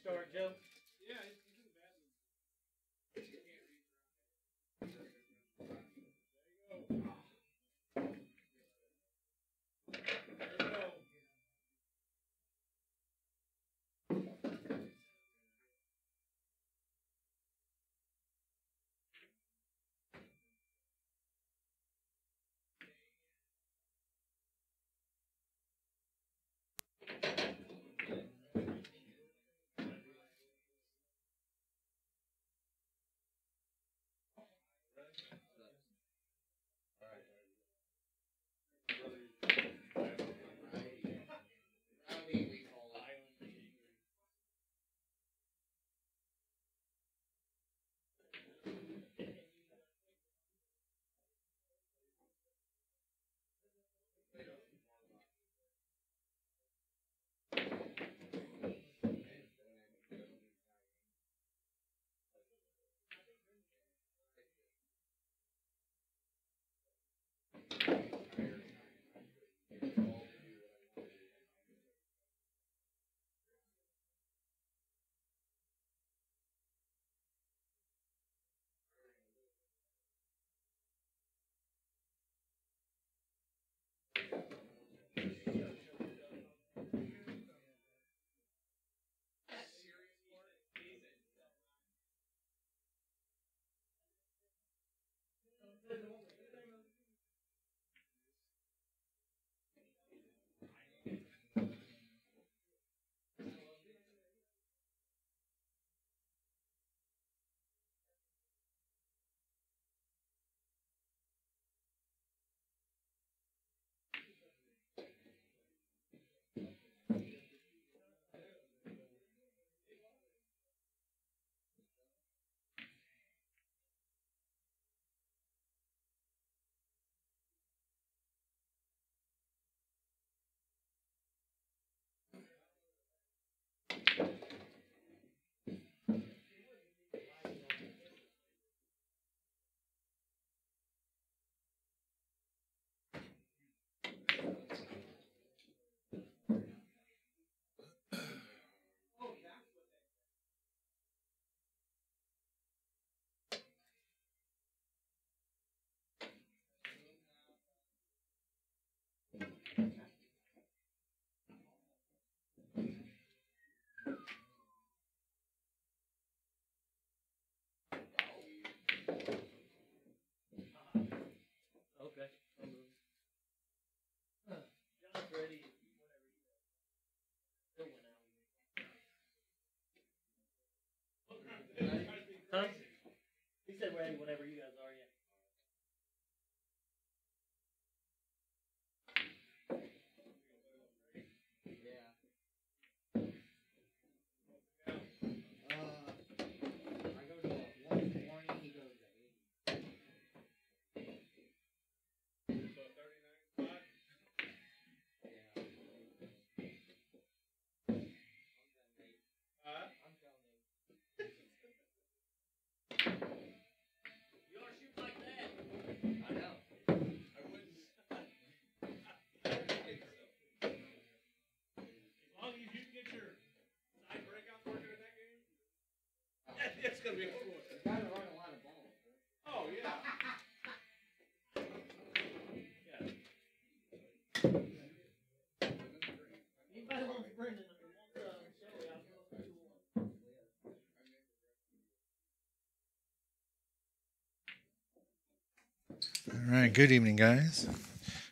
start, Joe? Yeah, he's in the bathroom. You can't reach around there. There you go. Okay. John's ready. Huh? He said ready whenever you guys are, yeah. You ought to shoot like that. I know. I wouldn't. As long as you can get your side breakouts working in that game, it's going to be a cool one. You got to run a lot of balls. Oh, yeah. Anybody wants Brendan? All right, good evening, guys.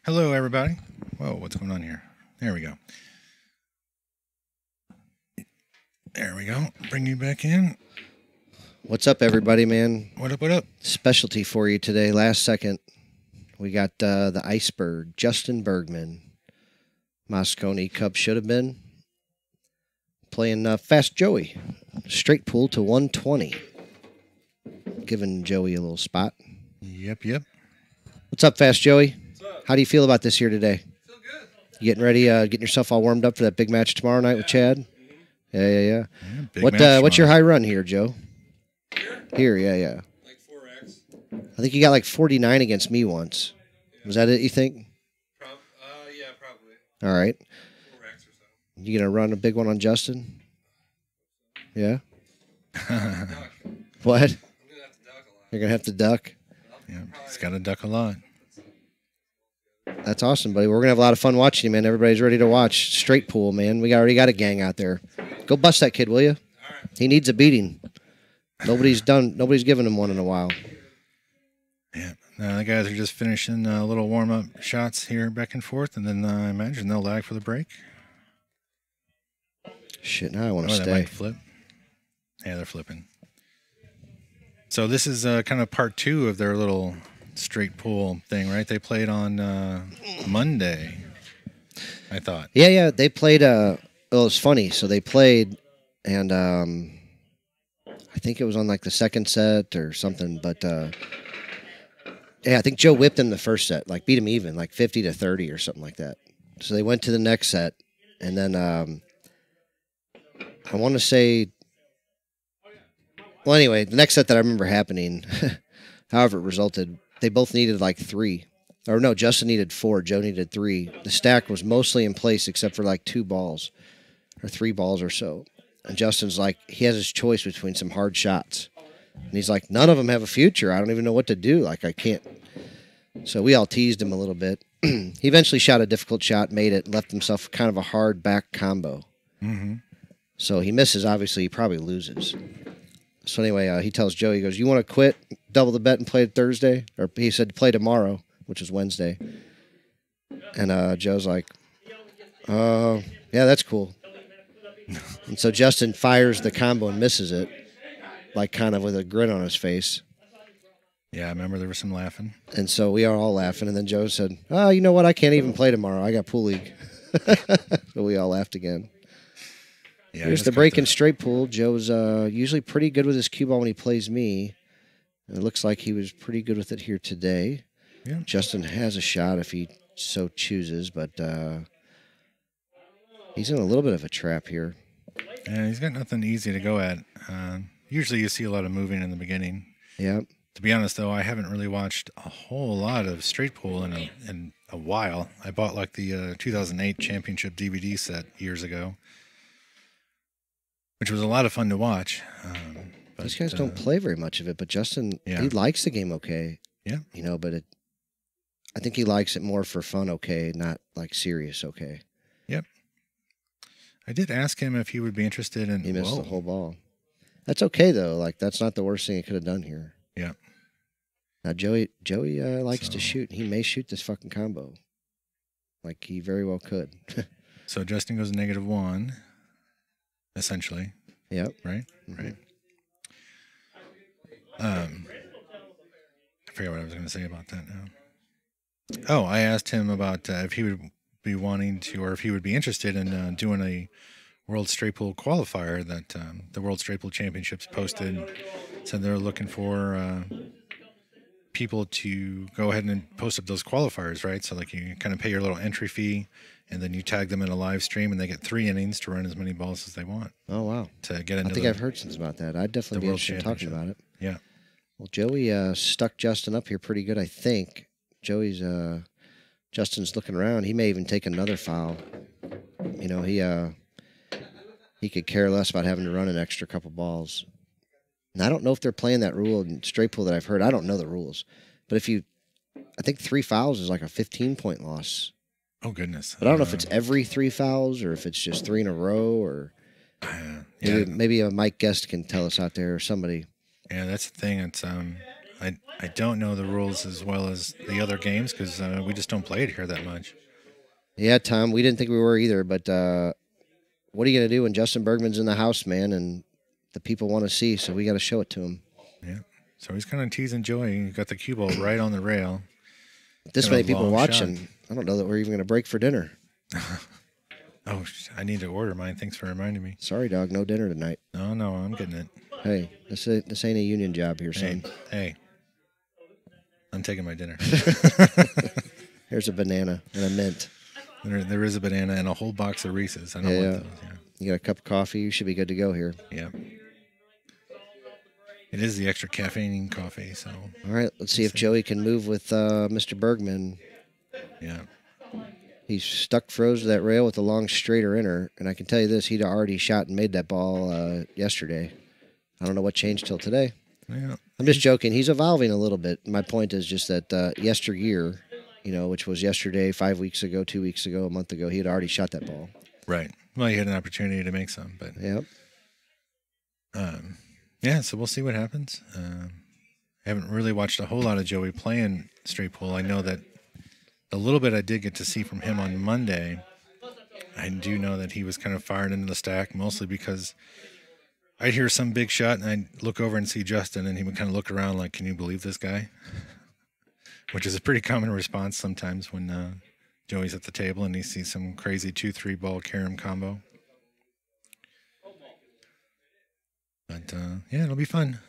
Hello, everybody. Whoa, what's going on here? There we go. There we go. Bring you back in. What's up, everybody, man? What up, what up? Specialty for you today. Last second, we got the Iceberg, Justin Bergman. Moscone Cubs should have been playing Fast Joey. Straight pull to 120. Giving Joey a little spot. Yep. What's up, Fast Joey? What's up? How do you feel about this here today? Feel good. You getting ready, getting yourself all warmed up for that big match tomorrow night with Chad? Yeah. Yeah, big What's match your tomorrow. high run here, Joe? Here, yeah. Like 4X. I think you got like 49 against me once. Was that it, you think? Yeah, probably. All right. 4X or so. You going to run a big one on Justin? Yeah. Duck. What? I'm gonna have to duck a lot. You're gonna have to duck. Yeah, he's got to duck a lot. That's awesome, buddy. We're gonna have a lot of fun watching you, man. Everybody's ready to watch straight pool, man. We already got a gang out there. Go bust that kid, will you? All right. He needs a beating. Nobody's given him one in a while. Yeah. Now the guys are just finishing little warm-up shots here back and forth, and then I imagine they'll lag for the break. Shit, now I want to They stay. might flip. Yeah, they're flipping. So this is kind of part 2 of their little straight pool thing, right? They played on Monday, I thought. Yeah. They played. Well, it was funny. So they played, and I think it was on like the second set or something. But yeah, I think Joe whipped him the first set, like beat him even, like 50-30 or something like that. So they went to the next set, and then I want to say. Well, anyway, the next set that I remember happening, however it resulted, they both needed like 3. Or no, Justin needed 4, Joe needed 3. The stack was mostly in place except for like 2 balls or 3 balls or so. And Justin's like, he has his choice between some hard shots. And he's like, none of them have a future. I don't even know what to do. Like, I can't. So we all teased him a little bit. He eventually shot a difficult shot, made it, left himself kind of a hard back combo. Mm-hmm. So he misses. Obviously, he probably loses. So anyway, he tells Joe, he goes, you want to quit, double the bet, and play Thursday? Or he said play tomorrow, which is Wednesday. And Joe's like, yeah, that's cool. And so Justin fires the combo and misses it, like kind of with a grin on his face. Yeah, I remember there was some laughing. And so we are all laughing. And then Joe said, oh, you know what? I can't even play tomorrow. I got pool league. So we all laughed again. Yeah, Here's the break in straight pool. Joe's usually pretty good with his cue ball when he plays me. And it looks like he was pretty good with it here today. Yeah. Justin has a shot if he so chooses, but he's in a little bit of a trap here. Yeah, he's got nothing easy to go at. Usually you see a lot of moving in the beginning. Yeah. To be honest, though, I haven't really watched a whole lot of straight pool in a while. I bought like the 2008 championship DVD set years ago, which was a lot of fun to watch. But, These guys don't play very much of it, but Justin, Yeah. he likes the game okay. Yeah. You know, but I think he likes it more for fun okay, not like serious okay. Yep. I did ask him if he would be interested in... He missed Whoa. the whole ball. That's okay, though. Like, that's not the worst thing he could have done here. Yeah. Now, Joey likes to So- shoot. He may shoot this fucking combo. Like, he very well could. So Justin goes -1, essentially, Yep. right? Mhm. Right. I forget what I was going to say about that now. Oh, I asked him about if he would be wanting to, or if he would be interested in doing a World Straight Pool qualifier that the World Straight Pool Championships posted. Said they're looking for people to go ahead and post up those qualifiers, right? So like you kind of pay your little entry fee, and then you tag them in a live stream, and they get 3 innings to run as many balls as they want Oh, wow. to get I into think the, I've heard something about that. I'd the definitely be World interested in talking about it. Yeah. Well, Joey stuck Justin up here pretty good, I think. Justin's looking around. He may even take another foul. You know, he could care less about having to run an extra couple balls. And I don't know if they're playing that rule in straight pool that I've heard. I don't know the rules. But I think 3 fouls is like a 15-point loss. Oh, goodness. But I don't know if it's every 3 fouls or if it's just 3 in a row or Yeah. maybe a Mike Guest can tell us out there or somebody. Yeah, that's the thing. It's I don't know the rules as well as the other games because we just don't play it here that much. Yeah, Tom, we didn't think we were either, but what are you going to do when Justin Bergman's in the house, man, and the people want to see, so we got to show it to him. Yeah. So he's kind of teasing Joey. He got the cue ball right on the rail. This Got many a people long watching, shot. I don't know that we're even going to break for dinner. Oh, I need to order mine. Thanks for reminding me. Sorry, dog, no dinner tonight. No, I'm getting it. Hey, this ain't a union job here, son. Hey. I'm taking my dinner. Here's a banana and a mint. There is a banana and a whole box of Reese's. I don't Yeah. want those. You got a cup of coffee, you should be good to go here. Yeah. It is the extra caffeine coffee, so All right, let's see if Joey can move with Mr. Bergman. yeah. He's stuck froze to that rail with a long straighter inner, and I can tell you this, he'd already shot and made that ball yesterday. I don't know what changed till today. Yeah. I'm just joking. He's evolving a little bit. My point is just that yesteryear, which was yesterday, 5 weeks ago, 2 weeks ago, a month ago, he had already shot that ball. Right. Well, he had an opportunity to make some, but Yep. Yeah. So we'll see what happens. I haven't really watched a whole lot of Joey playing straight pool. I know that the little bit I did get to see from him on Monday, I do know that he was kind of fired into the stack, mostly because I'd hear some big shot and I'd look over and see Justin, and he would kind of look around like, "Can you believe this guy?" Which is a pretty common response sometimes when Joey's at the table and he sees some crazy 2-3 ball carom combo. But yeah, it'll be fun.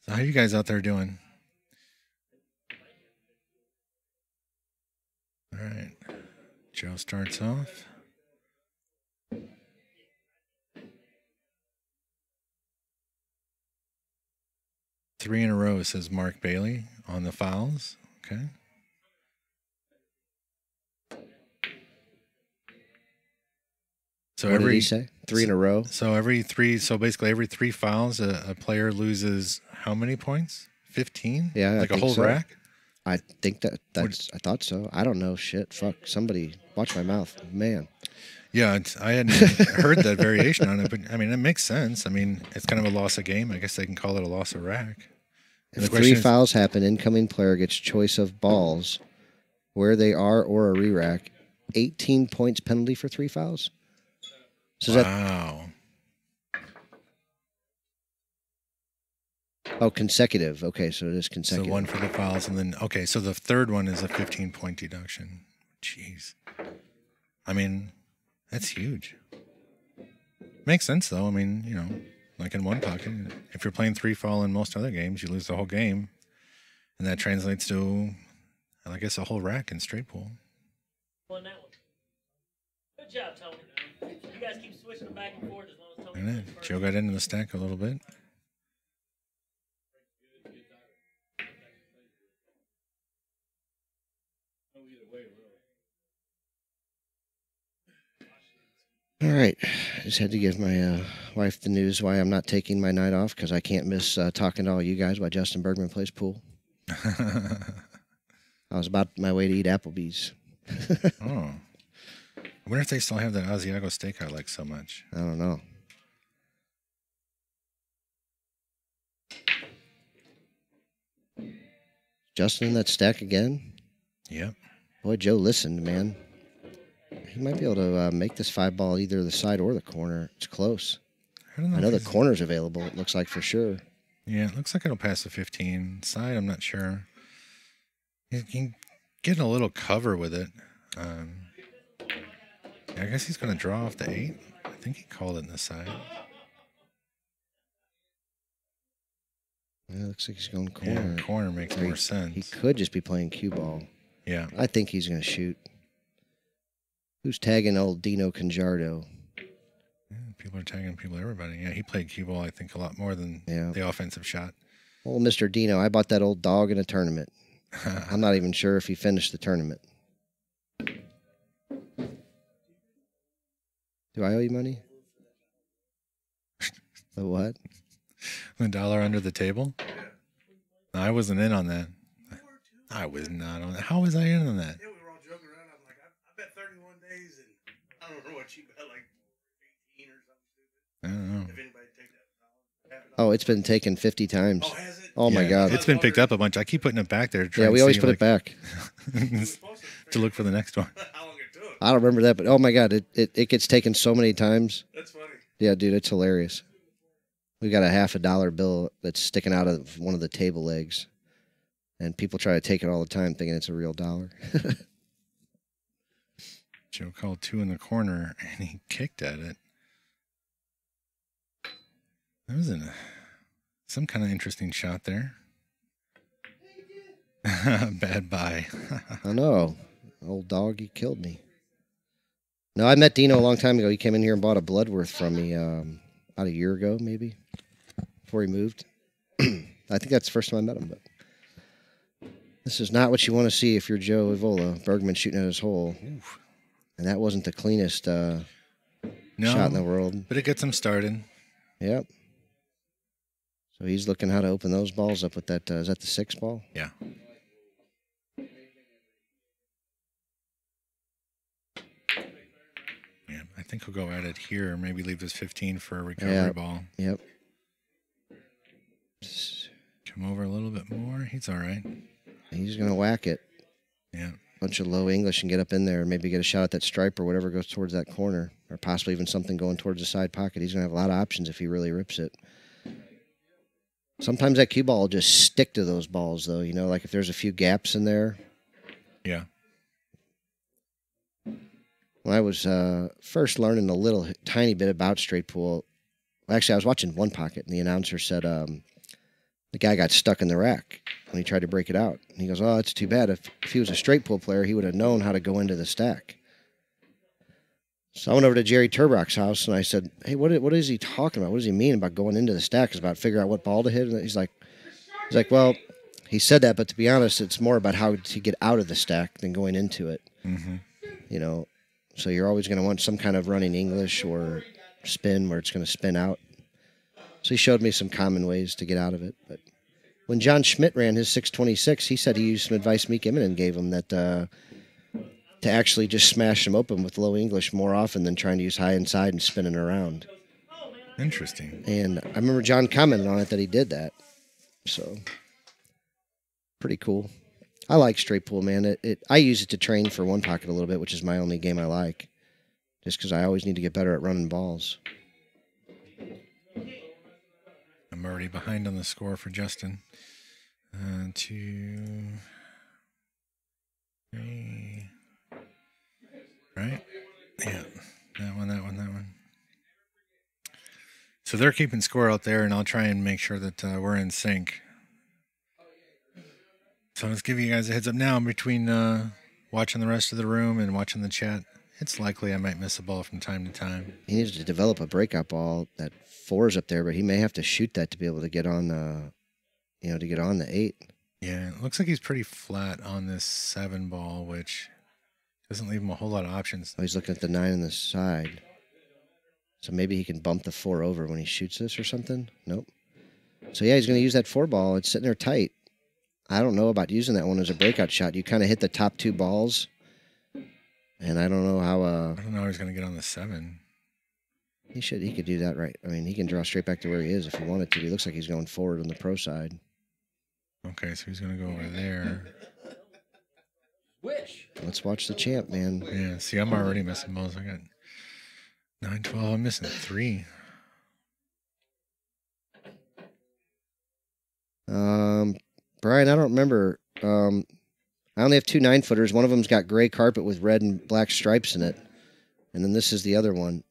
So how are you guys out there doing? All right. Joe starts off. Three in a row, says Mark Bailey on the fouls. Okay. So What did he say? 3 in a row? So basically every 3 fouls, a player loses how many points? 15? Yeah, like I a think whole so. rack? I think I thought so. I don't know. Shit. Fuck. Somebody watch my mouth. Man. Yeah, I hadn't heard that variation on it, but I mean, it makes sense. I mean, it's kind of a loss of game. I guess they can call it a loss of rack. If 3 fouls happen, incoming player gets choice of balls, where they are, or a re-rack. 18 points penalty for 3 fouls. So wow. Oh, consecutive. Okay, so it is consecutive. So 1 for the fouls, and then, okay, so the third one is a 15-point deduction. Jeez. I mean, that's huge. Makes sense, though. I mean, like in one pocket, if you're playing 3 foul in most other games, you lose the whole game. And that translates to, I guess, a whole rack in straight pool. Won that one. Good job, Tony. You guys keep switching them back and forth as long as Tony. And then Joe got into the stack a little bit. All right. I just had to give my wife the news why I'm not taking my night off, because I can't miss talking to all you guys while Justin Bergman plays pool. I was about my way to eat Applebee's. Oh. I wonder if they still have that Asiago steak I like so much. I don't know. Justin in that stack again? Yep. Boy, Joe listened, man. He might be able to make this 5-ball either the side or the corner. It's close. I know the corner's available, it looks like, for sure. Yeah, it looks like it'll pass the 15. Side, I'm not sure. You can get a little cover with it. I guess he's going to draw off the 8. I think he called it in the side. Yeah, looks like he's going corner. Yeah, corner makes more sense. He could just be playing cue ball. Yeah. I think he's going to shoot. Who's tagging old Dino Conjardo? Yeah, people are tagging everybody. Yeah, he played cue ball, I think, a lot more than the offensive shot. Old Mr. Dino, I bought that old dog in a tournament. I'm not even sure if he finished the tournament. Do I owe you money? The what? The dollar under the table? No, I wasn't in on that. I was not on that. How was I in on that? Yeah, we were all joking around. I'm like, I bet 31 days, and I don't know what you bet, like 18 or something stupid. I don't know. If anybody take that. Oh, it's been taken 50 times. Oh, has it? Oh, my God. It's been picked up a bunch. I keep putting it back there. Yeah, we always put it back. To look for the next one. How long it took? I don't remember that, but oh, my God, it gets taken so many times. That's funny. Yeah, dude, it's hilarious. We got a $50 bill that's sticking out of one of the table legs, and people try to take it all the time thinking it's a real dollar. Joe called 2 in the corner, and he kicked at it. That was some kind of interesting shot there. Bad buy. I know. Old dog, he killed me. No, I met Dino a long time ago. He came in here and bought a Bloodworth from me about a year ago, maybe, before he moved. I think that's the first time I met him. But this is not what you want to see if you're Joe Evola. Bergman shooting at his hole. Oof. And that wasn't the cleanest No, shot in the world. but it gets him started. Yep. So he's looking how to open those balls up with that. Is that the 6 ball? Yeah. Yeah, I think he'll go at it here. Maybe leave this 15 for a recovery ball. Yep. Come over a little bit more. He's all right. He's going to whack it. Yeah. Bunch of low English and get up in there. Maybe get a shot at that stripe or whatever goes towards that corner. Or possibly even something going towards the side pocket. He's going to have a lot of options if he really rips it. Sometimes that cue ball will just stick to those balls, though. You know, like if there's a few gaps in there. Yeah. When I was first learning a little tiny bit about straight pool, actually I was watching One Pocket, and the announcer said the guy got stuck in the rack when he tried to break it out. And he goes, "Oh, that's too bad. If he was a straight pool player, he would have known how to go into the stack." So I went over to Jerry Turbach's house, and I said, "Hey, what is he talking about? What does he mean about going into the stack? It's about figuring out what ball to hit." And he's like, "Well, he said that, but to be honest, it's more about how to get out of the stack than going into it." Mm-hmm. You know, so you're always going to want some kind of running English or spin where it's going to spin out. So he showed me some common ways to get out of it. But when John Schmidt ran his 626, he said he used some advice Meek Immonen gave him that to actually just smash them open with low English more often than trying to use high inside and spinning around. Interesting. And I remember John commented on it that he did that. So pretty cool. I like straight pool, man. I use it to train for One Pocket a little bit, which is my only game I like. Just because I always need to get better at running balls. I'm already behind on the score for Justin. 2, 3. Right? Yeah. That one. So they're keeping score out there, and I'll try and make sure that we're in sync. So let's give you guys a heads up now between watching the rest of the room and watching the chat. It's likely I might miss a ball from time to time. He needs to develop a breakout ball. That 4 is up there, but he may have to shoot that to be able to get on the 8. Yeah, it looks like he's pretty flat on this 7 ball, which doesn't leave him a whole lot of options. Oh, he's looking at the 9 on the side. So maybe he can bump the 4 over when he shoots this or something. Nope. So yeah, he's going to use that 4 ball. It's sitting there tight. I don't know about using that one as a breakout shot. You kind of hit the top 2 balls. And I don't know how... I don't know how he's going to get on the 7. He could do that right. I mean, he can draw straight back to where he is if he wanted to. He looks like he's going forward on the pro side. Okay, so he's going to go over there. Wish. Let's watch the champ, man. Yeah, see, I'm already missing balls. I got 9, 12. I'm missing 3. Brian, I don't remember. I only have 2 9-footers. One of them's got gray carpet with red and black stripes in it. And then this is the other one.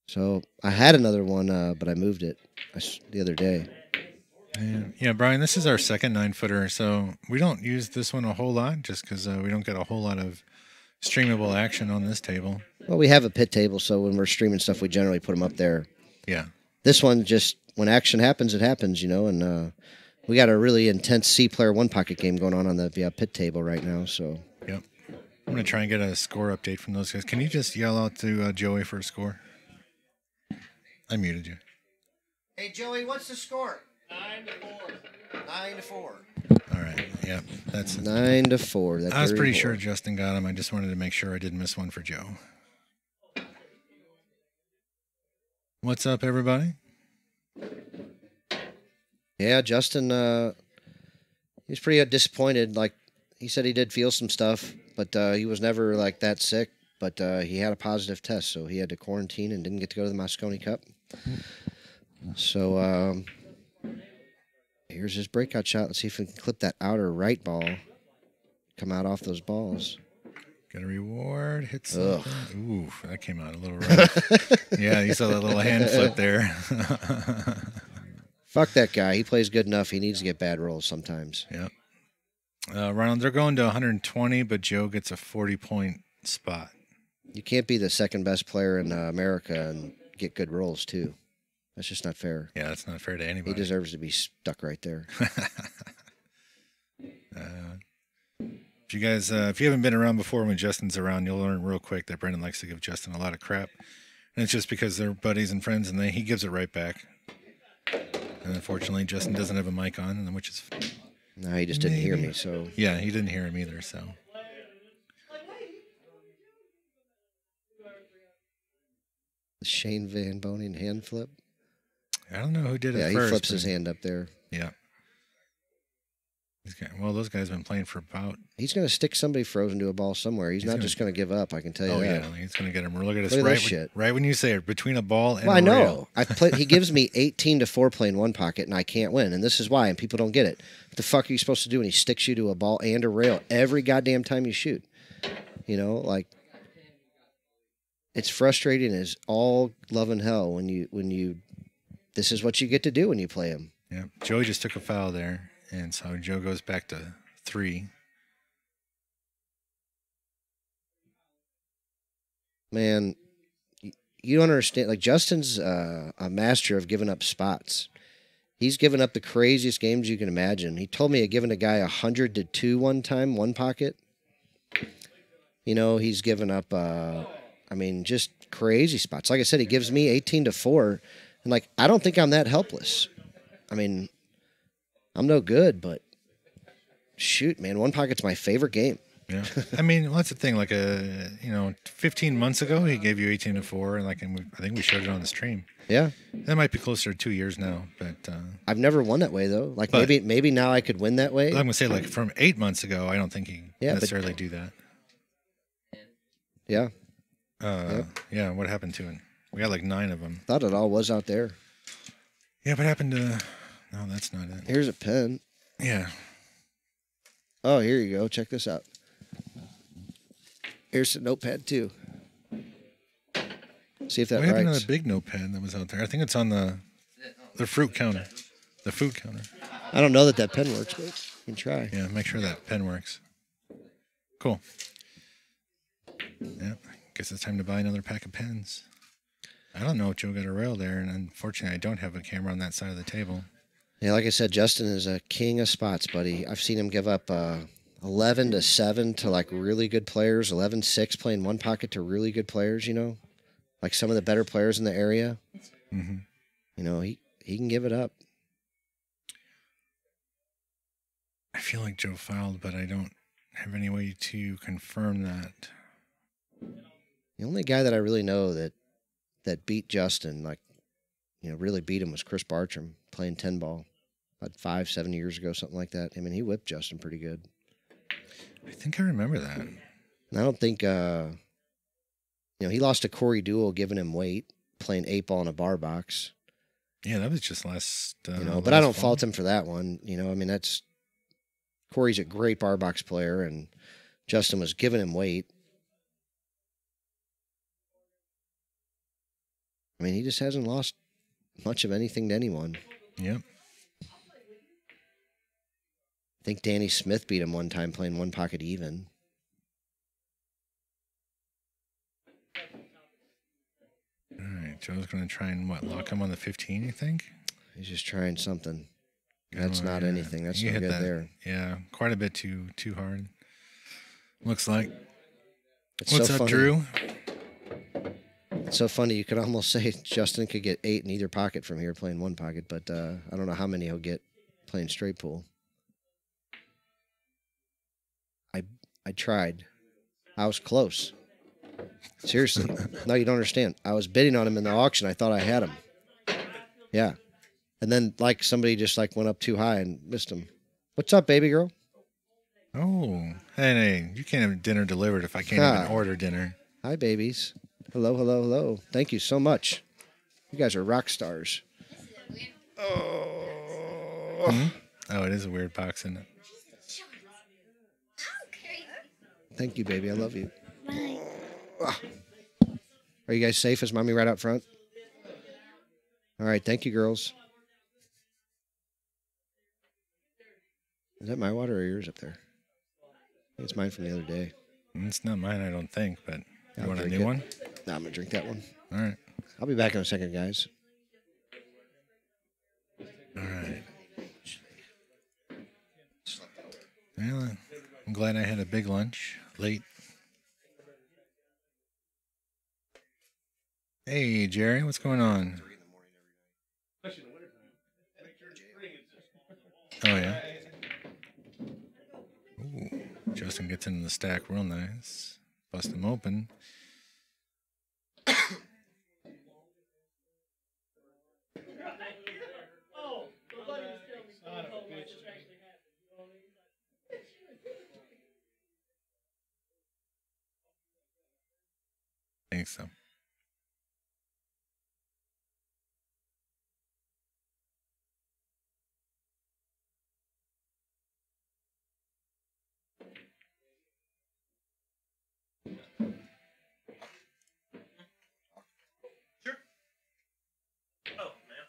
So I had another one, but I moved it the other day. Yeah, Brian, this is our second 9-footer, so we don't use this one a whole lot just because we don't get a whole lot of streamable action on this table. Well, we have a pit table, so when we're streaming stuff, we generally put them up there. Yeah. This one, just when action happens, it happens, and we got a really intense C-player One Pocket game going on the pit table right now. So. Yep. I'm going to try and get a score update from those guys. Can you just yell out to Joey for a score? I muted you. Hey, Joey, what's the score? 9-4. 9-4. All right. Yeah, that's 9-4. I was pretty sure Justin got him. I just wanted to make sure I didn't miss one for Joe. What's up, everybody? Yeah, Justin, he was pretty disappointed. Like, he said he did feel some stuff, but he was never, like, that sick. But he had a positive test, so he had to quarantine and didn't get to go to the Moscone Cup. So, here's his breakout shot. Let's see if we can clip that outer right ball. Come out off those balls. Got a reward. Hit something. Ooh, that came out a little rough. Yeah, you saw that little hand flip there. Fuck that guy. He plays good enough. He needs to get bad rolls sometimes. Yep. Ronald, they're going to 120, but Joe gets a 40-point spot. You can't be the second best player in America and get good rolls, too. That's just not fair. Yeah, that's not fair to anybody. He deserves to be stuck right there. If you guys, if you haven't been around before when Justin's around, you'll learn real quick that Brendan likes to give Justin a lot of crap. And it's just because they're buddies and friends, and he gives it right back. And unfortunately, Justin doesn't have a mic on, which is... No, he just didn't hear me, so... Yeah, he didn't hear him either, so... Shane Van Boning hand flip. I don't know who did it first. Yeah, he flips his hand up there. Yeah. Well, those guys have been playing for about... He's going to stick somebody frozen to a ball somewhere. He's not just going to give up, I can tell you that. Oh, yeah, he's going to get him. Look at us right when you say it, between a ball and I a know. rail. He gives me 18-4 playing one pocket, and I can't win, and this is why, and people don't get it. What the fuck are you supposed to do when he sticks you to a ball and a rail every goddamn time you shoot? You know, like... It's frustrating as all love and hell when you... This is what you get to do when you play him. Yeah, Joey just took a foul there. And so Joe goes back to 3. Man, you don't understand. Like, Justin's a master of giving up spots. He's given up the craziest games you can imagine. He told me he had given a guy 100-2 one time, one pocket. You know, he's given up, just crazy spots. Like I said, he gives me 18-4. And, like, I don't think I'm that helpless. I mean... I'm no good, but shoot, man, one pocket's my favorite game. Yeah, I mean, well, that's the thing. Like 15 months ago, he gave you 18-4, and I think we showed it on the stream. Yeah, that might be closer to 2 years now, but I've never won that way though. Like maybe now I could win that way. I'm gonna say like from 8 months ago, I don't think he necessarily do that. Yeah. Yeah. What happened to it? We got like 9 of them. Thought it all was out there. Yeah, what happened to? No, that's not it. Here's a pen. Yeah. Oh, here you go. Check this out. Here's a notepad, too. See if that writes. What happened to the big notepad that was out there? I think it's on the fruit counter. The food counter. I don't know that pen works, but you can try. Yeah, make sure that pen works. Cool. Yeah, guess it's time to buy another pack of pens. I don't know if Joe got a rail there, and unfortunately I don't have a camera on that side of the table. Yeah, like I said, Justin is a king of spots, buddy. I've seen him give up 11-7 to like really good players, 11-6 playing one pocket to really good players, you know, like some of the better players in the area. Mm-hmm. You know, he can give it up. I feel like Joe fouled, but I don't have any way to confirm that. The only guy that I really know that beat Justin, like, you know, really beat him was Chris Bartram playing 10 ball about 5-7 years ago, something like that. I mean, he whipped Justin pretty good. I think I remember that. And I don't think, you know, he lost to Corey Duell giving him weight, playing 8 ball in a bar box. Yeah, that was just last. You know, but I don't fault him for that one. You know, I mean, Corey's a great bar box player, and Justin was giving him weight. I mean, he just hasn't lost much of anything to anyone. Yep. I think Danny Smith beat him one time playing one pocket even. All right, Joe's going to try and lock him on the 15, you think? He's just trying something. That's not anything. That's no good there. Yeah, quite a bit too hard. Looks like. What's up, Drew? It's so funny. You could almost say Justin could get 8 in either pocket from here playing one pocket, but I don't know how many he'll get playing straight pool. I tried. I was close. Seriously. No, you don't understand. I was bidding on him in the auction. I thought I had him. Yeah. And then, like, somebody just, like, went up too high and missed him. What's up, baby girl? Oh. Hey, you can't have dinner delivered if I can't even order dinner. Hi, babies. Hello, hello, hello. Thank you so much. You guys are rock stars. Oh. Hmm? Oh, it is a weird box, isn't it? Thank you, baby. I love you. Are you guys safe? Is mommy right out front? All right. Thank you, girls. Is that my water or yours up there? I think it's mine from the other day. It's not mine, I don't think, but you want a drink new it. one? No, I'm going to drink that one. All right. I'll be back in a second, guys. All right. Well, I'm glad I had a big lunch late. Hey, Jerry, what's going on? Oh, yeah. Ooh, Justin gets into the stack real nice. Bust him open. I think so. Oh, man.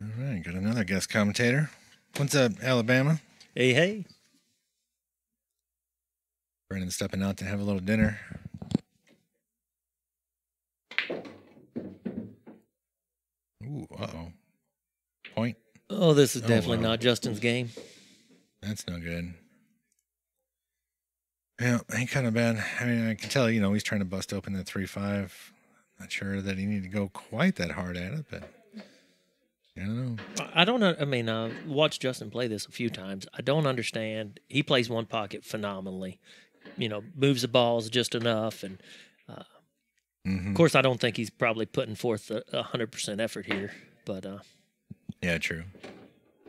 All right, got another guest commentator. What's up, Alabama? Hey, hey. Brennan stepping out to have a little dinner. Ooh, uh-oh. Point. Oh, this is Oh, definitely wow. not Justin's game. That's no good. Yeah, ain't kind of bad. I mean, I can tell, he's trying to bust open that 3-5. Not sure that he needed to go quite that hard at it, but I don't know. I don't know. I mean, watched Justin play this a few times. I don't understand. He plays one pocket phenomenally. Moves the balls just enough. And, of course, I don't think he's probably putting forth 100% effort here. But Yeah, true.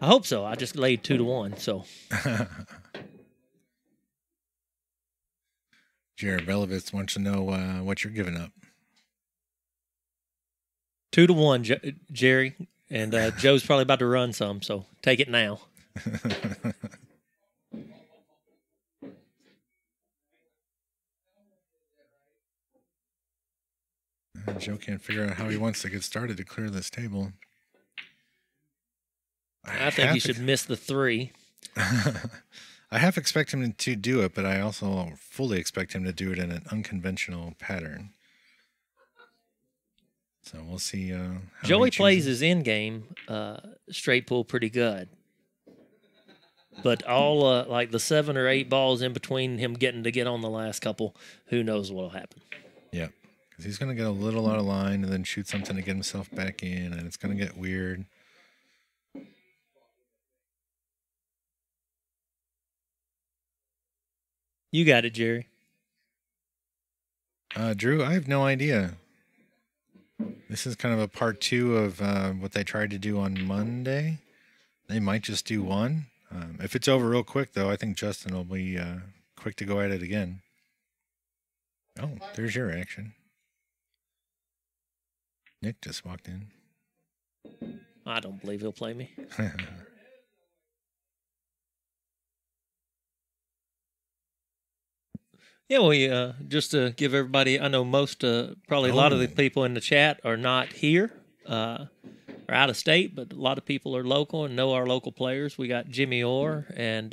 I hope so. I just laid 2-1, so. Jared Belovitz wants to know what you're giving up. 2-1, Jerry. And Joe's probably about to run some, so take it now. Joe can't figure out how he wants to get started to clear this table. I think he should miss the 3. I half expect him to do it, but I also fully expect him to do it in an unconventional pattern. So we'll see. How Joey he plays chooses. his end game straight pull pretty good. But all like the 7 or 8 balls in between him getting to get on the last couple, who knows what'll happen. Yeah, because he's going to get a little out of line and then shoot something to get himself back in, and it's going to get weird. You got it, Jerry. Drew, I have no idea. This is kind of a part 2 of what they tried to do on Monday. They might just do one. If it's over real quick, though, I think Justin will be quick to go at it again. Oh, there's your action. Nick just walked in. I don't believe he'll play me. Yeah, well, just to give everybody, I know most, probably a lot of the people in the chat are not here, are out of state, but a lot of people are local and know our local players. We got Jimmy Orr and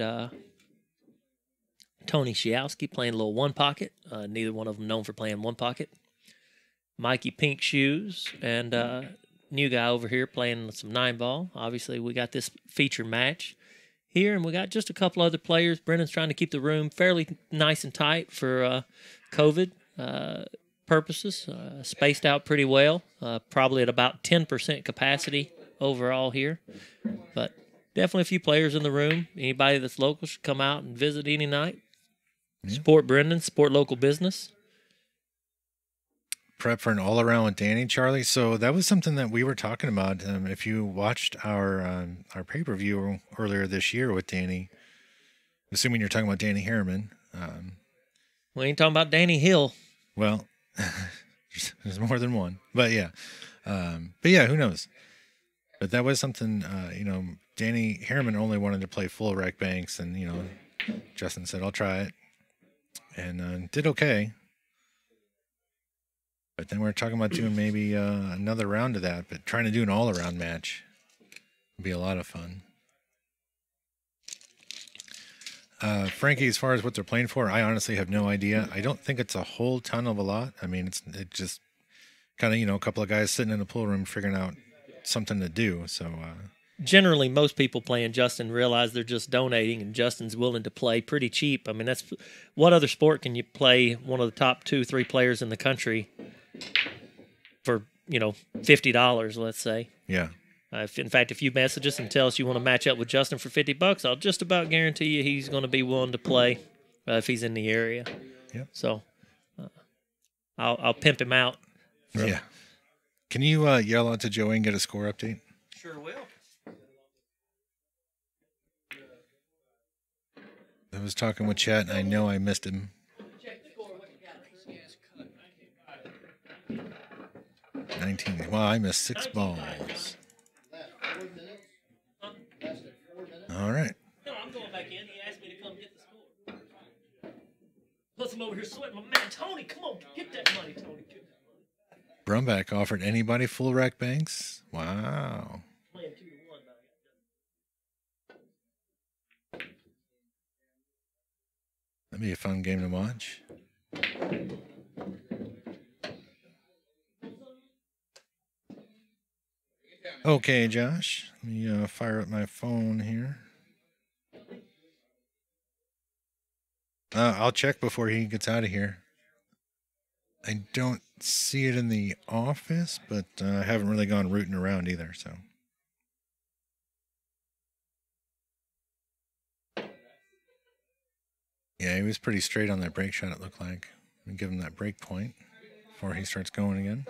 Tony Shiowski playing a little one pocket. Neither one of them known for playing one pocket. Mikey Pink Shoes and new guy over here playing some 9-ball. Obviously, we got this feature match here, and we got just a couple other players. Brennan's trying to keep the room fairly nice and tight for COVID purposes, spaced out pretty well, probably at about 10% capacity overall here. But definitely a few players in the room. Anybody that's local should come out and visit any night. Yeah. Support Brendan, support local business. Prep for an all-around with Danny, Charlie. So that was something that we were talking about. If you watched our pay-per-view earlier this year with Danny, assuming you're talking about Danny Harriman. We ain't talking about Danny Hill. Well, there's more than one. But yeah. Who knows? But that was something, Danny Harriman only wanted to play full rack banks, and, Justin said, I'll try it. And did okay. But then we're talking about doing maybe another round of that, but trying to do an all-around match would be a lot of fun. Frankie, as far as what they're playing for, I honestly have no idea. I don't think it's a whole ton of a lot. I mean, it just kind of, a couple of guys sitting in a pool room figuring out something to do. So generally, most people playing Justin realize they're just donating, and Justin's willing to play pretty cheap. I mean, that's what other sport can you play one of the top 2-3 players in the country for, $50, let's say. Yeah. In fact, if you message us and tell us you want to match up with Justin for $50, I'll just about guarantee you he's going to be willing to play if he's in the area. Yep. So I'll pimp him out. Yeah. Can you yell out to Joey and get a score update? Sure will. I was talking with Chet, and I know I missed him. 19. Well, I missed 6 balls. All right. No, I'm going back in. He asked me to come get the score. Plus, I'm over here sweating. My man, Tony, come on. Get that money, Tony. Get that money. Brumback offered anybody full rack banks? Wow. Playing 2-1 now. That'd be a fun game to watch. Okay, Josh. Let me fire up my phone here. I'll check before he gets out of here. I don't see it in the office, but I haven't really gone rooting around either, so. Yeah, he was pretty straight on that break shot, it looked like. We give him that break point before he starts going again.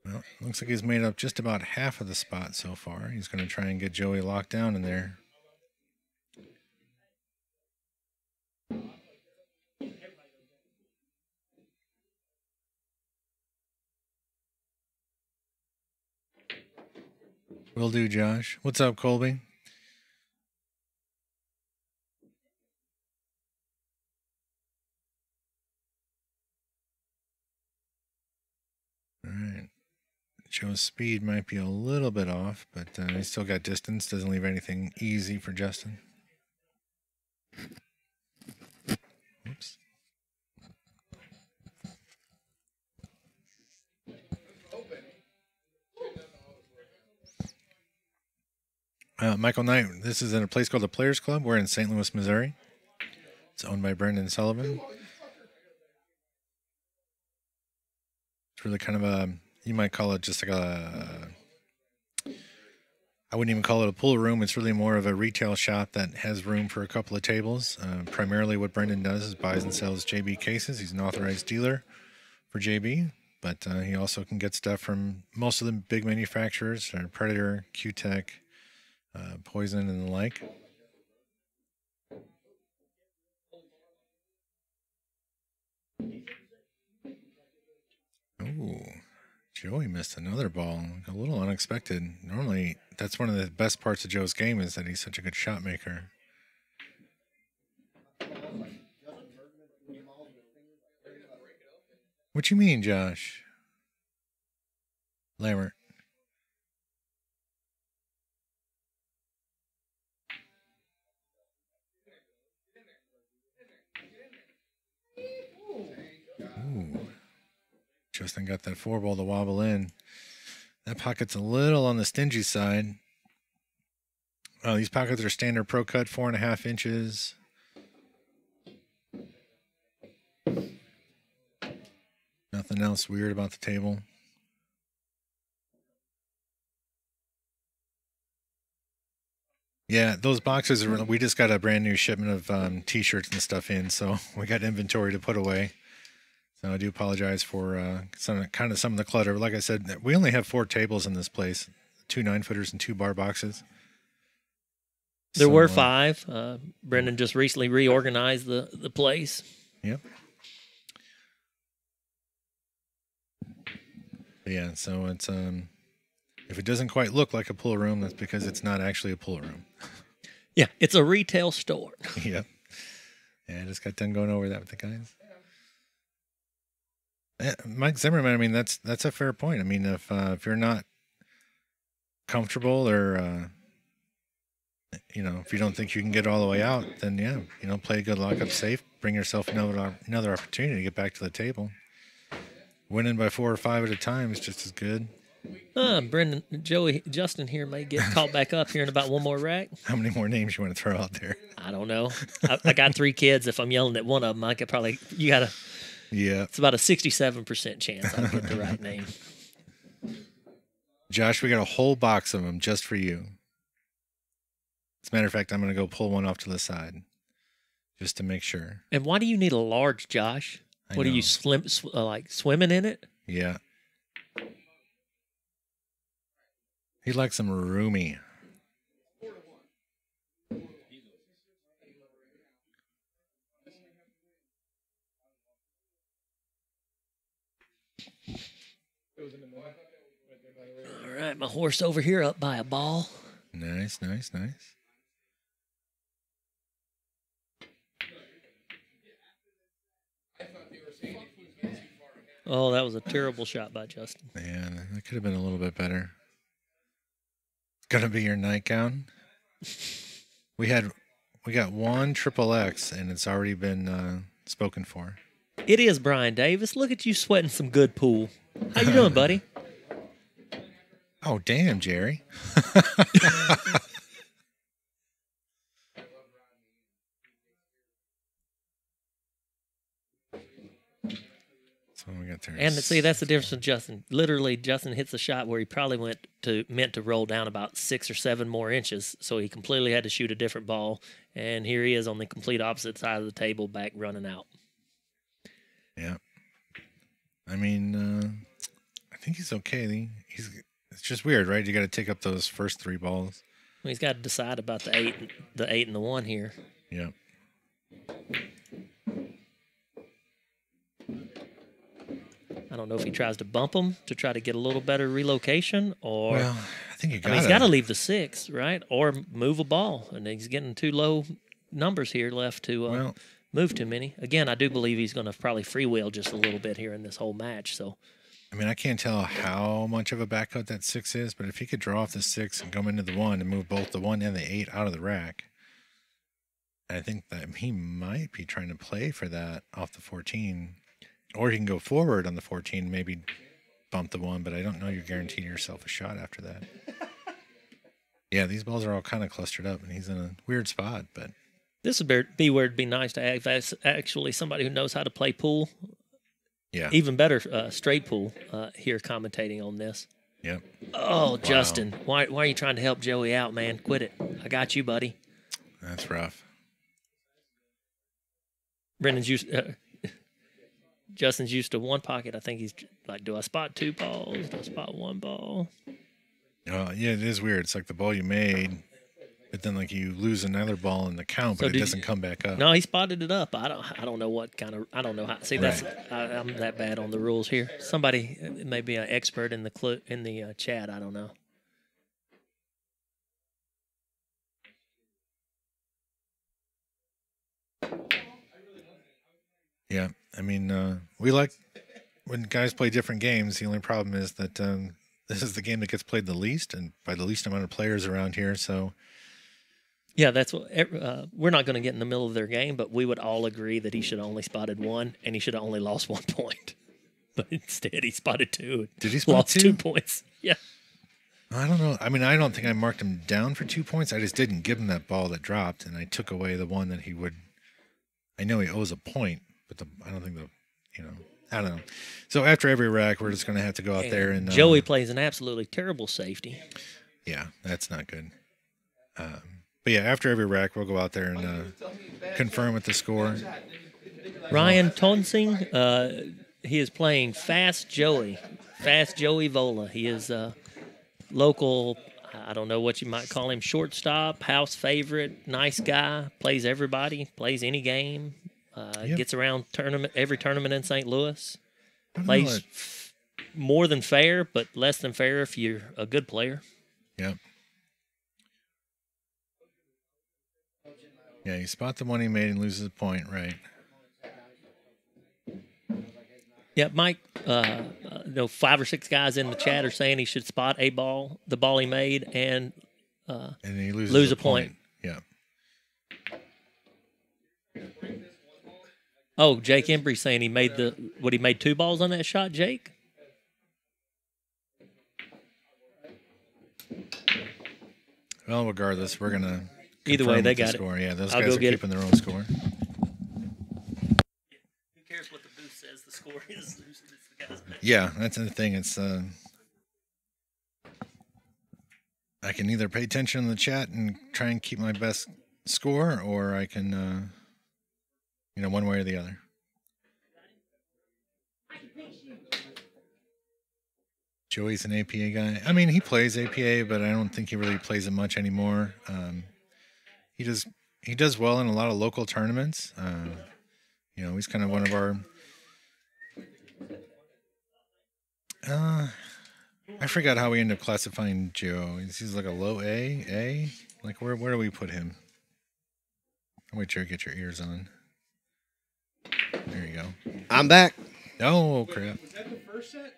Well, looks like he's made up just about half of the spot so far. He's going to try and get Joey locked down in there. Will do, Josh. What's up, Colby? All right. Joe's speed might be a little bit off, but he's still got distance. Doesn't leave anything easy for Justin. Oops. Michael Knight, this is in a place called the Players Club. We're in St. Louis, Missouri. It's owned by Brendan Sullivan. It's really kind of a, you might call it just like a, I wouldn't even call it a pool room. It's really more of a retail shop that has room for a couple of tables. Primarily what Brendan does is buys and sells JB cases. He's an authorized dealer for JB, but he also can get stuff from most of the big manufacturers, Predator, Q-Tech, Poison, and the like. Ooh, Joey missed another ball. A little unexpected. Normally, that's one of the best parts of Joe's game is that he's such a good shot maker. What you mean, Josh? Lambert. Ooh. Justin got that 4-ball to wobble in. That pocket's a little on the stingy side. Oh, these pockets are standard pro cut, 4.5 inches. Nothing else weird about the table. Yeah, those boxes are. We just got a brand new shipment of T-shirts and stuff in, so we got inventory to put away. So I do apologize for some of the clutter. Like I said, we only have 4 tables in this place: 2 9-footers and 2 bar boxes. There were 5. Brendan just recently reorganized the place. Yep. Yeah, so it's if it doesn't quite look like a pool room, that's because it's not actually a pool room. Yeah, it's a retail store. Yep. Yeah, I just got done going over that with the guys. Mike Zimmerman, I mean, that's a fair point. I mean, if you're not comfortable or if you don't think you can get all the way out, then yeah, play a good lockup safe, bring yourself another opportunity to get back to the table. Winning by 4 or 5 at a time is just as good. Brendan, Joey, Justin here may get caught back up here in about one more rack. How many more names you want to throw out there? I don't know. I got 3 kids. If I'm yelling at one of them, I could probably, Yeah. It's about a 67% chance I'll get the right name. Josh, we got a whole box of them just for you. As a matter of fact, I'm going to go pull one off to the side just to make sure. And why do you need a large, Josh? What are you, like swimming in it? Yeah. He likes them roomy. All right, my horse over here up by a ball. Nice. Oh, that was a terrible shot by Justin. Yeah, that could have been a little bit better. It's gonna be your nightgown. We got one XXX, and it's already been spoken for. It is Brian Davis. Look at you sweating some good pool. How you doing, buddy? Oh, damn, Jerry. So we got there. And see, that's the difference with Justin. Literally, Justin hits a shot where he probably meant to roll down about 6 or 7 more inches, so he completely had to shoot a different ball. And here he is on the complete opposite side of the table, back running out. Yeah. I mean, I think he's okay. It's just weird, right? You got to take up those first 3 balls. Well, he's got to decide about the 8 and the 1 here. Yeah. I don't know if he tries to bump him to try to get a little better relocation, or well, I think he's got to leave the 6, right, or move a ball, and he's getting too low numbers here left to move too many. Again, I do believe he's going to probably freewheel just a little bit here in this whole match. So, I mean, I can't tell how much of a backcut that 6 is, but if he could draw off the 6 and come into the 1 and move both the 1 and the 8 out of the rack, I think that he might be trying to play for that off the 14. Or he can go forward on the 14, maybe bump the 1, but I don't know you're guaranteeing yourself a shot after that. Yeah, these balls are all kind of clustered up, and he's in a weird spot. But this would be where it'd be nice to have actually somebody who knows how to play pool. Yeah. Even better, straight pool here commentating on this. Yep. Oh, wow. Justin, why are you trying to help Joey out, man? Quit it. I got you, buddy. That's rough. Justin's used to 1 pocket. I think he's like, do I spot 2 balls? Do I spot 1 ball? Yeah, it is weird. It's like the ball you made, but then like you lose another ball in the count, but it doesn't come back up. No, he spotted it up. I don't know what kind of. I don't know how. See, that's I'm that bad on the rules here. Somebody may be an expert in the chat. I don't know. Yeah, I mean, we like when guys play different games. The only problem is that this is the game that gets played the least, and by the least amount of players around here. So, yeah, that's what we're not going to get in the middle of their game, but we would all agree that he should have only spotted 1, and he should have only lost 1 point. But instead, he spotted 2. Did he spot lost 2? 2 points? Yeah. I don't know. I mean, I don't think I marked him down for 2 points. I just didn't give him that ball that dropped, and I took away the one that he would. I know he owes a point. But I don't think I don't know. So after every rack, we're just going to have to go out there and Joey plays an absolutely terrible safety. Yeah, that's not good. But yeah, after every rack, we'll go out there and confirm with the score. Ryan Tonsing, he is playing Fast Joey Vola. He is local. I don't know what you might call him. Shortstop, house favorite, nice guy. Plays everybody. Plays any game. Gets around every tournament in St. Louis. Plays more than fair, but less than fair if you're a good player. Yep. Yeah, you spot the one he made and loses a point, right? Yeah, Mike, 5 or 6 guys in the chat are saying he should spot the ball he made, and he loses a point. Oh, Jake Embry saying he made he made 2 balls on that shot, Jake? Well, regardless, we're gonna Either way, confirm they with the got it. score. Yeah, those I'll guys go are get it. keeping their own score. Who cares what the booth says? The score is the guy's name. Yeah, that's the thing. It's I can either pay attention in the chat and try and keep my best score, or I can, one way or the other. Joey's an APA guy. I mean, he plays APA, but I don't think he really plays it much anymore. He does well in a lot of local tournaments. He's kind of one of our. I forgot how we ended up classifying Joe. He's like a low A. Like where do we put him? I'll wait till you get your ears on. There you go. I'm back. Oh crap! Was that the first set?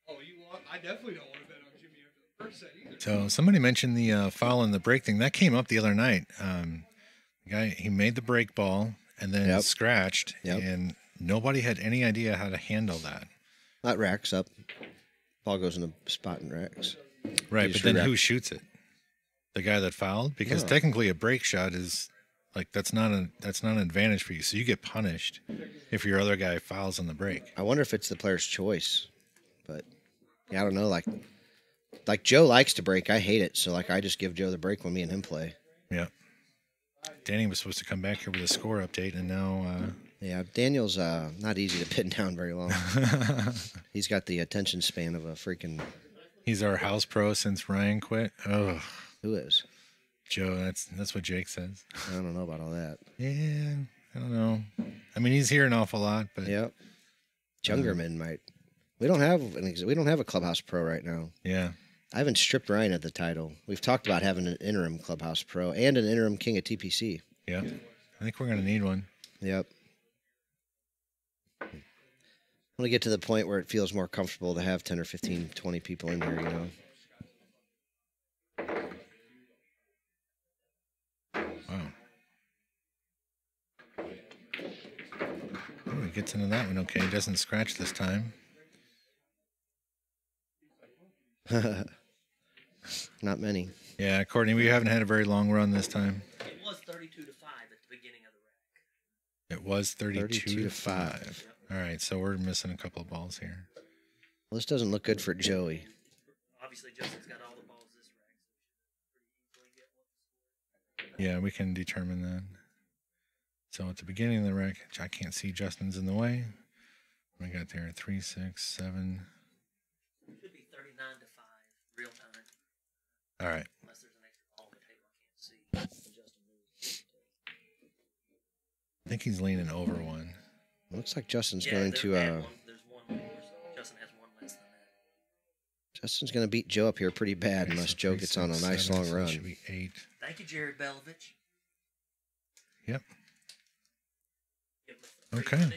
Oh, you want? I definitely don't want to bet on Jimmy after the first set either. So somebody mentioned the foul and the break thing. That came up the other night. The guy, he made the break ball and then scratched, and nobody had any idea how to handle that. That racks up. Ball goes in the spot and racks. Right, but then who shoots it? The guy that fouled? Because technically a break shot is like that's not an advantage for you. So you get punished if your other guy fouls on the break. I wonder if it's the player's choice. But yeah, I don't know. Like Joe likes to break. I hate it. So I just give Joe the break when me and him play. Yeah. Danny was supposed to come back here with a score update, and now yeah, Daniel's not easy to pin down very long. He's got the attention span of a freaking. He's our house pro since Ryan quit. Oh, who is? Joe. That's what Jake says. I don't know about all that. Yeah, I don't know. I mean, he's here an awful lot, but yep. Jungerman might. We don't have a clubhouse pro right now. Yeah. I haven't stripped Ryan of the title. We've talked about having an interim clubhouse pro and an interim king of TPC. Yeah. I think we're gonna need one. Yep. I want to get to the point where it feels more comfortable to have 10 or 15, 20 people in there, Wow. Oh, he gets into that one. Okay, he doesn't scratch this time. Not many. Yeah, Courtney, we haven't had a very long run this time. It was 32-5 at the beginning of the rack. It was 32 to 5. All right, so we're missing a couple of balls here. Well, this doesn't look good for Joey. Obviously, Justin's got all the balls this rack. Yeah, we can determine that. So at the beginning of the rack, I can't see Justin's in the way. We got there 3, 6, 7. Should be 39-5 real time. All right. Unless there's an extra ball on the table I can't see. Justin moves. I think he's leaning over one. Looks like Justin's going to. There's one more. So Justin has one less than that. Justin's going to beat Joe up here pretty bad Okay, unless so Joe 3, gets 6, on a nice 7, long so it run. should be 8. Thank you, Jared Belovich. Yep. Okay.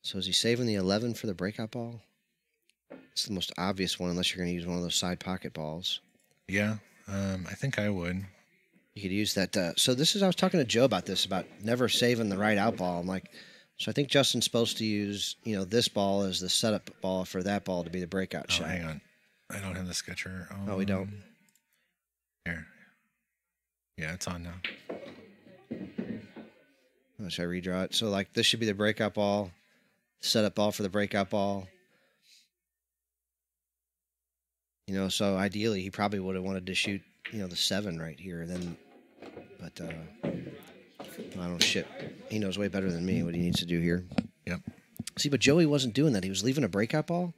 So is he saving the 11 for the breakout ball? It's the most obvious one unless you're going to use one of those side pocket balls. Yeah, I think I would. You could use that. So I was talking to Joe about this, about never saving the right out ball. I'm like, so I think Justin's supposed to use, this ball as the setup ball for that ball to be the breakout shot. Hang on. I don't have the sketcher. Oh, we don't. Here. Yeah, it's on now. Oh, should I redraw it? So this should be the breakout ball, setup ball for the breakout ball. So ideally he probably would have wanted to shoot, the 7 right here. But I don't shit. He knows way better than me what he needs to do here. Yep. See, but Joey wasn't doing that. He was leaving a breakout ball,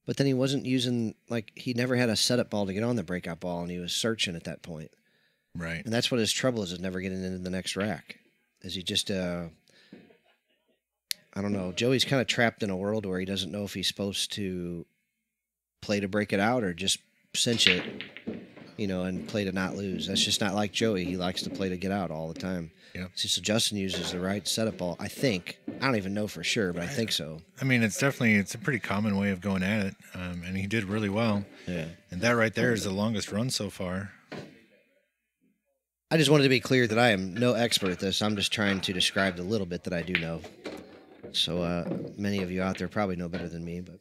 but then he wasn't using, he never had a setup ball to get on the breakout ball, and he was searching at that point. Right. And that's what his trouble is never getting into the next rack. Is he just, I don't know. Joey's kind of trapped in a world where he doesn't know if he's supposed to play to break it out or just cinch it, and play to not lose. That's just not like Joey. He likes to play to get out all the time. Yeah. So Justin uses the right setup ball, I think. I don't even know for sure, but I think so. I mean, it's a pretty common way of going at it, and he did really well. Yeah. And that right there is the longest run so far. I just wanted to be clear that I am no expert at this. I'm just trying to describe the little bit that I do know. So many of you out there probably know better than me, but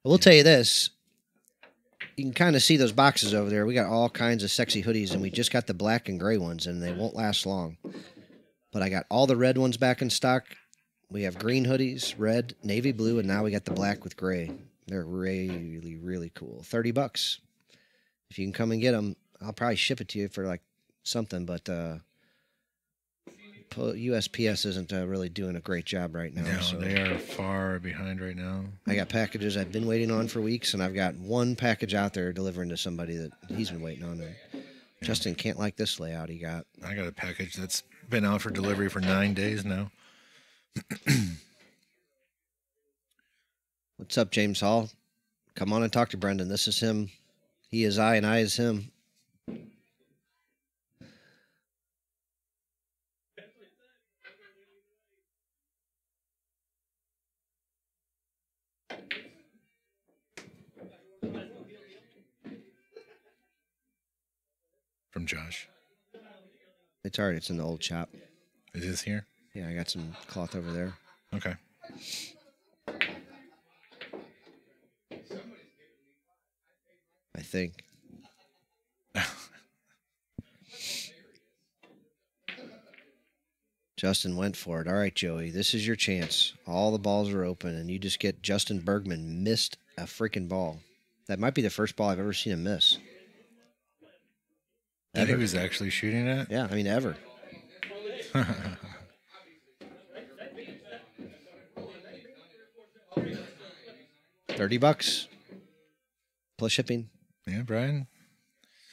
I will tell you this. You can kind of see those boxes over there. We got all kinds of sexy hoodies, and we just got the black and gray ones, and they won't last long. But I got all the red ones back in stock. We have green hoodies, red, navy blue, and now we got the black with gray. They're really, really cool. $30. If you can come and get them, I'll probably ship it to you for like something, but USPS isn't really doing a great job right now. No, so they are far behind right now. I got packages I've been waiting on for weeks, and I've got one package out there delivering to somebody that he's been waiting on. And Justin can't like this layout he got. I got a package that's been out for delivery for 9 days now. What's up, James Hall? Come on and talk to Brendan. This is him. He is I, and I is him. From Josh. It's all right. It's in the old shop. Is this here? Yeah, I got some cloth over there. Okay. I think. Justin went for it. All right, Joey, this is your chance. All the balls are open, and you just get Justin Bergman missed a freaking ball. That might be the first ball I've ever seen him miss. That he was actually shooting at? Yeah, I mean, ever. $30 plus shipping. Yeah, Brian.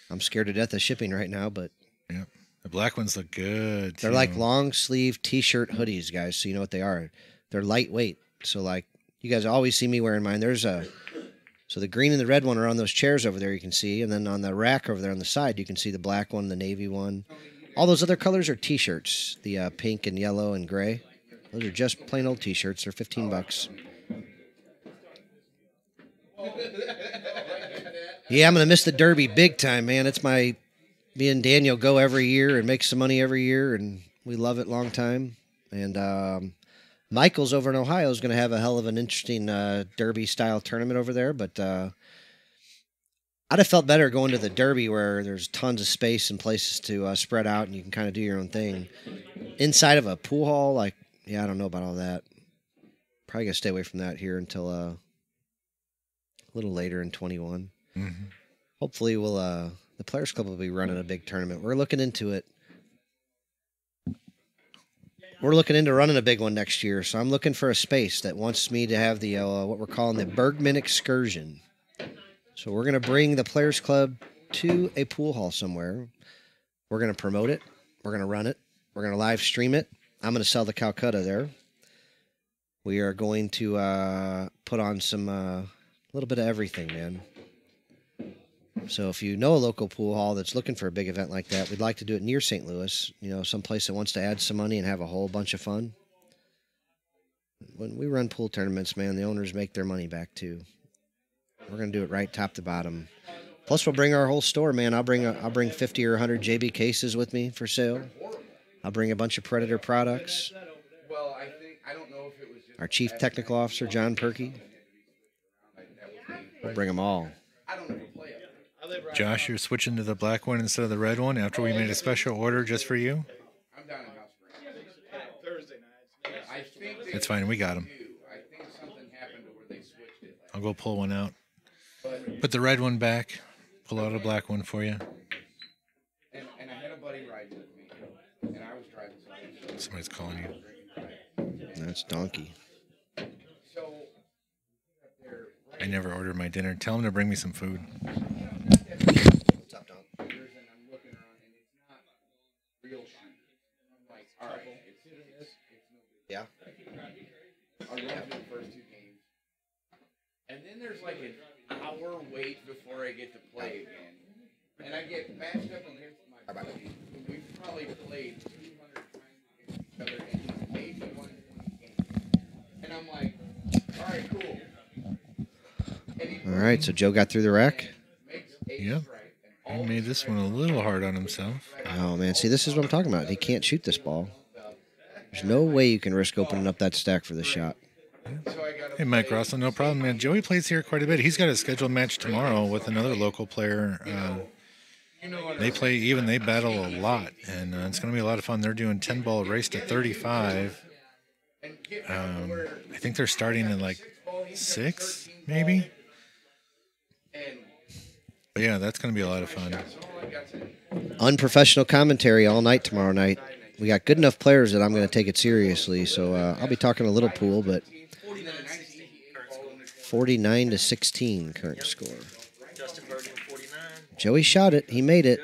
I'm scared to death of shipping right now, but yeah, the black ones look good. They're like long sleeve T-shirt hoodies, guys. So you know what they are. They're lightweight. So like you guys always see me wearing mine. So the green and the red one are on those chairs over there. You can see, and then on the rack over there on the side, you can see the black one, the navy one. All those other colors are T-shirts. The pink and yellow and gray. Those are just plain old T-shirts. They're $15. Yeah, I'm going to miss the Derby big time, man. It's me and Daniel go every year and make some money every year, and we love it long time. And Michael's over in Ohio is going to have a hell of an interesting Derby-style tournament over there, but I'd have felt better going to the Derby where there's tons of space and places to spread out and you can kind of do your own thing. Inside of a pool hall, like, yeah, I don't know about all that. Probably going to stay away from that here until a little later in 21. Mm-hmm. Hopefully the Players Club will be running a big tournament. We're looking into it. We're looking into running a big one next year, so I'm looking for a space that wants me to have the what we're calling the Bergman excursion. So we're going to bring the Players Club to a pool hall somewhere. We're going to promote it. We're going to run it. We're going to live stream it. I'm going to sell the Calcutta there. We are going to put on some little bit of everything, man. So if you know a local pool hall that's looking for a big event like that, we'd like to do it near St. Louis, someplace that wants to add some money and have a whole bunch of fun. When we run pool tournaments, man, the owners make their money back too. We're going to do it right top to bottom. Plus, we'll bring our whole store, man. I'll bring 50 or 100 JB cases with me for sale. I'll bring a bunch of Predator products. Well, I don't know if it was just Our Chief Technical Officer, John Perky. We'll bring them all. I don't know if play it. Josh, you're switching to the black one instead of the red one after we made a special order just for you? I'm down in House Springs. Thursday nights. I think It's fine. We got them. I think something happened to where they switched it. I'll go pull one out. But Put the red one back. Pull out a black one for you. and I had a buddy riding with me, and I was driving something. Somebody's calling you. That's Donkey. So I never ordered my dinner. Tell them to bring me some food. What's up, Don? and I'm looking around, and it's not real shoes. I'm like, all right, it's no good. Yeah. I'll run through the first two games, and then there's like an hour wait before I get to play again, and I get matched up against my buddy. We've probably played 200 times against each other, and he's maybe won 20 games. And I'm like, all right, cool. All right, so Joe got through the rack. Yep. He made this one a little hard on himself. Oh, man. See, this is what I'm talking about. He can't shoot this ball. There's no way you can risk opening up that stack for the shot. Hey, Mike Russell, no problem, man. Joey plays here quite a bit. He's got a scheduled match tomorrow with another local player. They battle a lot, and it's going to be a lot of fun. They're doing 10-ball race to 35. I think they're starting at like 6, maybe. But yeah, that's going to be a lot of fun. Unprofessional commentary all night tomorrow night. We got good enough players that I'm going to take it seriously. So I'll be talking a little pool, but 49-16 current score. Justin Bergman, 49. Joey shot it. He made it.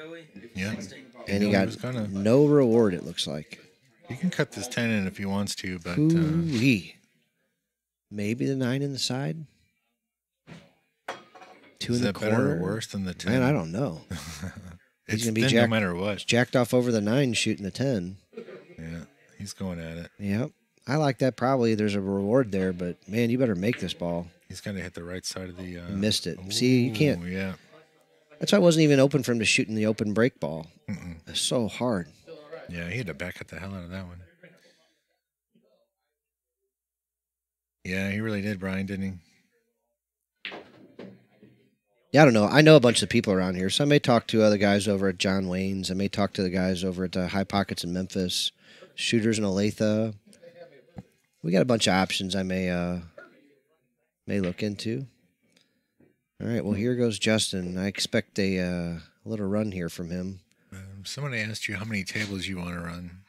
Yeah. And he got no reward, it looks like. He can cut this 10 in if he wants to, but... Maybe the 9 in the side? 2 in the corner? Is that better or worse than the 10? Man, I don't know. It's going to be no matter what. Jacked off over the 9 shooting the 10. Yeah, he's going at it. Yep. I like that. Probably there's a reward there, but, man, you better make this ball. He's going to hit the right side of the... You missed it. See, you can't... Yeah. That's why it wasn't even open for him to shoot in the open break ball. It's so hard. Yeah, he had to back at the hell out of that one. Yeah, he really did, Brian, didn't he? Yeah, I don't know. I know a bunch of people around here, so I may talk to other guys over at John Wayne's. I may talk to the guys over at High Pockets in Memphis, Shooters in Olathe. We got a bunch of options I may look into. All right, well, here goes Justin. I expect a little run here from him. Somebody asked you how many tables you want to run.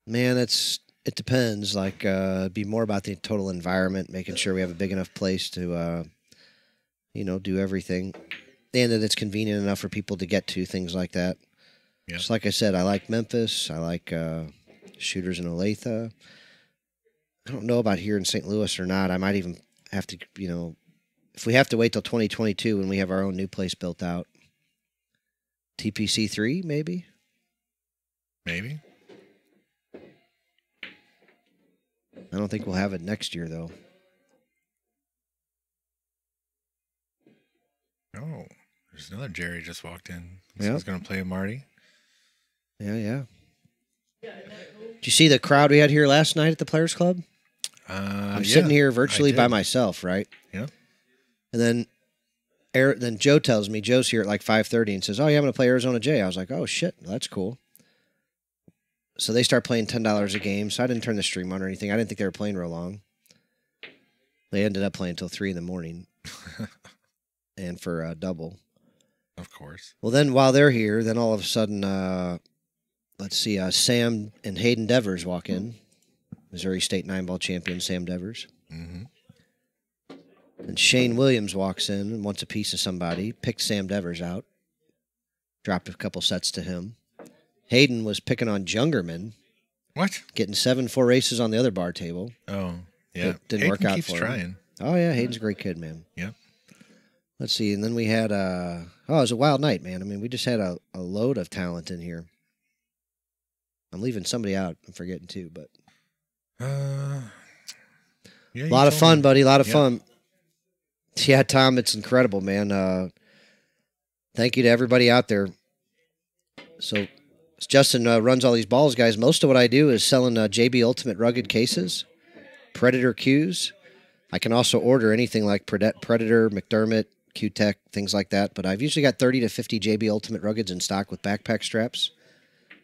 Man, it depends. Like, it'd be more about the total environment, making sure we have a big enough place to, do everything. And that it's convenient enough for people to get to, things like that. Yep. Just like I said, I like Memphis. I like Shooters in Olathe. I don't know about here in St. Louis or not. I might even have to, if we have to wait till 2022 when we have our own new place built out. TPC 3, maybe? Maybe. I don't think we'll have it next year, though. Oh, there's another Jerry just walked in. Yep. He's going to play with Marty. Yeah. Did you see the crowd we had here last night at the Players Club? I'm sitting here virtually by myself, right? Yeah. And then Joe tells me, Joe's here at like 5:30 and says, "Oh, yeah, I'm going to play Arizona J." I was like, "Oh, shit, that's cool." So they start playing $10 a game, so I didn't turn the stream on or anything. I didn't think they were playing real long. They ended up playing until 3 in the morning. And for a double. Of course. Well, then while they're here, then all of a sudden, Sam and Hayden Devers walk in. Missouri State 9-ball champion Sam Devers. Mm-hmm. And Shane Williams walks in and wants a piece of somebody, picked Sam Devers out, dropped a couple sets to him. Hayden was picking on Jungerman. What? Getting 7-4 aces on the other bar table. Oh, yeah. It didn't Hayden work out keeps for trying. him. Oh, yeah, Hayden's a great kid, man. Yep. Let's see, and then we had, it was a wild night, man. I mean, we just had a load of talent in here. I'm leaving somebody out. I'm forgetting too, but. Yeah, a lot of fun, buddy. A lot of fun. Yeah, Tom, it's incredible, man. Thank you to everybody out there. So, Justin runs all these balls, guys. Most of what I do is selling JB Ultimate Rugged cases, Predator Qs. I can also order anything like Predator, McDermott, Q-Tech, things like that. But I've usually got 30 to 50 JB Ultimate Ruggeds in stock with backpack straps.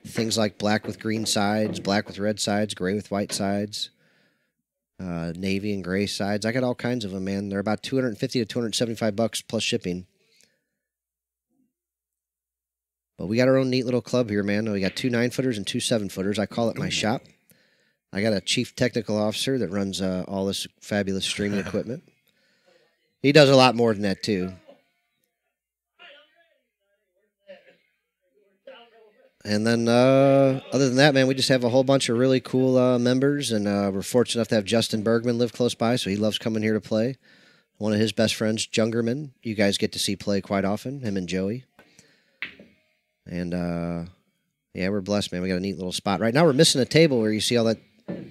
Things like black with green sides, black with red sides, gray with white sides, navy and gray sides. I got all kinds of them, man. They're about $250 to $275 plus shipping. But we got our own neat little club here, man. We got 2 9-footers and 2 7-footers. I call it my shop. I got a chief technical officer that runs all this fabulous streaming equipment. He does a lot more than that, too. And then, other than that, man, we just have a whole bunch of really cool members, and we're fortunate enough to have Justin Bergman live close by, so he loves coming here to play. One of his best friends, Jungerman, you guys get to see play quite often, him and Joey. And, yeah, we're blessed, man. We got a neat little spot. Right now we're missing a table where you see all that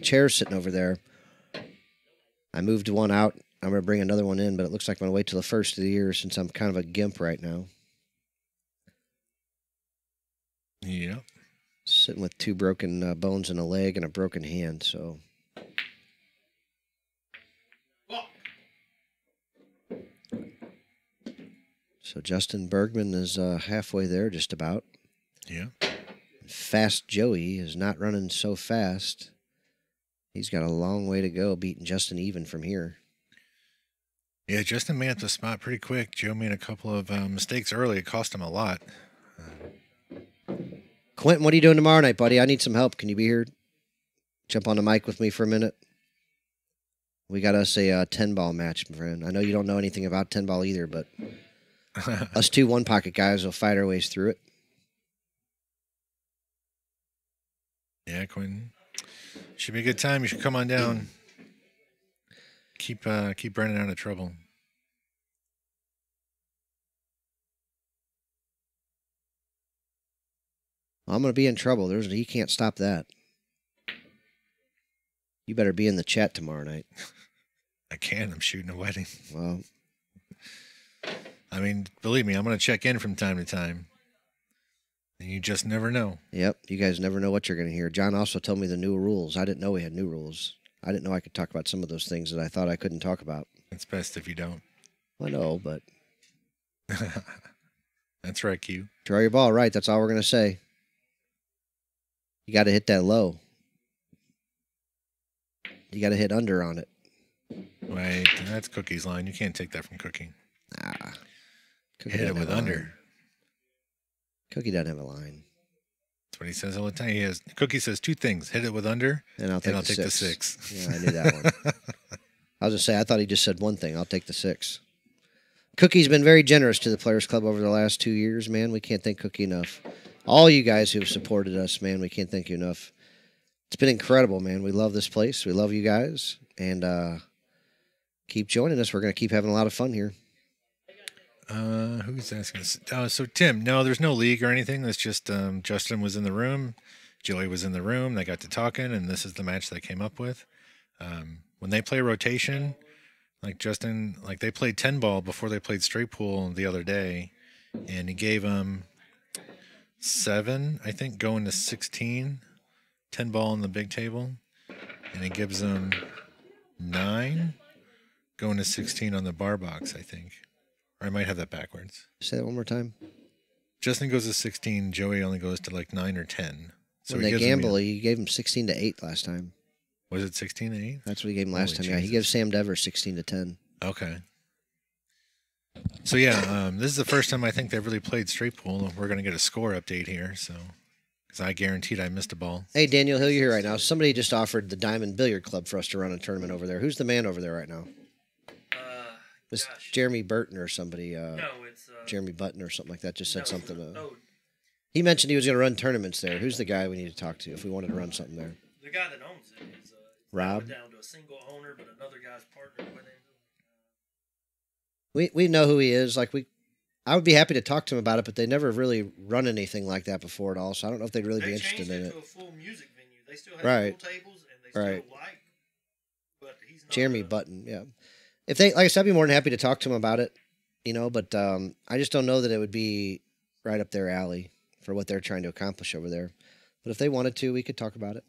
chairs sitting over there. I moved one out. I'm going to bring another one in, but it looks like I'm going to wait till the first of the year since I'm kind of a gimp right now. Yeah. Sitting with 2 broken bones in a leg and a broken hand, so. So Justin Bergman is halfway there, just about. Yeah. Fast Joey is not running so fast. He's got a long way to go, beating Justin even from here. Yeah, Justin made up the spot pretty quick. Joe made a couple of mistakes early. It cost him a lot. Quentin, what are you doing tomorrow night, buddy? I need some help. Can you be here? Jump on the mic with me for a minute. We got us a 10-ball match, my friend. I know you don't know anything about 10-ball either, but us 2 one-pocket guys will fight our ways through it. Yeah, Quentin. Should be a good time. You should come on down. Keep Brennan out of trouble. I'm going to be in trouble. He can't stop that. You better be in the chat tomorrow night. I can. I'm shooting a wedding. Well, I mean, believe me, I'm going to check in from time to time. And you just never know. Yep. You guys never know what you're going to hear. John also told me the new rules. I didn't know we had new rules. I didn't know I could talk about some of those things that I thought I couldn't talk about. It's best if you don't. I know, but... That's right, Q. Draw your ball right. That's all we're going to say. You got to hit that low. You got to hit under on it. Wait, that's Cookie's line. You can't take that from Cookie. Nah. Hit it with under. Cookie doesn't have a line. That's what he says all the time. Cookie says 2 things. Hit it with under, and I'll take the 6. Yeah, I knew that one. I was going to say, I thought he just said one thing. I'll take the 6. Cookie's been very generous to the Players Club over the last 2 years, man. We can't thank Cookie enough. All you guys who've supported us, man, we can't thank you enough. It's been incredible, man. We love this place. We love you guys. And keep joining us. We're going to keep having a lot of fun here. Who's asking us? So, Tim, no, there's no league or anything. It's just Justin was in the room. Joey was in the room. They got to talking, and this is the match they came up with. When they play rotation, like Justin, like they played 10-ball before they played straight pool the other day, and he gave them 7, I think, going to 16, 10-ball on the big table, and he gives them 9, going to 16 on the bar box, I think. Or I might have that backwards. Say that one more time. Justin goes to 16. Joey only goes to like 9 or 10. So when they gamble, he gave him 16 to 8 last time. Was it 16 to 8? That's what he gave him last time. Yeah, he gave Sam Devers 16 to 10. Okay. So yeah, this is the first time I think they've really played straight pool. We're going to get a score update here, so because I guaranteed I missed a ball. Hey, Daniel Hill, you're here right now. Somebody just offered the Diamond Billiard Club for us to run a tournament over there. Who's the man over there right now? It's Jeremy Burton or somebody. No, it's Jeremy Button or something like that. Just said no, something. No, he mentioned he was going to run tournaments there. Who's the guy we need to talk to if we wanted to run something there? the guy that owns it is Rob? down to a single owner, but another guy's partnered with him. We know who he is. I would be happy to talk to him about it, but they never really run anything like that before at all. So I don't know if they'd really be interested in it. To a full music venue. They still have Right. pool tables, and they still like. But he's not Jeremy Button, yeah. If they, like I said, I'd be more than happy to talk to him about it, but I just don't know that it would be right up their alley for what they're trying to accomplish over there. But if they wanted to, we could talk about it.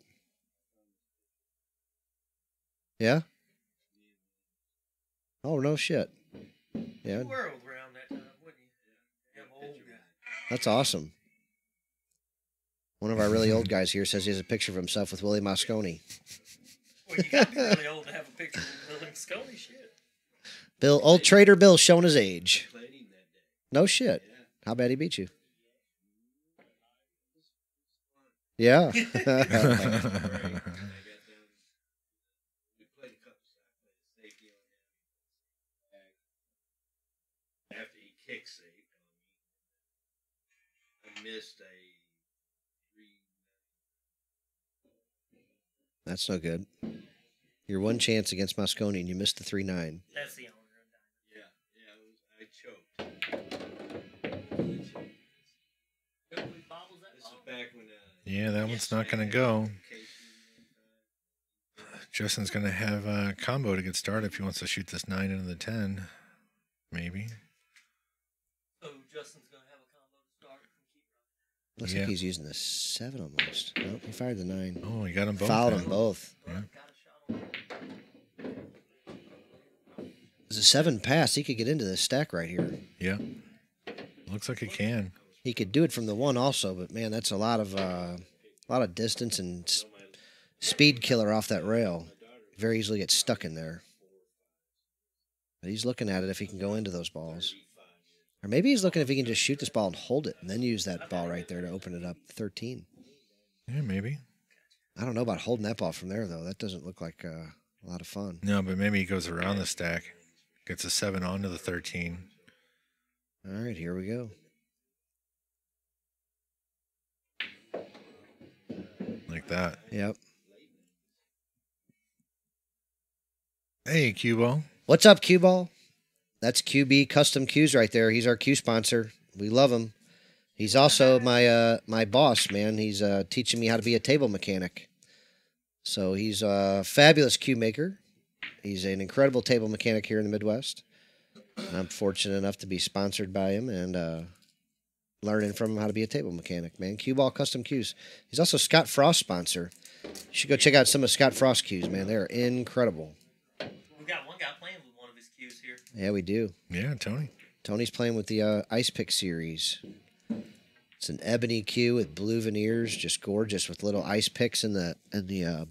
Yeah? Oh, no shit. Yeah. You were around that time, wouldn't you? Yeah, old guy. That's awesome. One of our really old guys here says he has a picture of himself with Willie Moscone. Well, you got to be really old to have a picture of Willie Moscone, shit. Old Trader Bill showing his age. No shit. How bad he beat you? Yeah. After he kick saved I missed a 3. That's no good. Your one chance against Moscone and you missed the 3-9. That's the owner. I choked. This is back when. Yeah, that one's not going to go. Justin's going to have a combo to get started if he wants to shoot this 9 into the 10. Maybe. So Justin's going to have a combo to start. Looks like he's using the 7 almost. Nope, he fired the 9. Oh, he got them both. Fouled then. them both. Yeah. There's a 7 pass. He could get into this stack right here. Yeah. Looks like he can. He could do it from the 1 also, but man, that's a lot of distance and speed killer off that rail. Very easily gets stuck in there. But he's looking at it if he can go into those balls. Or maybe he's looking if he can just shoot this ball and hold it and then use that ball right there to open it up 13. Yeah, maybe. I don't know about holding that ball from there, though. That doesn't look like a lot of fun. No, but maybe he goes around the stack. Gets a 7 onto the 13. All right, here we go. Like that. Yep. Hey, Q-Ball. What's up, Cue Ball? That's QB Custom Cues right there. He's our cue sponsor. We love him. He's also my boss, man. He's teaching me how to be a table mechanic. So he's a fabulous cue maker. He's an incredible table mechanic here in the Midwest. And I'm fortunate enough to be sponsored by him and learning from him how to be a table mechanic, man. Cue Ball Custom Cues. He's also Scott Frost's sponsor. You should go check out some of Scott Frost's cues, man. They're incredible. We've got one guy playing with one of his cues here. Yeah, we do. Yeah, Tony. Tony's playing with the Ice Pick series. It's an ebony cue with blue veneers, just gorgeous with little ice picks in the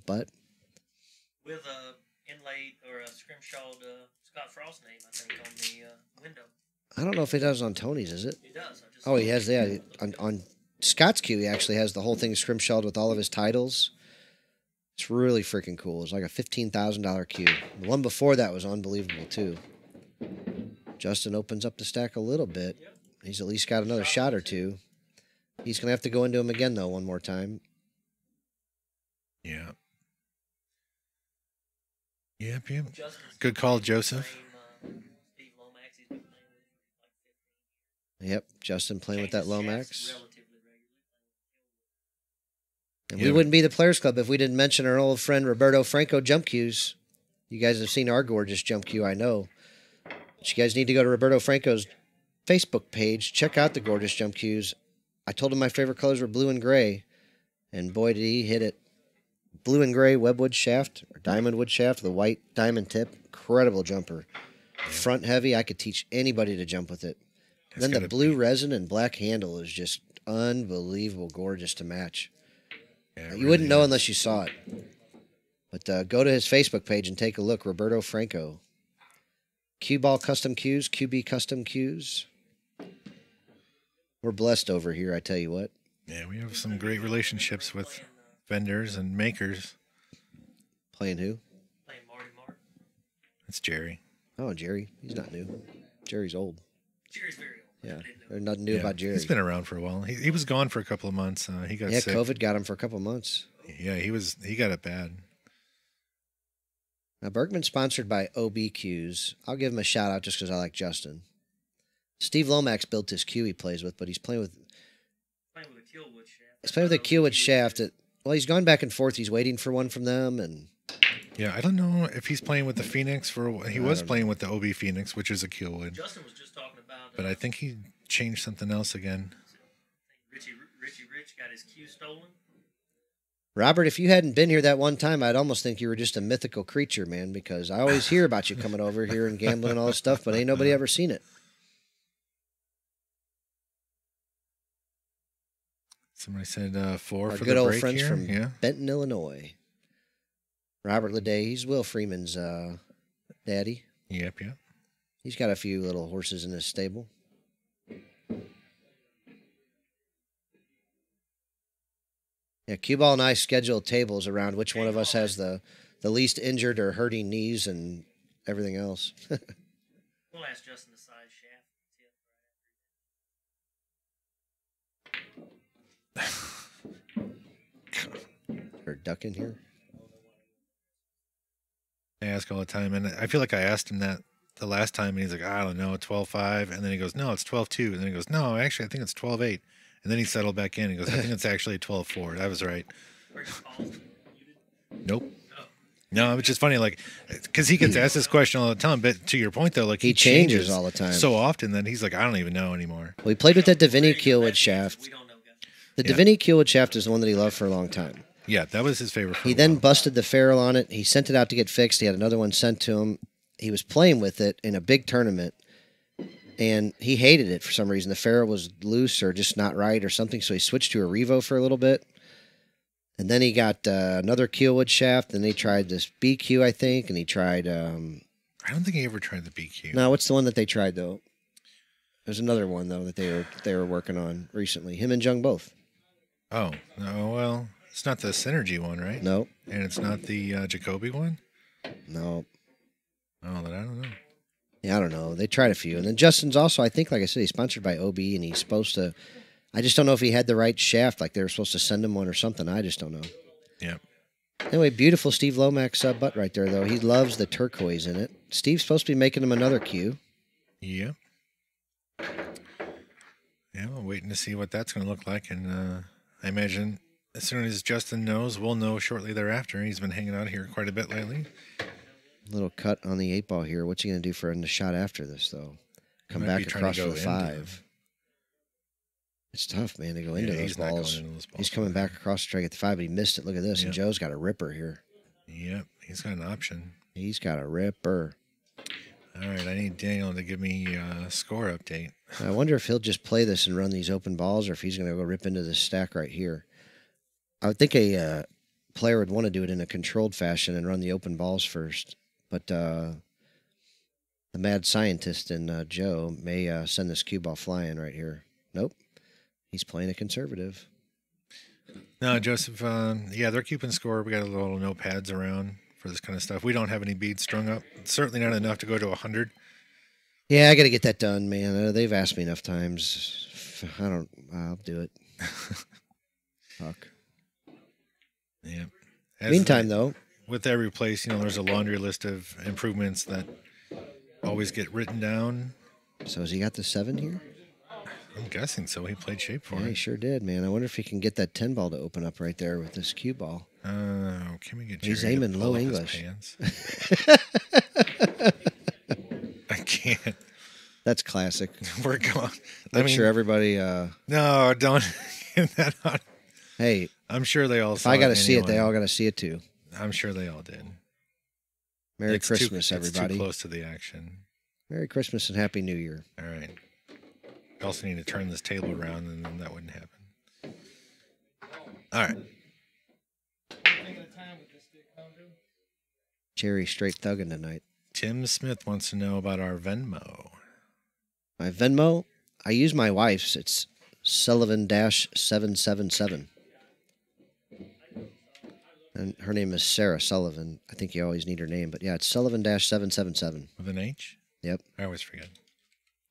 butt. With a inlaid or a scrimshawed Scott Frost name, I think, on the window. I don't know if it does on Tony's, is it? It does. Oh, he has, yeah. On Scott's cue, he actually has the whole thing scrimshawed with all of his titles. It's really freaking cool. It's like a $15,000 cue. The one before that was unbelievable, too. Justin opens up the stack a little bit. He's at least got another shot or two. He's going to have to go into him again, though, one more time. Yeah. Yep. Good call, Joseph. Yep, Justin playing with that Lomax. And Yeah. we wouldn't be the Players Club if we didn't mention our old friend Roberto Franco jump cues. You guys have seen our gorgeous jump cue, I know. But you guys need to go to Roberto Franco's Facebook page. Check out the gorgeous jump cues. I told him my favorite colors were blue and gray, and boy, did he hit it. Blue and gray webwood shaft, or diamond wood shaft, the white diamond tip. Incredible jumper. Front heavy, I could teach anybody to jump with it. And then the blue resin and black handle is just unbelievable gorgeous to match. Yeah, You wouldn't know unless you saw it. But go to his Facebook page and take a look. Roberto Franco. Cue Ball Custom Cues, QB Custom Cues. We're blessed over here, I tell you what. Yeah, we have some great relationships with vendors and makers. Playing who? Playing Marty Mark. It's Jerry. Oh, Jerry. He's not new. Jerry's old. Jerry's very old. Yeah. There's nothing new about Jerry. He's been around for a while. He was gone for a couple of months. He got sick. COVID got him for a couple of months. Yeah, he got it bad. Now, Bergman's sponsored by OBQs. I'll give him a shout out just because I like Justin. Steve Lomax built this cue he plays with, but he's playing with a Keelwood shaft. He's playing with a Keelwood shaft. Well, he's gone back and forth. He's waiting for one from them, and Yeah, I don't know if he's playing with the Phoenix he was playing with the OB Phoenix, which is a Keelwood. Justin was just talking about. But I think he changed something else again. Richie Rich got his cue stolen. Robert, if you hadn't been here that one time, I'd almost think you were just a mythical creature, man, because I always hear about you coming over here and gambling and all this stuff, but ain't nobody ever seen it. Somebody said 4 Our for good the old break friends here. from Yeah. Benton, Illinois. Robert Leday, he's Will Freeman's daddy. Yep. He's got a few little horses in his stable. Yeah, Cue Ball and I schedule tables around which one of us has the least injured or hurting knees and everything else. We'll ask Justin the size shaft. Or duck in here. I ask all the time, and I feel like I asked him that the last time, and he's like, I don't know, 12.5, and then he goes, no, it's 12.2, and then he goes, no, actually, I think it's 12.8, and then he settled back in. He goes, I think it's actually 12.4. That was right. Nope. No, it's just funny, like, because he gets asked this question all the time. But to your point, though, like He changes all the time. so often that he's like, I don't even know anymore. Well, he played with that Davini Keelwood shaft. We don't know, guys. The Yeah. Davini keelwood shaft is the one that he loved for a long time. Yeah, that was his favorite. For He a then while. busted the ferrule on it. He sent it out to get fixed. He had another one sent to him. He was playing with it in a big tournament, and he hated it for some reason. The ferrule was loose or just not right or something, so he switched to a Revo for a little bit. And then he got another keelwood shaft, and they tried this BQ, I think, and he tried... I don't think he ever tried the BQ. No, what's the one that they tried, though? There's another one, though, that they were working on recently. Him and Jung both. Oh, no, well, it's not the Synergy one, right? No. And it's not the Jacoby one? No. Oh, then I don't know. Yeah, I don't know. They tried a few. And then Justin's also, I think, like I said, he's sponsored by OB, and he's supposed to... I just don't know if he had the right shaft, like they were supposed to send him one or something. I just don't know. Yeah. Anyway, beautiful Steve Lomax butt right there, though. He loves the turquoise in it. Steve's supposed to be making him another cue. Yeah. Yeah, we're waiting to see what that's going to look like. And I imagine as soon as Justin knows, we'll know shortly thereafter. He's been hanging out here quite a bit lately. Little cut on the 8 ball here. What's he going to do for the shot after this, though? Come Might back be trying across to for go the into 5. It's tough, man, to go into Yeah, those he's not balls. going into those balls. He's coming back across to try to get the 5, but he missed it. Look at this. Yeah. And Joe's got a ripper here. Yep, he's got an option. He's got a ripper. All right, I need Daniel to give me a score update. I wonder if he'll just play this and run these open balls, or if he's going to go rip into this stack right here. I would think a player would want to do it in a controlled fashion and run the open balls first. But the mad scientist in Joe may send this cue ball flying right here. Nope. He's playing a conservative. No, Joseph, yeah, they're keeping score. We got a little notepads around for this kind of stuff. We don't have any beads strung up. It's certainly not enough to go to 100. Yeah, I got to get that done, man. They've asked me enough times. I'll do it. Fuck. Yeah. Meantime, though. With every place, there's a laundry list of improvements that always get written down. So has he got the 7 here? I'm guessing so. He played shape for Yeah, he it. sure did, man. I wonder if he can get that 10 ball to open up right there with this cue ball. Can we get Jerry He's to aiming pull low up his English. pants? I can't. That's classic. We're going. I'm sure everybody. No, don't get that on. Hey, I'm sure they all if saw I got to it see it, they anyway. all got to see it too. I'm sure they all did. Merry It's Christmas, too, everybody. It's too close to the action. Merry Christmas and Happy New Year. All right. We also need to turn this table around, and then that wouldn't happen. All right. Jerry straight thugging tonight. Tim Smith wants to know about our Venmo. My Venmo, I use my wife's. It's Sullivan-777. And her name is Sarah Sullivan. I think you always need her name, but yeah, it's Sullivan-777. With an H? Yep. I always forget.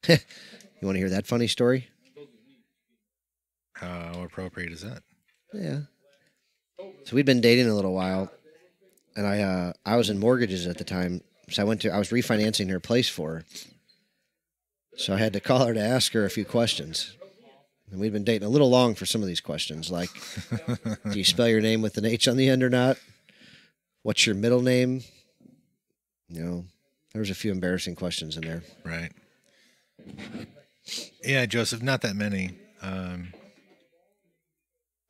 You want to hear that funny story? How appropriate is that? Yeah. So we'd been dating a little while, and I was in mortgages at the time, so I was refinancing her place for her. So I had to call her to ask her a few questions. And we'd been dating a little long for some of these questions, like, do you spell your name with an H on the end or not? What's your middle name? There was a few embarrassing questions in there. Right. Yeah, Joseph, not that many. I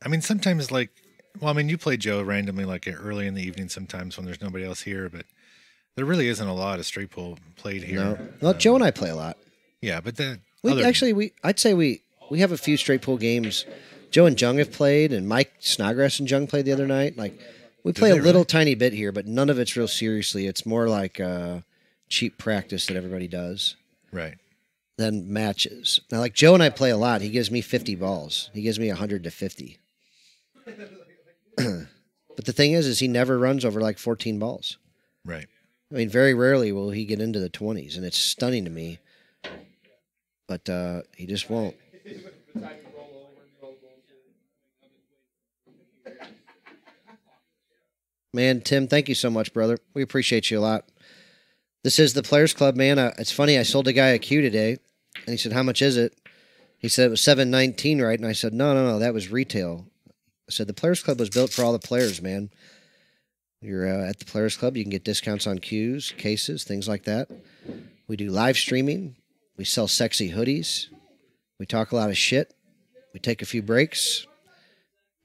mean, sometimes you play Joe randomly, early in the evening sometimes when there's nobody else here, but there really isn't a lot of straight pool played here. No. Well, Joe and I play a lot. Yeah, but I'd say we have a few straight pool games. Joe and Jung have played, and Mike Snodgrass and Jung played the other night. We play a little tiny bit here, but none of it's real seriously. It's more like cheap practice that everybody does. Right. Than matches. Now, Joe and I play a lot. He gives me 50 balls. He gives me 100 to 50. But the thing is he never runs over 14 balls. Right. I mean, very rarely will he get into the 20s, and it's stunning to me. But he just won't. Man, Tim, thank you so much, brother. We appreciate you a lot. This is the Players Club, man. It's funny. I sold a guy a cue today, and he said, "How much is it?" He said it was $7.19, right? And I said, No, that was retail. I said the Players Club was built for all the players, man. You're at the Players Club, you can get discounts on cues, cases, things like that. We do live streaming. We sell sexy hoodies. We talk a lot of shit. We take a few breaks.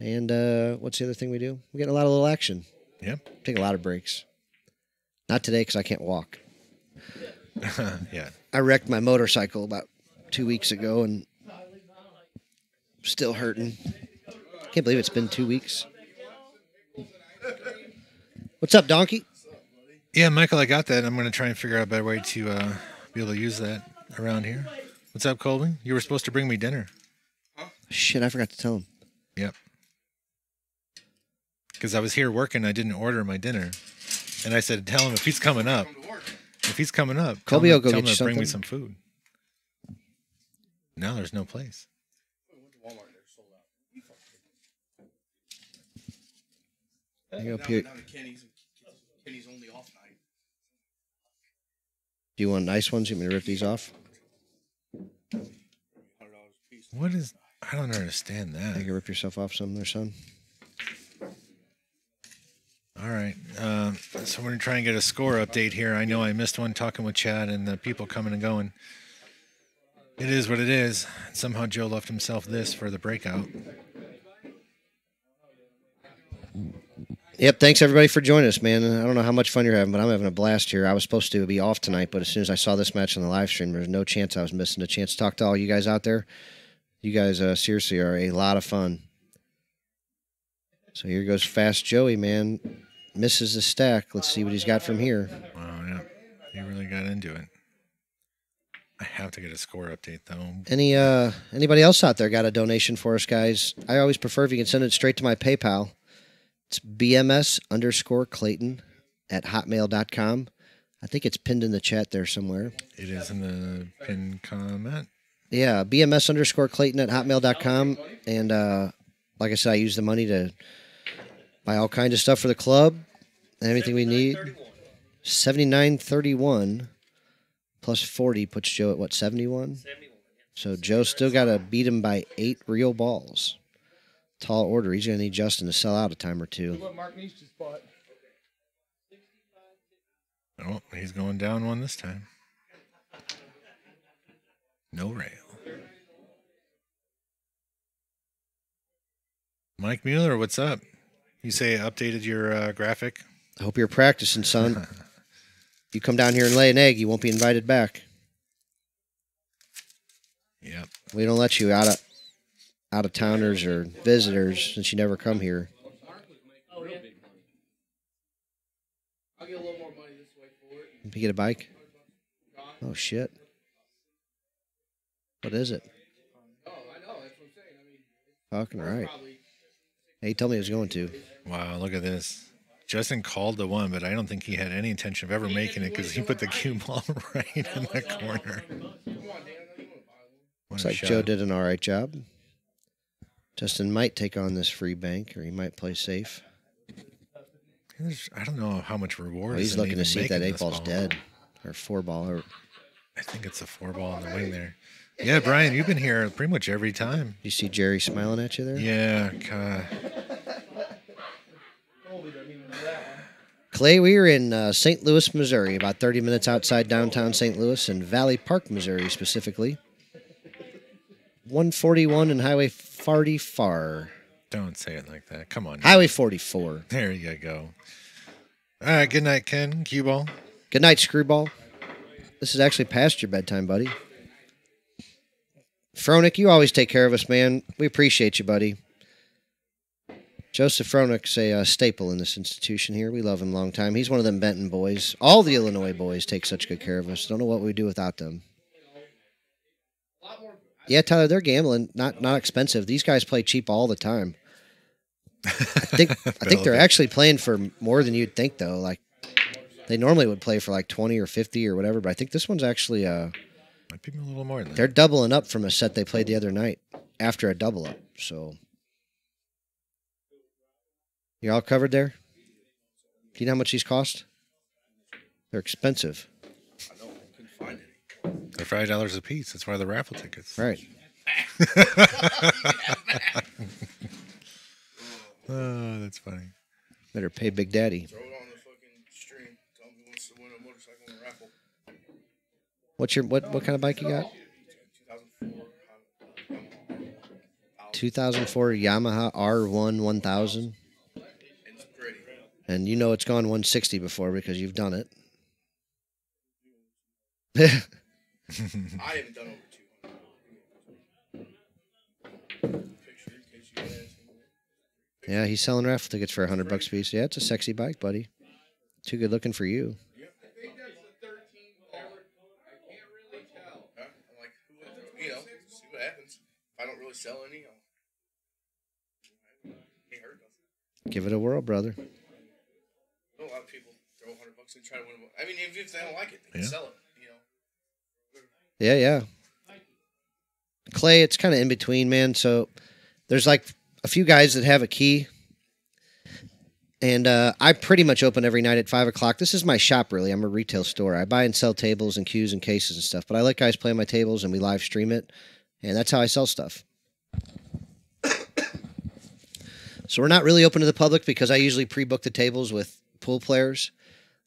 And what's the other thing we do? We get a lot of little action. Yep. Take a lot of breaks. Not today because I can't walk. Yeah. I wrecked my motorcycle about 2 weeks ago and still hurting. Can't believe it's been 2 weeks. What's up, Donkey? Yeah, Michael, I got that. I'm going to try and figure out a better way to be able to use that around here. What's up, Colby? You were supposed to bring me dinner. Shit, I forgot to tell him. Yep. Because I was here working, I didn't order my dinner. And I said, tell him if he's coming up. If he's coming up, Colby will go tell get him you to bring me something. some food. Now there's no place. You go up here. Down to Kenny's only off night. Do you want nice ones? You want me to rip these off? What is... I don't understand that. You can rip yourself off some there, son. All right. So we're going to try and get a score update here. I know I missed one talking with Chad and the people coming and going. It is what it is. Somehow Joe left himself this for the breakout. Yep, thanks everybody for joining us, man. I don't know how much fun you're having, but I'm having a blast here. I was supposed to be off tonight, but as soon as I saw this match on the live stream, there's no chance I was missing a chance to talk to all you guys out there. You guys seriously are a lot of fun. So here goes Fast Joey, man. Misses the stack. Let's see what he's got from here. Wow, yeah. He really got into it. I have to get a score update, though. Anybody else out there got a donation for us, guys? I always prefer if you can send it straight to my PayPal. It's bms_Clayton@hotmail.com. I think it's pinned in the chat there somewhere. It is in the pinned comment. Yeah, bms_Clayton@hotmail.com. And like I said, I use the money to buy all kinds of stuff for the club. Anything we need. 79.31 plus 40 puts Joe at what, 71? 71. So Joe still got to beat him by 8 real balls. Tall order. He's going to need Justin to sell out a time or two. What Mark needs to spot. Oh, he's going down one this time. No rail. Mike Mueller, what's up? You say updated your graphic? I hope you're practicing, son. You come down here and lay an egg, you won't be invited back. Yep. We don't let you out of towners or visitors since you never come here. Oh, yeah. I'll get a little more money this way for it. Did you get a bike? Oh shit. What is it? Oh, I know. That's what I'm saying. I mean, Fucking right. probably. Hey, he told me he was going to. Wow, look at this. Justin called the one, but I don't think he had any intention of ever making it because he put the cue ball right in the corner. Looks like Joe did an all right job. Justin might take on this free bank, or he might play safe. I don't know how much reward. Oh, he's looking to see if that 8-ball's dead, or 4-ball. Or I think it's a 4-ball in the wing there. Yeah, Brian, you've been here pretty much every time. you see Jerry smiling at you there? Yeah, God. Clay, we are in St. Louis, Missouri, about 30 minutes outside downtown St. Louis, in Valley Park, Missouri, specifically. 141 and Highway 44. Don't say it like that. Come on. Highway 44. There you go. All right, good night, Ken. Cue ball. Good night, Screwball. This is actually past your bedtime, buddy. Fronick, you always take care of us, man. We appreciate you, buddy. Joseph Fronick's a staple in this institution here. We love him a long time. He's one of them Benton boys. All the Illinois boys take such good care of us. Don't know what we'd do without them. Yeah, Tyler, they're gambling. Not expensive. These guys play cheap all the time. I think they're actually playing for more than you'd think, though. Like, they normally would play for like 20 or 50 or whatever, but I think this one's actually might be a little more than that. They're doubling up from a set they played the other night after a double up. So you're all covered there? Do you know how much these cost? They're expensive. I know. I couldn't find any. They're $5 a piece. That's why they're raffle tickets. Right. Oh, that's funny. Better pay Big Daddy. Throw it on the fucking stream. Tell him who wants to win a motorcycle in a raffle. What's your what kind of bike you got? 2004. 2004 Yamaha R1 1000. It's pretty. And you know it's gone 160 before because you've done it. I haven't done over 200. Picture in case you ask. Yeah, he's selling raffle tickets for $100 a piece. Yeah, it's a sexy bike, buddy. Too good looking for you. I think that's the 13 whatever. I can't really tell. Huh? I'm like, see what happens. If I don't really sell any, can't hurt nothing. Give it a whirl, brother. A lot of people throw $100 and try to win. I mean, if they don't like it, they can sell it. Yeah, yeah. Clay, it's kind of in between, man. So there's like a few guys that have a key. And I pretty much open every night at 5 o'clock. This is my shop, really. I'm a retail store. I buy and sell tables and cues and cases and stuff. But I let guys play on my tables, and we live stream it. And that's how I sell stuff. So we're not really open to the public because I usually pre-book the tables with pool players.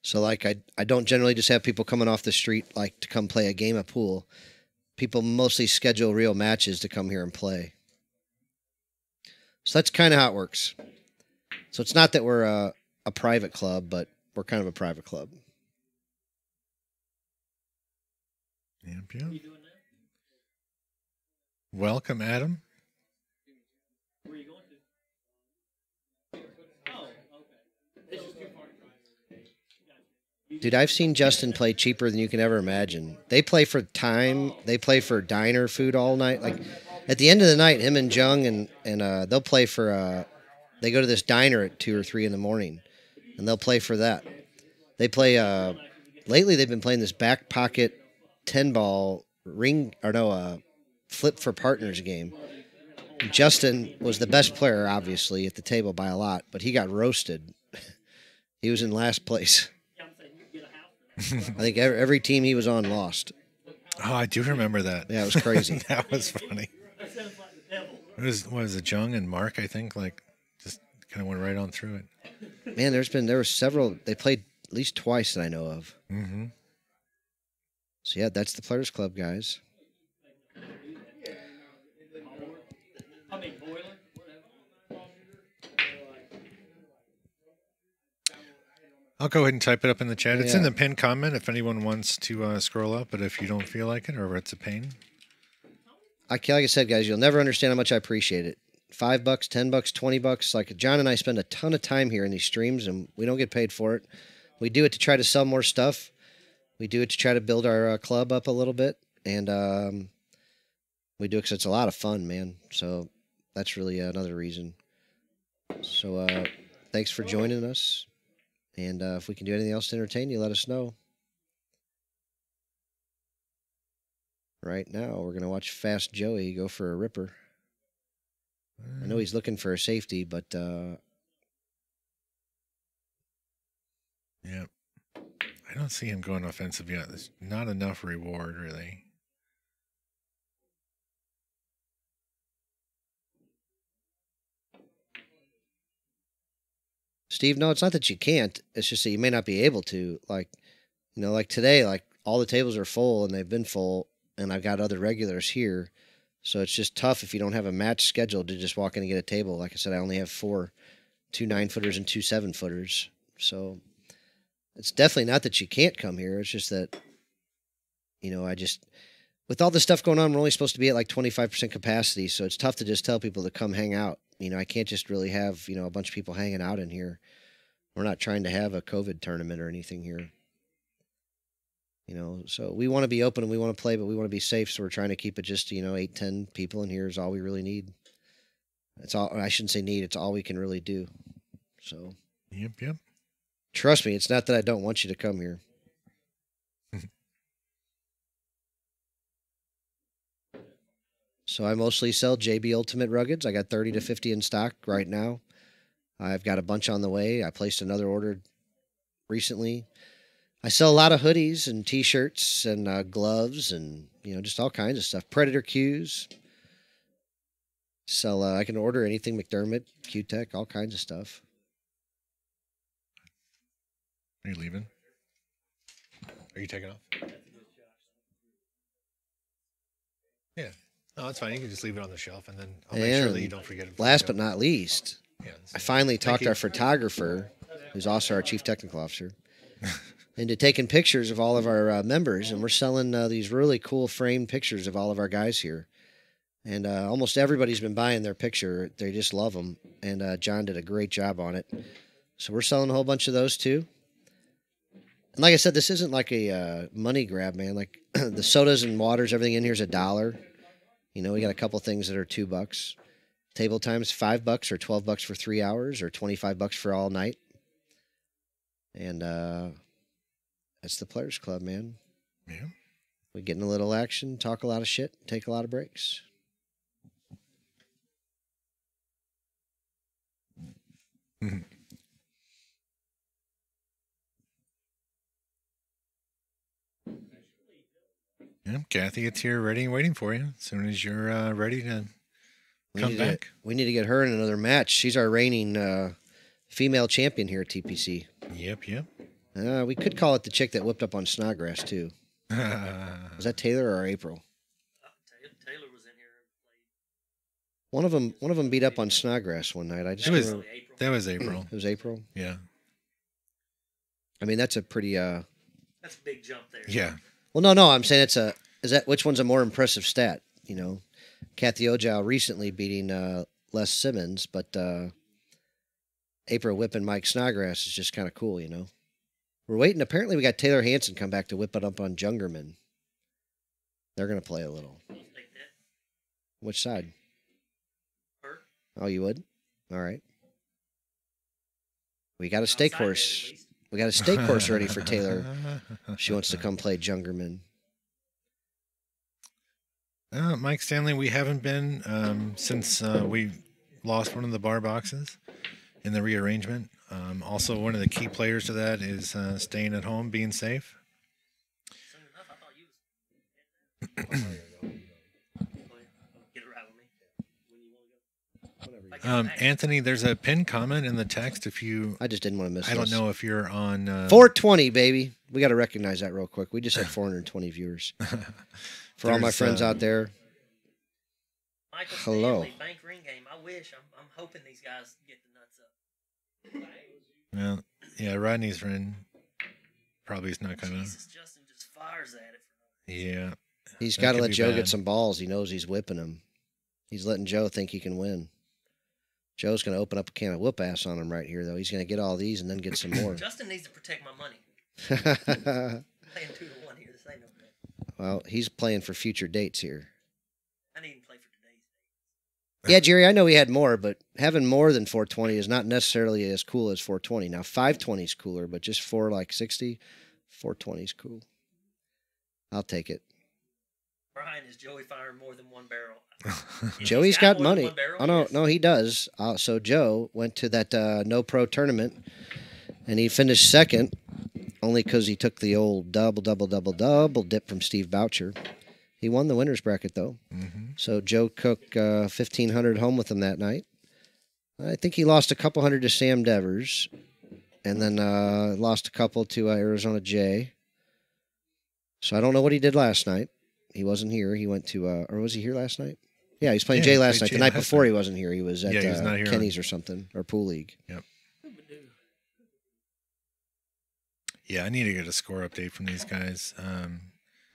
So, like, I don't generally just have people coming off the street, like, to come play a game of pool. People mostly schedule real matches to come here and play. So that's kind of how it works. So it's not that we're a private club, but we're kind of a private club. Yep, yep. Welcome, Adam. Where are you going to? Oh, okay. This is too far. Dude, I've seen Justin play cheaper than you can ever imagine. They play for time. They play for diner food all night. Like, at the end of the night, him and Jung and they'll play for. They go to this diner at 2 or 3 in the morning, and they'll play for that. They play. Lately, they've been playing this back pocket 10-ball flip for partners game. Justin was the best player, obviously, at the table by a lot, but he got roasted. He was in last place. I think every team he was on lost. Oh, I do remember that. Yeah, it was crazy. That was funny. It was it Jung and Mark, I think, like, just kind of went right on through it. Man, there were several. They played at least twice that I know of. Mm-hmm. So yeah, that's the Players Club, guys. I'll go ahead and type it up in the chat. It's Yeah. in the pinned comment if anyone wants to scroll up, but if you don't feel like it or it's a pain. Like I said, guys, you'll never understand how much I appreciate it. $5, $10, $20. Like, John and I spend a ton of time here in these streams, and we don't get paid for it. We do it to try to sell more stuff. We do it to try to build our club up a little bit, and we do it because it's a lot of fun, man. So that's really another reason. So thanks for joining us. And if we can do anything else to entertain you, let us know. Right now, we're going to watch Fast Joey go for a ripper. I know he's looking for a safety, but... Yeah. I don't see him going offensive yet. There's not enough reward, really. Steve, no, it's not that you can't. It's just that you may not be able to. Like, like today, like, all the tables are full, and they've been full, and I've got other regulars here. So it's just tough if you don't have a match scheduled to just walk in and get a table. Like I said, I only have 4, 2 9-footers and 2 7-footers. So it's definitely not that you can't come here. It's just that, with all this stuff going on, we're only supposed to be at like 25% capacity. So it's tough to just tell people to come hang out. I can't just really have, a bunch of people hanging out in here. We're not trying to have a COVID tournament or anything here. So we want to be open and we want to play, but we want to be safe. So we're trying to keep it just, 8, 10 people in here is all we really need. It's all, I shouldn't say need, it's all we can really do. So. Yep. Trust me, it's not that I don't want you to come here. So I mostly sell JB Ultimate Ruggeds. I got 30 to 50 in stock right now. I've got a bunch on the way. I placed another order recently. I sell a lot of hoodies and T-shirts and gloves and, just all kinds of stuff. Predator cues. So I can order anything McDermott, Q-Tech, all kinds of stuff. Are you leaving? Are you taking off? Yeah. Oh, that's fine. You can just leave it on the shelf, and then I'll make sure that you And don't forget it. last but not least, Yeah, I finally talked our photographer, who's also our chief technical officer, into taking pictures of all of our members, and we're selling these really cool framed pictures of all of our guys here. And almost everybody's been buying their picture. They just love them, and John did a great job on it. So we're selling a whole bunch of those too. And like I said, this isn't like a money grab, man. Like the sodas and waters, everything in here is $1. You know, we got a couple things that are $2. Table time's $5 or $12 for 3 hours or $25 for all night. And that's the Players Club, man. Yeah. We get in a little action, talk a lot of shit, take a lot of breaks. Yeah, Kathy, it's here ready and waiting for you. As soon as you're ready to come back. We need to get her in another match. She's our reigning female champion here at TPC. Yep, yep. We could call it the chick that whipped up on Snodgrass, too. Was that Taylor or April? Taylor was in here. One of them beat up on Snodgrass one night. That was April. It was April? Yeah. I mean, that's a pretty... That's a big jump there. Yeah. Well, no, I'm saying which one's a more impressive stat? You know, Kathy Ojow recently beating Les Simmons, but April whipping Mike Snodgrass is just kind of cool, you know. We're waiting. Apparently, we got Taylor Hanson come back to whip it up on Jungerman. They're going to play a little. Which side? Her. Oh, you would? All right. We got a steak horse. We got a steak horse ready for Taylor. She wants to come play Jungerman. Mike Stanley, we haven't been since we lost one of the bar boxes in the rearrangement. Also, one of the key players to that is staying at home, being safe. Anthony, there's a pinned comment in the text. I just didn't want to miss. I don't know if you're on 420, baby. We got to recognize that real quick. We just had 420 viewers. For all my friends out there. Michael Hello. Stanley, bank ring game. I wish. I'm hoping these guys get the nuts up. Well, yeah, Rodney's friend probably is not gonna. Jesus, Justin just fires at it. Yeah. He's got to let Joe get some balls. He knows he's whipping him. He's letting Joe think he can win. Joe's going to open up a can of whoop ass on him right here, though. He's going to get all these and then get some more. Justin needs to protect my money. Playing 2-1 here. This ain't no good. Well, he's playing for future dates here. I need to play for today's date. Yeah, Jerry, I know he had more, but having more than 420 is not necessarily as cool as 420. Now, 520 is cooler, but just 460, 420 is cool. I'll take it. Brian, is Joey firing more than one barrel? Joey's got money. Oh, no, he does. So Joe went to that no pro tournament, and he finished second, only because he took the old double dip from Steve Boucher. He won the winner's bracket, though. Mm-hmm. So Joe cooked 1,500 home with him that night. I think he lost a couple hundred to Sam Devers, and then lost a couple to Arizona J. So I don't know what he did last night. He wasn't here. He went to, or was he here last night? Yeah, he was playing Jay last night. The night before he wasn't here. He was at Kenny's or something, or Pool League. Yep. Yeah, I need to get a score update from these guys. I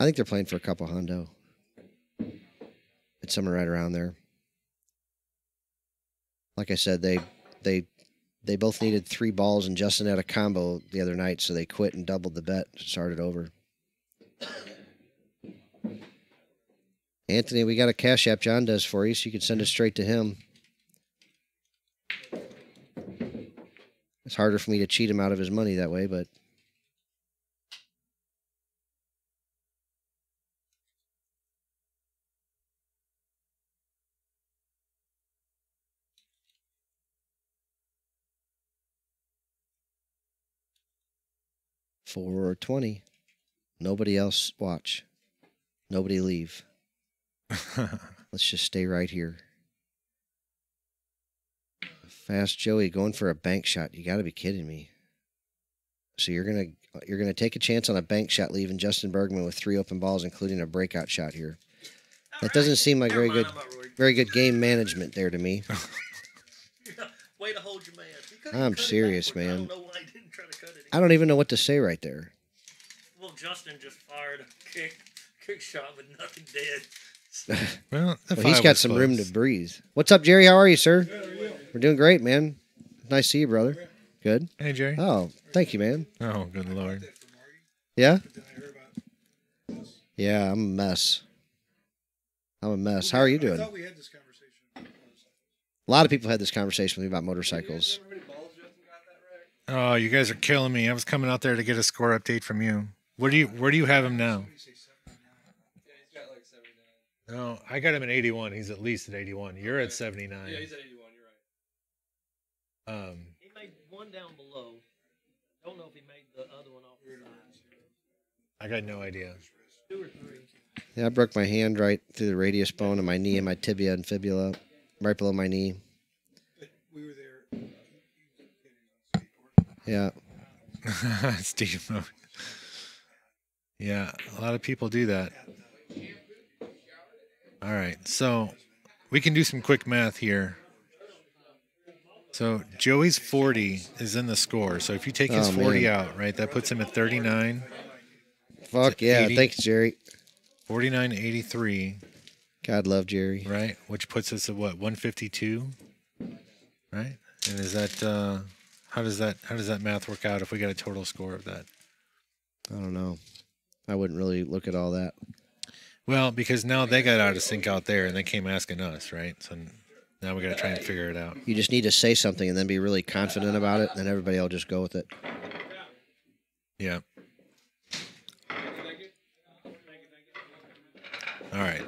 think they're playing for a couple hundo. It's somewhere right around there. Like I said, they both needed 3 balls, and Justin had a combo the other night, so they quit and doubled the bet, started over. Anthony, we got a Cash App John does for you, so you can send it straight to him. It's harder for me to cheat him out of his money that way, but... $4.20. Nobody else watch. Nobody leave. Let's just stay right here. Fast Joey going for a bank shot. You got to be kidding me. So you're gonna take a chance on a bank shot, leaving Justin Bergman with 3 open balls, including a breakout shot here. That doesn't seem like Never very mind, good, I'm not worried. very good game management there to me. Way to hold your man. He could've I'm cut it serious, backwards. I man. don't know why he didn't try to cut it. I don't even know what to say right there. Well, Justin just fired a kick shot with nothing dead. Well, Well, he's got some room to breathe. What's up, Jerry? How are you, sir? We're doing great, man. Nice to see you, brother. Good. Hey, Jerry. Oh, thank you, man. Oh, good lord. Yeah? Then I heard about this. Yeah, I'm a mess. I'm a mess. How are you I doing? thought we had this conversation. A lot of people had this conversation with me about motorcycles. Oh, you guys are killing me. I was coming out there to get a score update from you. Where do you have him now? No, I got him at 81. He's at least at 81. You're at 79. Yeah, he's at 81. You're right. He made one down below. Don't know if he made the other one off the side. I got no idea. 2 or 3. Yeah, I broke my hand right through the radius bone of my knee and my tibia and fibula, right below my knee. But we were there. Yeah. Steve. Yeah, a lot of people do that. All right, so we can do some quick math here. So Joey's 40 is in the score. So if you take his Oh, 40 man. out, right, that puts him at 39. Fuck yeah. 80. Thanks, Jerry. 49, 83, God love Jerry. right? Which puts us at what, 152, right? And is that how does that math work out if we got a total score of that? I don't know. I wouldn't really look at all that. Well, because now they got out of sync out there and they came asking us, right? So now we got to try and figure it out. You just need to say something and then be really confident about it, and then everybody will just go with it. Yeah. All right.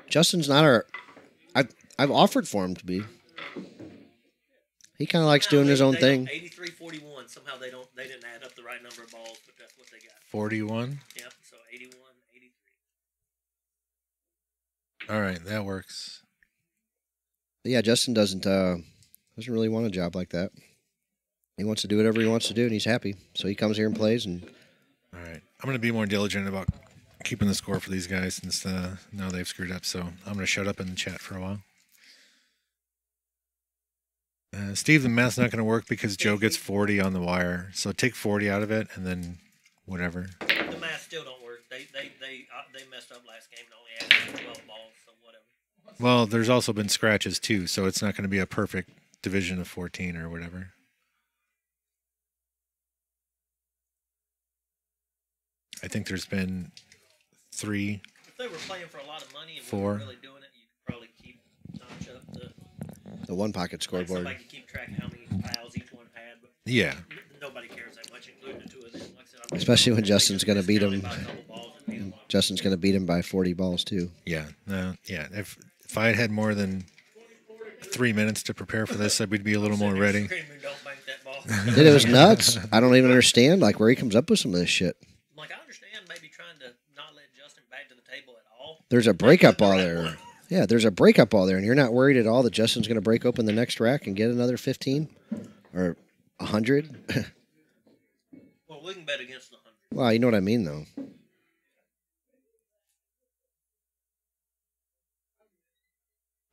Justin's not our. I've offered for him to be. He kind of likes doing his own thing. 83-41. Somehow they didn't add up the right number of balls, but that's what they got. 41. Yep. So 81, 83. All right, that works. But yeah, Justin doesn't really want a job like that. He wants to do whatever he wants to do, and he's happy. So he comes here and plays. And All right. I'm going to be more diligent about keeping the score for these guys since now they've screwed up. So I'm going to shut up in the chat for a while. Steve, the math's not going to work because Joe gets 40 on the wire. So take 40 out of it and then whatever. The math still don't work. They messed up last game and only added 12 balls, so whatever. Well, there's also been scratches too, so it's not going to be a perfect division of 14 or whatever. I think there's been 3. If they were playing for a lot of money and 4. we were really doing it, you could probably keep notch up the one pocket like scoreboard. somebody could keep track of how many fouls each one had, but Yeah. nobody cares that much, including the two of them. Like I said, I'm Especially when Justin's going to beat him. by a couple balls and beat 'em on. Justin's going to beat him by 40 balls too. Yeah. No, yeah. If I had more than 3 minutes to prepare for this, we'd be a little more ready. Screaming, don't bank that ball. Dude, it was nuts. I don't even understand like where he comes up with some of this shit. Like, I understand maybe trying to not let Justin back to the table at all. There's a breakup ball Right there. one. Yeah, there's a breakup ball there, and you're not worried at all that Justin's going to break open the next rack and get another 15 or 100. Well, we can bet against the 100. Well, you know what I mean, though.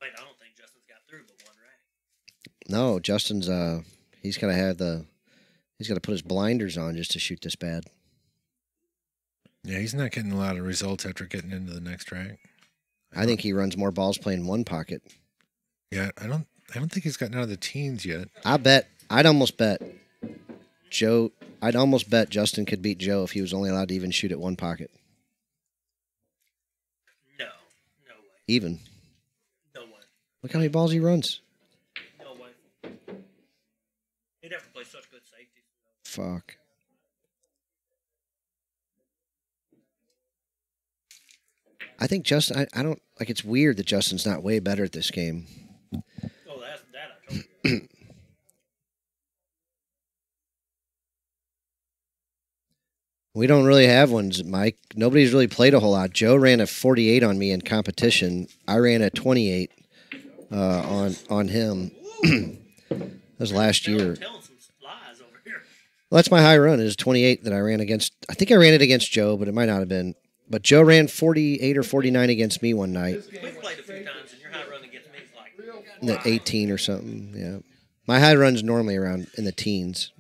Wait, I don't think Justin's got through but one rack. No, Justin's he's got to have he's got to put his blinders on just to shoot this bad. Yeah, he's not getting a lot of results after getting into the next track. I think he runs more balls playing one pocket. Yeah, I don't think he's gotten out of the teens yet. I'd almost bet Justin could beat Joe if he was only allowed to even shoot at one pocket. No. No way. Even. No way. Look how many balls he runs. No way. He'd have to play such good safety. Fuck. I think Justin, I don't, like, it's weird that Justin's not way better at this game. Oh, that I told you. We don't really have ones, Mike. Nobody's really played a whole lot. Joe ran a 48 on me in competition. I ran a 28 on him. That was last year. Telling some lies over here. Well, that's my high run. Is 28 that I ran against. I think I ran it against Joe, but it might not have been. But Joe ran 48 or 49 against me one night. We've played a few times, and your high run against me is like In the 18 or something, yeah. My high run's normally around in the teens.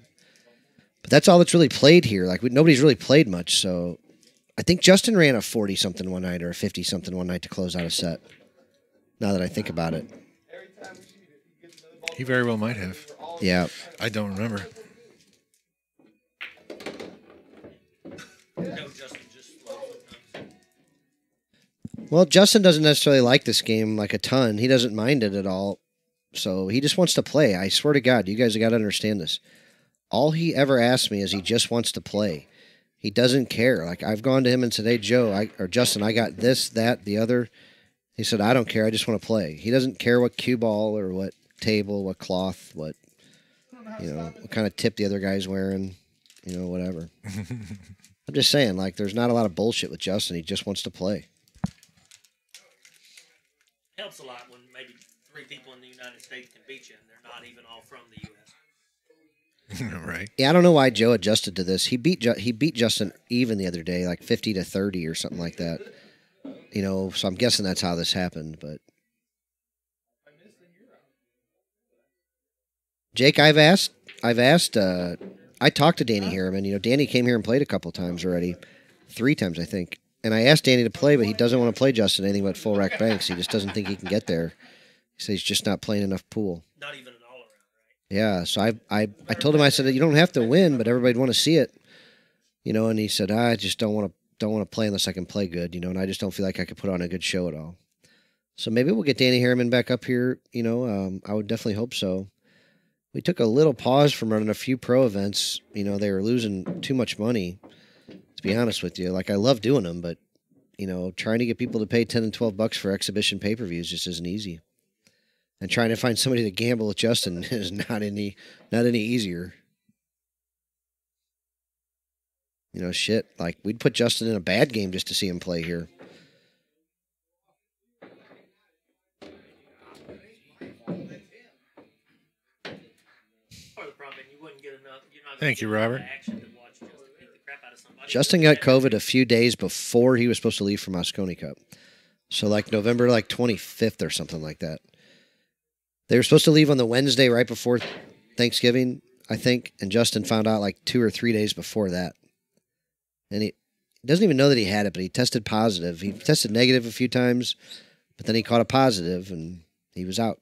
But that's all that's really played here. Like, nobody's really played much, so... I think Justin ran a 40-something one night or a 50-something one night to close out a set. Now that I think about it. He very well might have. Yeah. I don't remember. no Justin just slow sometimes. Well, Justin doesn't necessarily like this game like a ton. He doesn't mind it at all. So he just wants to play. I swear to God, you guys have got to understand this. All he ever asks me is he just wants to play. He doesn't care. Like, I've gone to him and said, hey, Joe, or Justin, I got this, that, the other. He said, I don't care. I just want to play. He doesn't care what cue ball or what table, what cloth, what kind of tip the other guy's wearing, whatever. I'm just saying, like, there's not a lot of bullshit with Justin. He just wants to play. Helps a lot when maybe 3 people in the United States can beat you, and they're not even all from the U.S. Right. Yeah, I don't know why Joe adjusted to this. He beat Justin even the other day, like 50-30 or something like that. So I'm guessing that's how this happened. But Jake, I talked to Danny Harriman. Danny came here and played a couple times already, 3 times I think. And I asked Danny to play, but he doesn't want to play Justin anything but full rack banks. He just doesn't think he can get there. He says he's just not playing enough pool. Not even an all around, right? Yeah, so I told him, I said, you don't have to win, but everybody'd want to see it. And he said, I just don't want to play unless I can play good, and I just don't feel like I could put on a good show at all. So maybe we'll get Danny Harriman back up here, I would definitely hope so. We took a little pause from running a few pro events. They were losing too much money, to be honest with you. Like, I love doing them, but, trying to get people to pay $10 and $12 for exhibition pay-per-views just isn't easy. And trying to find somebody to gamble with Justin is not any easier. Shit. Like, we'd put Justin in a bad game just to see him play here. Part of the problem, you wouldn't get enough. You're not Thank you, Robert. action to watch Justin beat the crap out of somebody. Justin got COVID a few days before he was supposed to leave for Moscone Cup. So, like, November 25th or something like that. They were supposed to leave on the Wednesday right before Thanksgiving, I think, and Justin found out like 2 or 3 days before that. And he doesn't even know that he had it, but he tested positive. He tested negative a few times, but then he caught a positive, and he was out.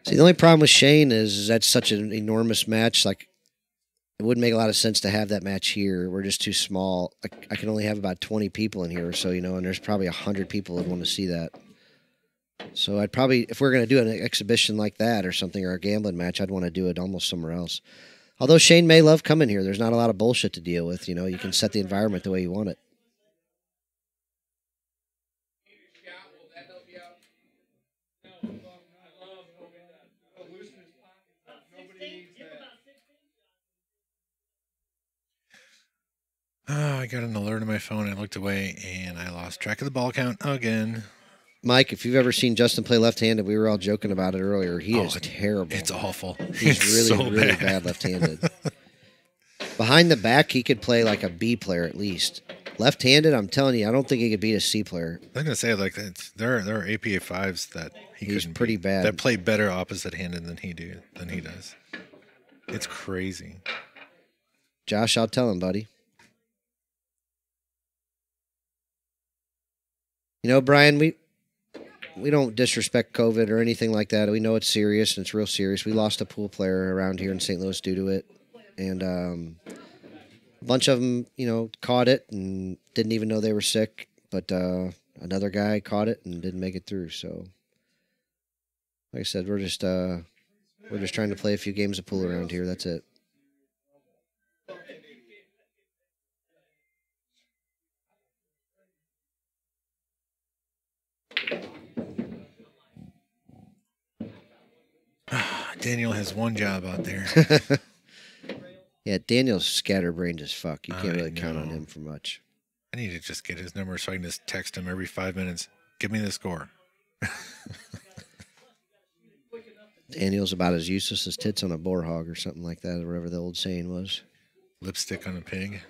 See, the only problem with Shane is that's such an enormous match. Like, it wouldn't make a lot of sense to have that match here. We're just too small. I can only have about 20 people in here or so, and there's probably 100 people that want to see that. So I'd probably, if we're going to do an exhibition like that or something, or a gambling match, I'd want to do it almost somewhere else. Although Shane may love coming here. There's not a lot of bullshit to deal with. You can set the environment the way you want it. I got an alert on my phone. I looked away, and I lost track of the ball count again. Mike, if you've ever seen Justin play left-handed, we were all joking about it earlier. He is terrible. It's awful. He's It's really, so really bad left-handed. Behind the back, he could play like a B player at least. Left-handed, I'm telling you, I don't think he could beat a C player. I'm gonna say there are APA 5s that He's couldn't pretty beat, bad. that play better opposite-handed than he does. It's crazy. Josh, I'll tell him, buddy. Brian, we don't disrespect COVID or anything like that. We know it's serious, and it's real serious. We lost a pool player around here in St. Louis due to it. And a bunch of them, caught it and didn't even know they were sick. But another guy caught it and didn't make it through. So, like I said, we're just trying to play a few games of pool around here. That's it. Daniel has one job out there. Yeah, Daniel's scatterbrained as fuck. You can't I really count on know. him for much. I need to just get his number so I can just text him every 5 minutes. Give me the score. Daniel's about as useless as tits on a boar hog or something like that, or whatever the old saying was. Lipstick on a pig.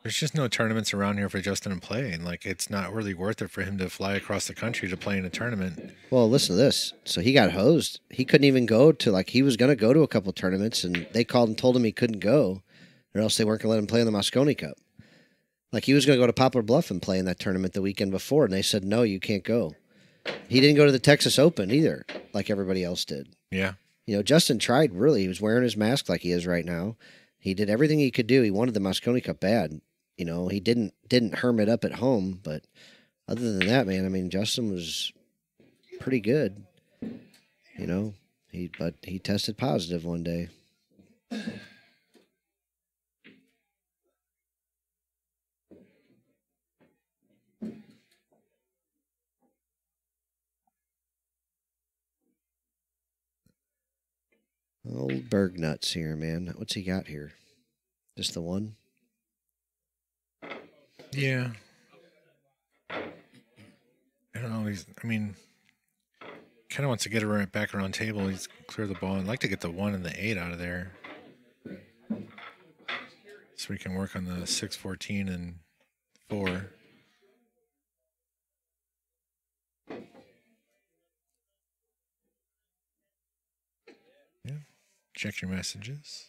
There's just no tournaments around here for Justin to play, and like it's not really worth it for him to fly across the country to play in a tournament. Well, listen to this. So he got hosed. He couldn't even go to, like, he was going to go to a couple tournaments, and they called and told him he couldn't go, or else they weren't going to let him play in the Moscone Cup. Like, he was going to go to Poplar Bluff and play in that tournament the weekend before, and they said, no, you can't go. He didn't go to the Texas Open either, like everybody else did. Yeah. You know, Justin tried, really. He was wearing his mask like he is right now. He did everything he could do. He wanted the Moscone Cup bad. You know, he didn't hermit up at home, but other than that, man, I mean, Justin was pretty good. You know, but he tested positive one day. Old Berg nuts here, man. What's he got here? Just the one? Yeah. I don't know. Kind of wants to get it right back around table. He's clear the ball. I'd like to get the 1 and the 8 out of there, so we can work on the 6, 14, and 4. Yeah. Check your messages.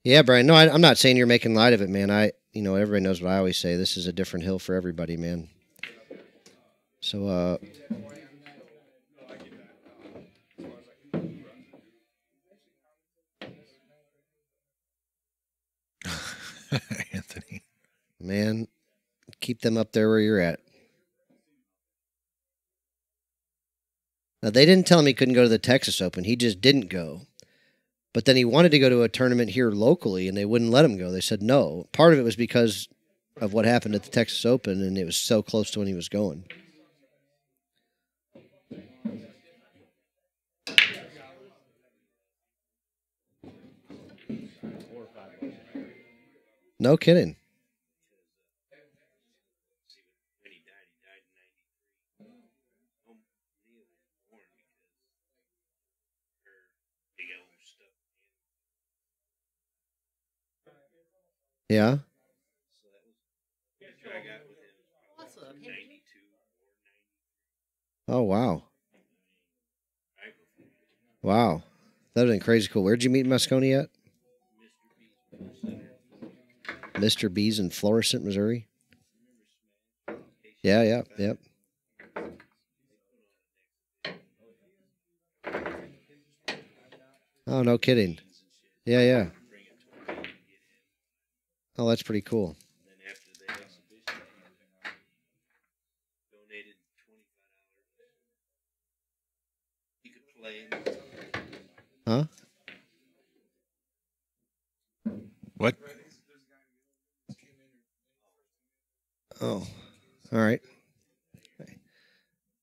Yeah, Brian. No, I'm not saying you're making light of it, man. Everybody knows what I always say. This is a different hill for everybody, man. So, Anthony. Man, keep them up there where you're at. Now, they didn't tell him he couldn't go to the Texas Open. He just didn't go. But then he wanted to go to a tournament here locally, and they wouldn't let him go. They said no. Part of it was because of what happened at the Texas Open, and it was so close to when he was going. No kidding. Yeah. Oh, wow. Wow. That would have been crazy cool. Where'd you meet Moscone at? Mr. B's in Florissant, Missouri? Yeah. Oh, no kidding. Yeah. Oh, that's pretty cool. Huh? What? Oh, all right.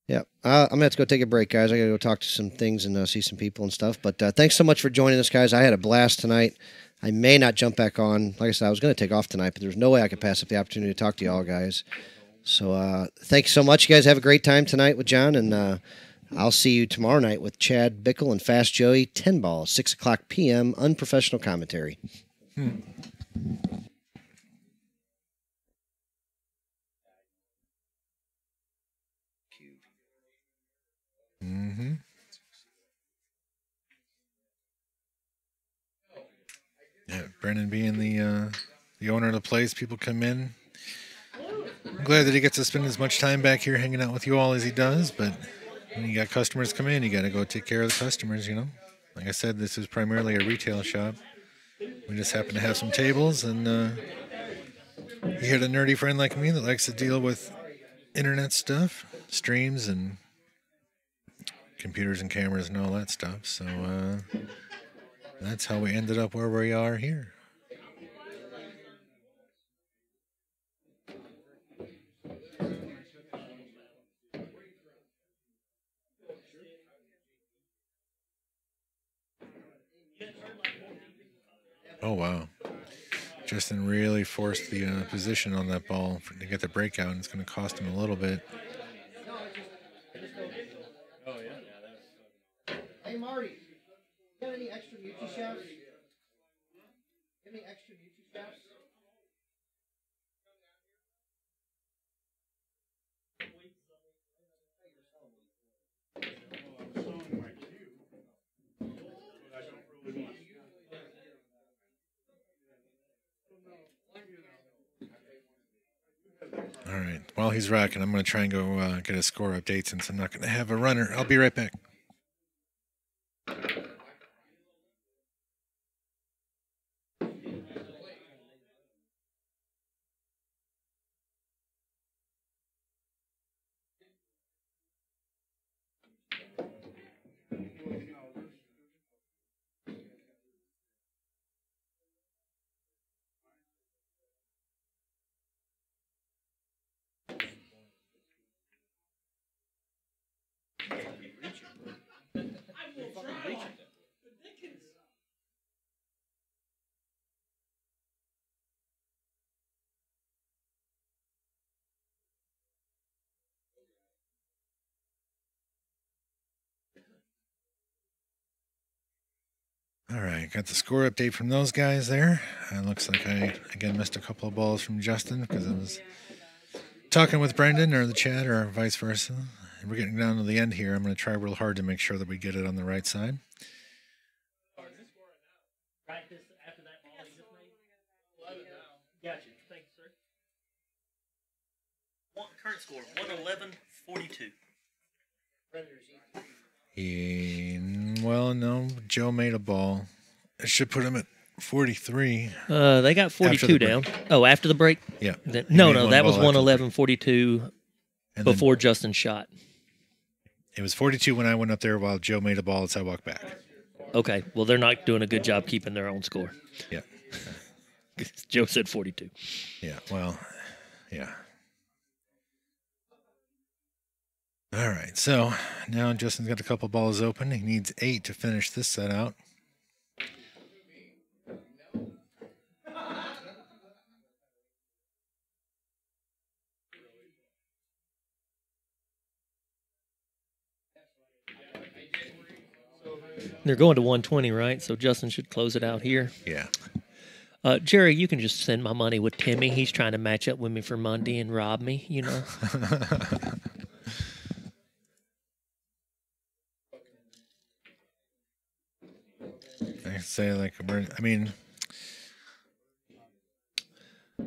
Yeah, I'm going to have to go take a break, guys. I got to go talk to some things and see some people and stuff. But thanks so much for joining us, guys. I had a blast tonight. I may not jump back on. Like I said, I was going to take off tonight, but there's no way I could pass up the opportunity to talk to y'all, guys. So thanks so much. You guys have a great time tonight with John, and I'll see you tomorrow night with Chad Bickle and Fast Joey, 10 ball, 6 o'clock p.m., unprofessional commentary. Mm-hmm. Yeah, Brennan being the owner of the place, people come in. I'm glad that he gets to spend as much time back here hanging out with you all as he does, but when you got customers come in, you got to go take care of the customers, you know. Like I said, this is primarily a retail shop. We just happen to have some tables, and you hit a nerdy friend like me that likes to deal with internet stuff, streams, and computers and cameras and all that stuff. So that's how we ended up where we are here. Oh, wow. Justin really forced the position on that ball to get the breakout, and it's going to cost him a little bit. Hey, Marty, you got any extra Mucci chefs? Any extra Mucci chefs? All right. While he's rocking, I'm going to try and go get a score update since I'm not going to have a runner. I'll be right back. All right, got the score update from those guys there. It looks like I, again, missed a couple of balls from Justin because I was talking with Brendan or the chat or vice versa. And we're getting down to the end here. I'm going to try real hard to make sure that we get it on the right side. Practice after that ball you just made? Gotcha. Thank you, sir. Current score, 111-42. Well, no, Joe made a ball. It should put him at 43. They got 42 down. Oh, after the break? Yeah. No, that was 111-42 before Justin shot. It was 42 when I went up there while Joe made a ball as I walked back. Okay, well, they're not doing a good job keeping their own score. Yeah. Joe said 42. Yeah, well, yeah. All right, so now Justin's got a couple balls open. He needs 8 to finish this set out. They're going to 120, right? So Justin should close it out here. Yeah. Jerry, you can just send my money with Timmy. He's trying to match up with me for Monday and rob me, you know. I say, like, I mean,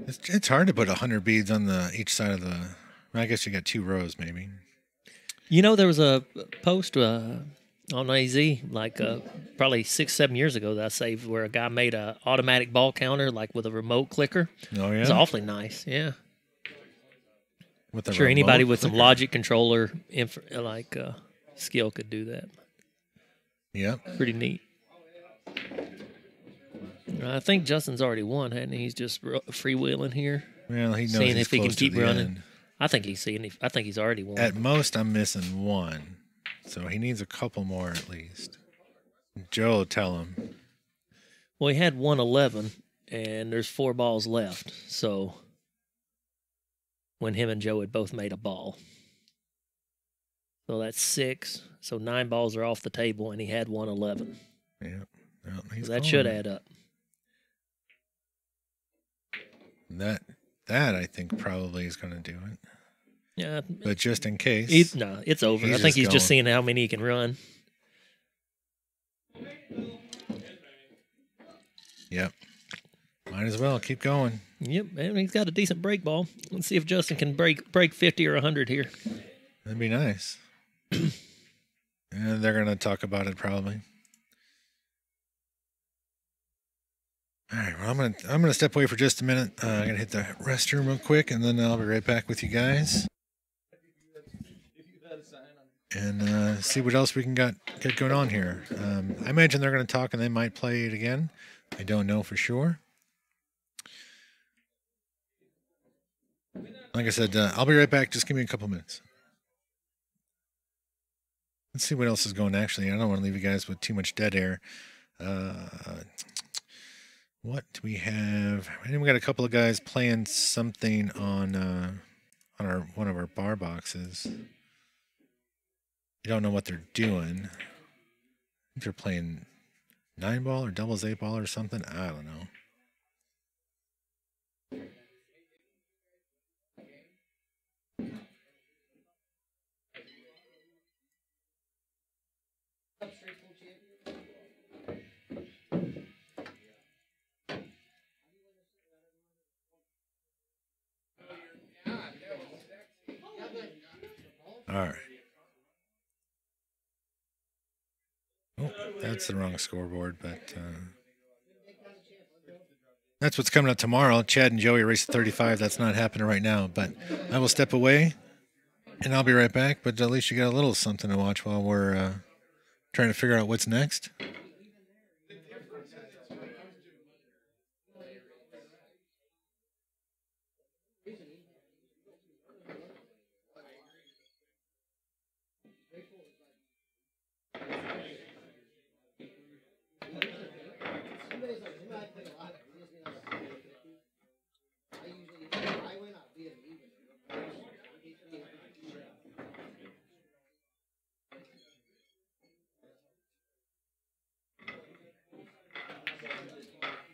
it's hard to put 100 beads on each side of the. I guess you got 2 rows, maybe. You know, there was a post on AZ like probably 6-7 years ago that I saved where a guy made a automatic ball counter like with a remote clicker. Oh yeah, it's awfully nice. Yeah, with the sure anybody with clicker. some logic controller skill could do that. Yep, pretty neat. I think Justin's already won, hadn't he? He's just freewheeling here. Well, he knows seeing he's if he can close to keep the running. end. I think he's already won. At most, I'm missing 1, so he needs a couple more at least. Joe, tell him. Well, he had 111, and there's 4 balls left. So when him and Joe had both made a ball, so that's 6. So 9 balls are off the table, and he had 111. Yeah, well, so that should add up. That I think probably is going to do it. Yeah, but just in case, it's over. I think he's just seeing how many he can run. Yep, might as well keep going. Yep, and he's got a decent break ball. Let's see if Justin can break 50 or 100 here. That'd be nice. And they're going to talk about it probably. All right, well, I'm gonna step away for just a minute. I'm gonna hit the restroom real quick, and then I'll be right back with you guys, and see what else we can get going on here. I imagine they're gonna talk, and they might play it again. I don't know for sure. Like I said, I'll be right back. Just give me a couple minutes. Let's see what else is going. Actually, I don't want to leave you guys with too much dead air. What do we have? I think we got a couple of guys playing something on our one of our bar boxes. You don't know what they're doing. I think they're playing 9-ball or doubles 8-ball or something. I don't know. All right. Oh, that's the wrong scoreboard, but that's what's coming up tomorrow. Chad and Joey race at 35. That's not happening right now, but I will step away, and I'll be right back. But at least you got a little something to watch while we're trying to figure out what's next.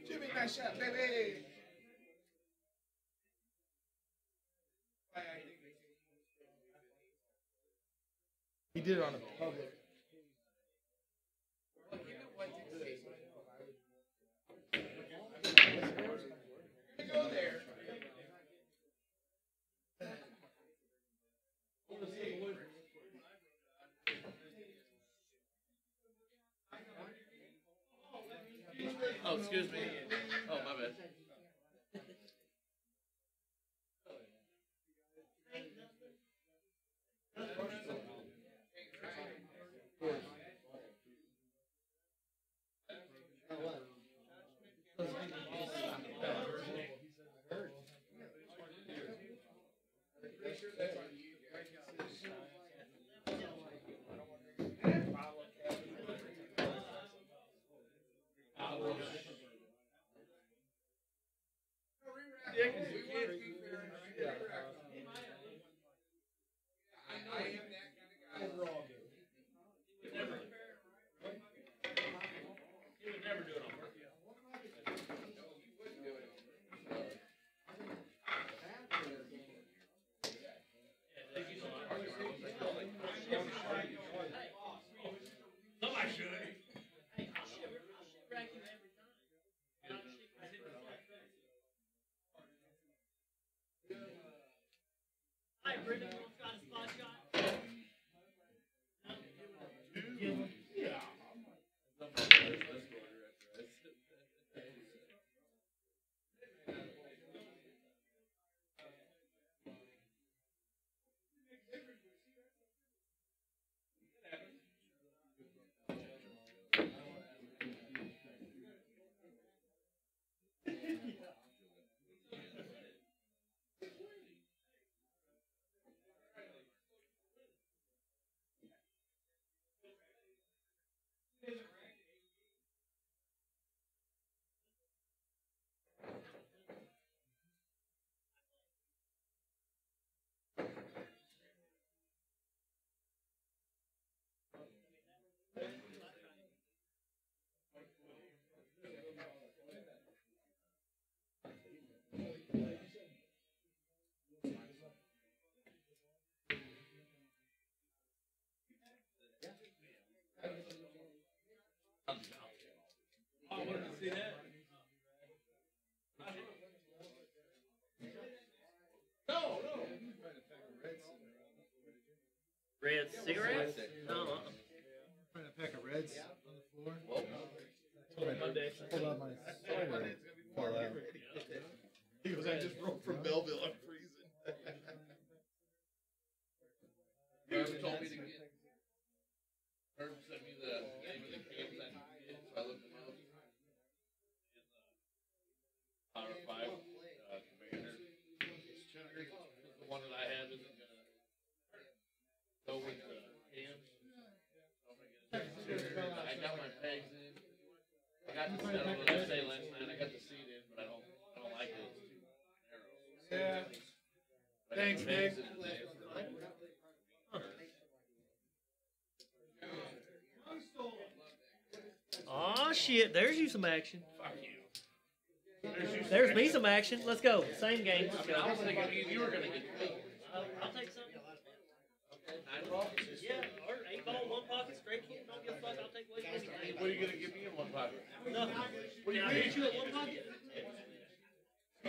Jimmy, nice shot, baby. He did it on a public. Go there. Oh, excuse me. Oh, my bad. Red cigarettes? No. Find a pack of Reds on the floor. Monday. Pulled out my cider. Fell out. He goes, I just rolled from Belleville. I'm freezing. Herb told me to get. Herb sent me the name of the games I need to get, so I looked them up. Power 5 Commander. The one that I have isn't gonna go with the hands. So I'm gonna get a second. I got my pegs in. got to say last night. I got the seat in, but I don't like it. It's too narrow. Yeah. Thanks, Nick. Oh shit! There's you some action. Fuck you. There's me some action. Let's go. Same game. Let's go. I was thinking you were gonna get me. I'll take something. 9 ball. Yeah, or 8 ball, 1 pocket, straight kick. Don't give a fuck. I'll take what you need. What are you gonna give me in 1 pocket? Nothing. What do you Can I mean? hit you at 1 pocket?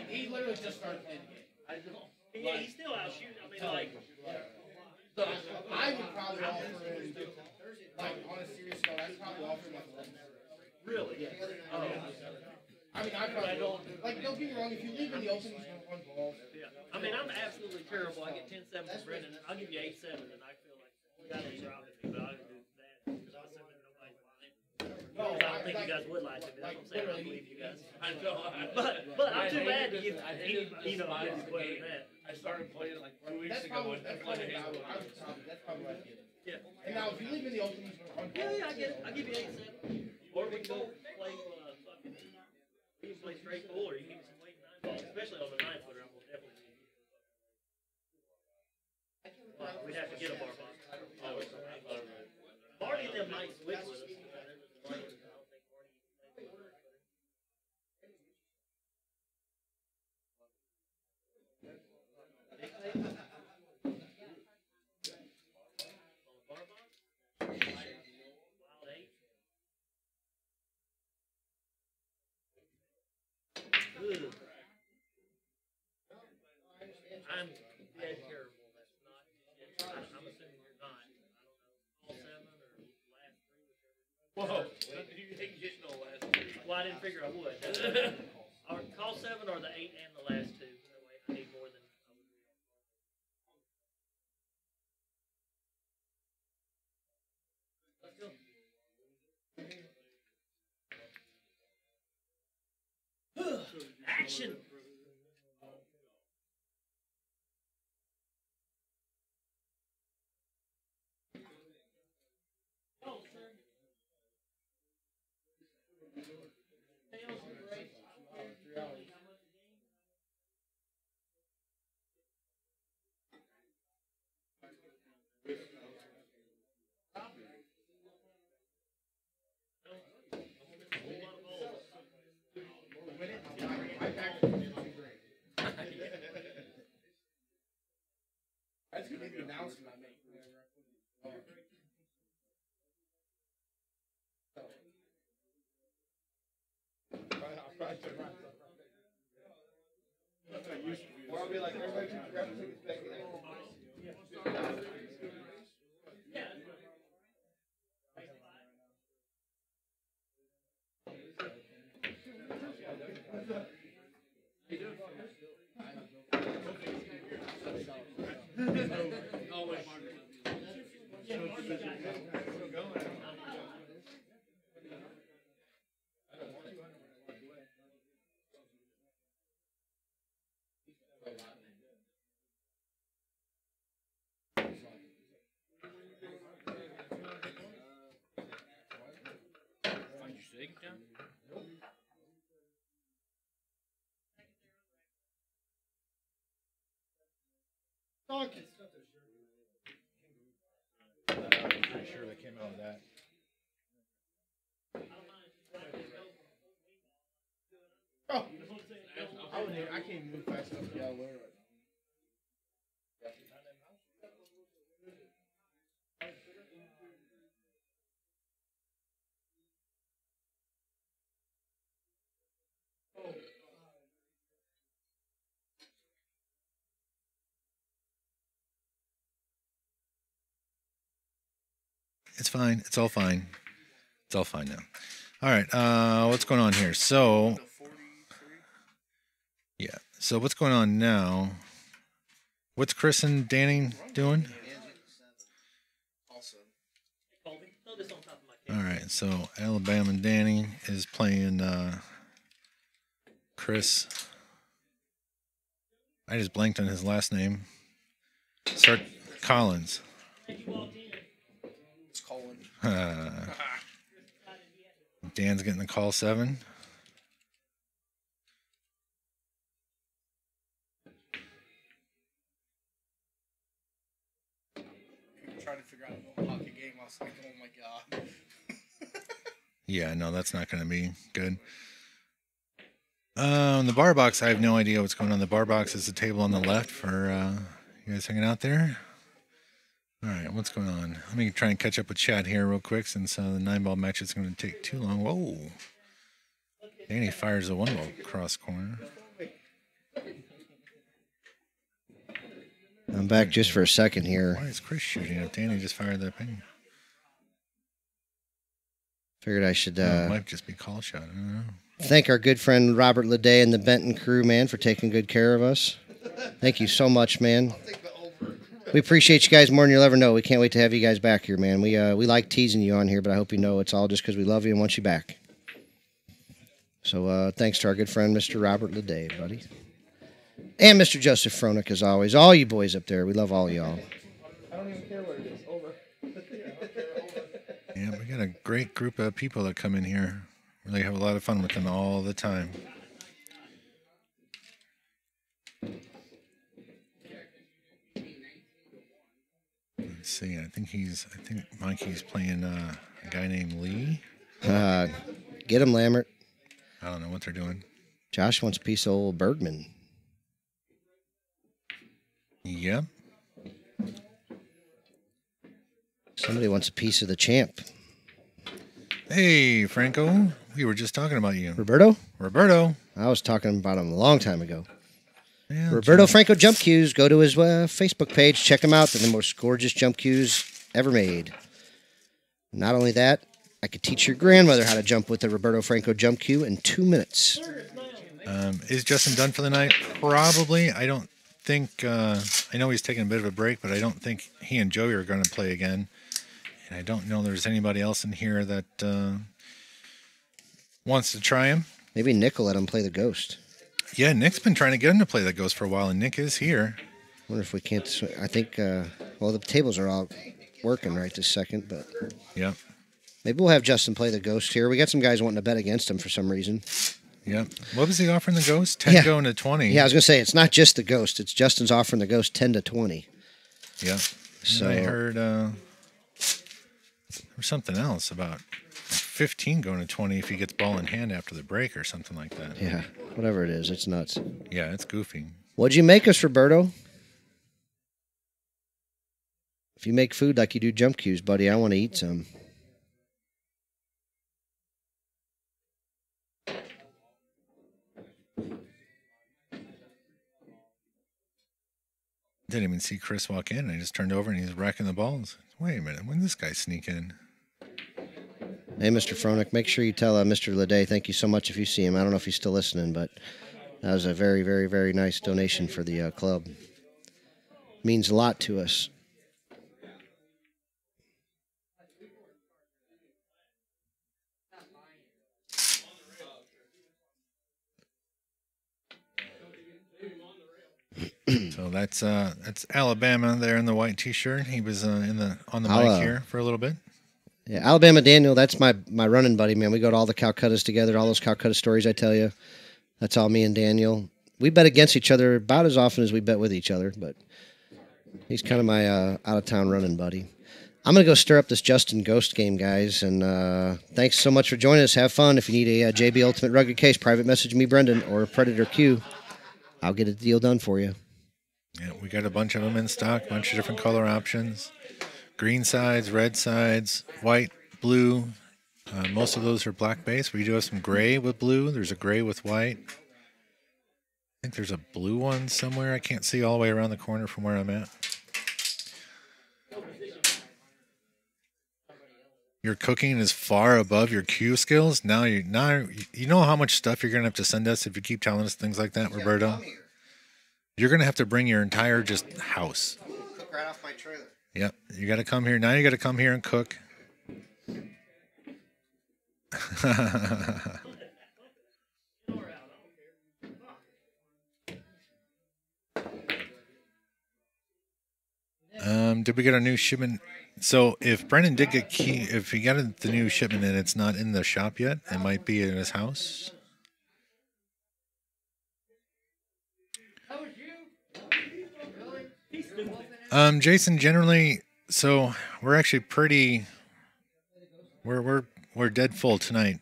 He literally just started playing the game. I don't. Yeah, he's still out shooting. I mean, like. So I would probably offer him, like, on a serious note, I'd probably offer him like 11. Really? Yeah. Oh. I mean, I probably don't. Like, don't get me wrong. If you leave in the open, he's going to 1 ball. Yeah. I mean, I'm absolutely terrible. I get 10-7 from Brendan. I'll give you 8-7, and I feel like you guys are dropping me, but I'll do that because I'm assuming nobody's lying. No, I don't think you guys would lie to me. That's what I'm saying. I don't believe you guys. I know. But I'm too bad to give I any, hated you know, the give game. away that. I started playing like 2 weeks That's ago. probably, and that's I played probably, a handful. that's probably what I'd give him. Yeah. And now, if you leave in the open, he's going to 1 ball. Yeah, I get it. I'll give you 8-7. Or we can go play fucking. We can play straight pool, or you can give me some weight 9 balls, especially on the 9-footer. I'm gonna definitely need you. We'd have to get a bar box. Marty and them might switch with us. Ugh. I'm dead terrible. That's not. I'm assuming you're not. I don't know. All 7 or last 3, whichever. Whoa. You ain't getting no last 3. Well, I didn't figure I would. Or call 7 or the 8 and the last 2. That way I need more than I would be. Let's go. Action! Oh, sir. Tails are great. 3 hours. Win it, I backed him in 2 grand. That's going to be the announcement I make whenever I put it on. I'll probably turn around. Or I'll be like, everybody just grab the tickets back in. Oh, wait, Martin. Find your steak, John? Pretty sure they came out of that. Oh, I can't move fast enough to get out of the way right It's fine. It's all fine. It's all fine now. All right. What's going on here? So, yeah. So what's going on now? What's Chris and Danny doing? Colby, throw this on top of my All cake. right. So Alabama and Danny is playing Chris. I just blanked on his last name. Start Collins. Hey, you walked in. It's Colin. Dan's getting the call 7. Trying to figure out a little hockey game. I was like, oh my god. Yeah, no, that's not going to be good. The bar box, I have no idea what's going on. The bar box is the table on the left for you guys hanging out there. All right, what's going on? Let me try and catch up with chat here real quick since the 9-ball match is going to take too long. Whoa. Danny fires a 1-ball cross corner. I'm back just for a second here. Why is Chris shooting if Danny just fired that ping? Figured I should It might just be call shot. I don't know. thank our good friend Robert Leday and the Benton crew, man, for taking good care of us. Thank you so much, man. We appreciate you guys more than you'll ever know. We can't wait to have you guys back here, man. We like teasing you on here, but I hope you know it's all just because we love you and want you back. So thanks to our good friend, Mr. Robert Leday, buddy. And Mr. Joseph Fronek, as always. All you boys up there. We love all y'all. I don't even care what it is. Over. Yeah, we got a great group of people that come in here. Really have a lot of fun with them all the time. Let's see. I think Mikey's playing a guy named Lee. Get him, Lambert. I don't know what they're doing. Josh wants a piece of old Bergman. Yep. Somebody wants a piece of the champ. Hey, Franco. We were just talking about you. Roberto? Roberto. I was talking about him a long time ago. Yeah, Roberto Franco Jump Cues. Go to his Facebook page. Check him out. They're the most gorgeous jump cues ever made. Not only that, I could teach your grandmother how to jump with the Roberto Franco Jump Cue in 2 minutes. Is Justin done for the night? Probably. I don't think. I know he's taking a bit of a break, but I don't think he and Joey are going to play again. And I don't know there's anybody else in here that wants to try him. Maybe Nick will let him play the Ghost. Yeah, Nick's been trying to get him to play the Ghost for a while, and Nick is here. Wonder if we can't. I think. Well, the tables are all working right this second, but Yeah. maybe we'll have Justin play the Ghost here. We got some guys wanting to bet against him for some reason. Yeah. What was he offering the Ghost? 10 going to 20. Yeah, I was gonna say it's not just the Ghost. It's Justin's offering the Ghost 10 to 20. Yeah. So And I heard there was something else about 15 going to 20 if he gets ball in hand after the break or something like that. yeah, whatever it is, it's nuts. Yeah, it's goofy. What'd you make us, Roberto? If you make food like you do jump cues, buddy, I want to eat some. Didn't even see Chris walk in. I just turned over and he's racking the balls. Wait a minute. When did this guy sneak in? Hey, Mr. Fronek, make sure you tell Mr. Leday thank you so much if you see him. I don't know if he's still listening, but that was a very, very, very nice donation for the club. Means a lot to us. So that's Alabama there in the white T-shirt. He was on the mic here for a little bit. Yeah, Alabama Daniel, that's my running buddy, man. We go to all the Calcuttas together, all those Calcutta stories I tell you. That's all me and Daniel. We bet against each other about as often as we bet with each other, but he's kind of my out-of-town running buddy. I'm going to go stir up this Justin Ghost game, guys, and thanks so much for joining us. Have fun. If you need a JB Ultimate Rugged Case, private message me, Brendan, or Predator Q. I'll get a deal done for you. Yeah, we got a bunch of them in stock, a bunch of different color options. Green sides, red sides, white, blue. Most of those are black base. We do have some gray with blue. There's a gray with white. I think there's a blue one somewhere. I can't see all the way around the corner from where I'm at. Your cooking is far above your cue skills. Now you know how much stuff you're gonna have to send us if you keep telling us things like that, Roberto. You're gonna have to bring your entire just house. Cook right off my trailer. Yep, you got to come here. Now you got to come here and cook. did we get our new shipment? So if Brendan did get if he got the new shipment and it's not in the shop yet, it might be in his house. Jason, generally, so we're actually pretty. We're dead full tonight.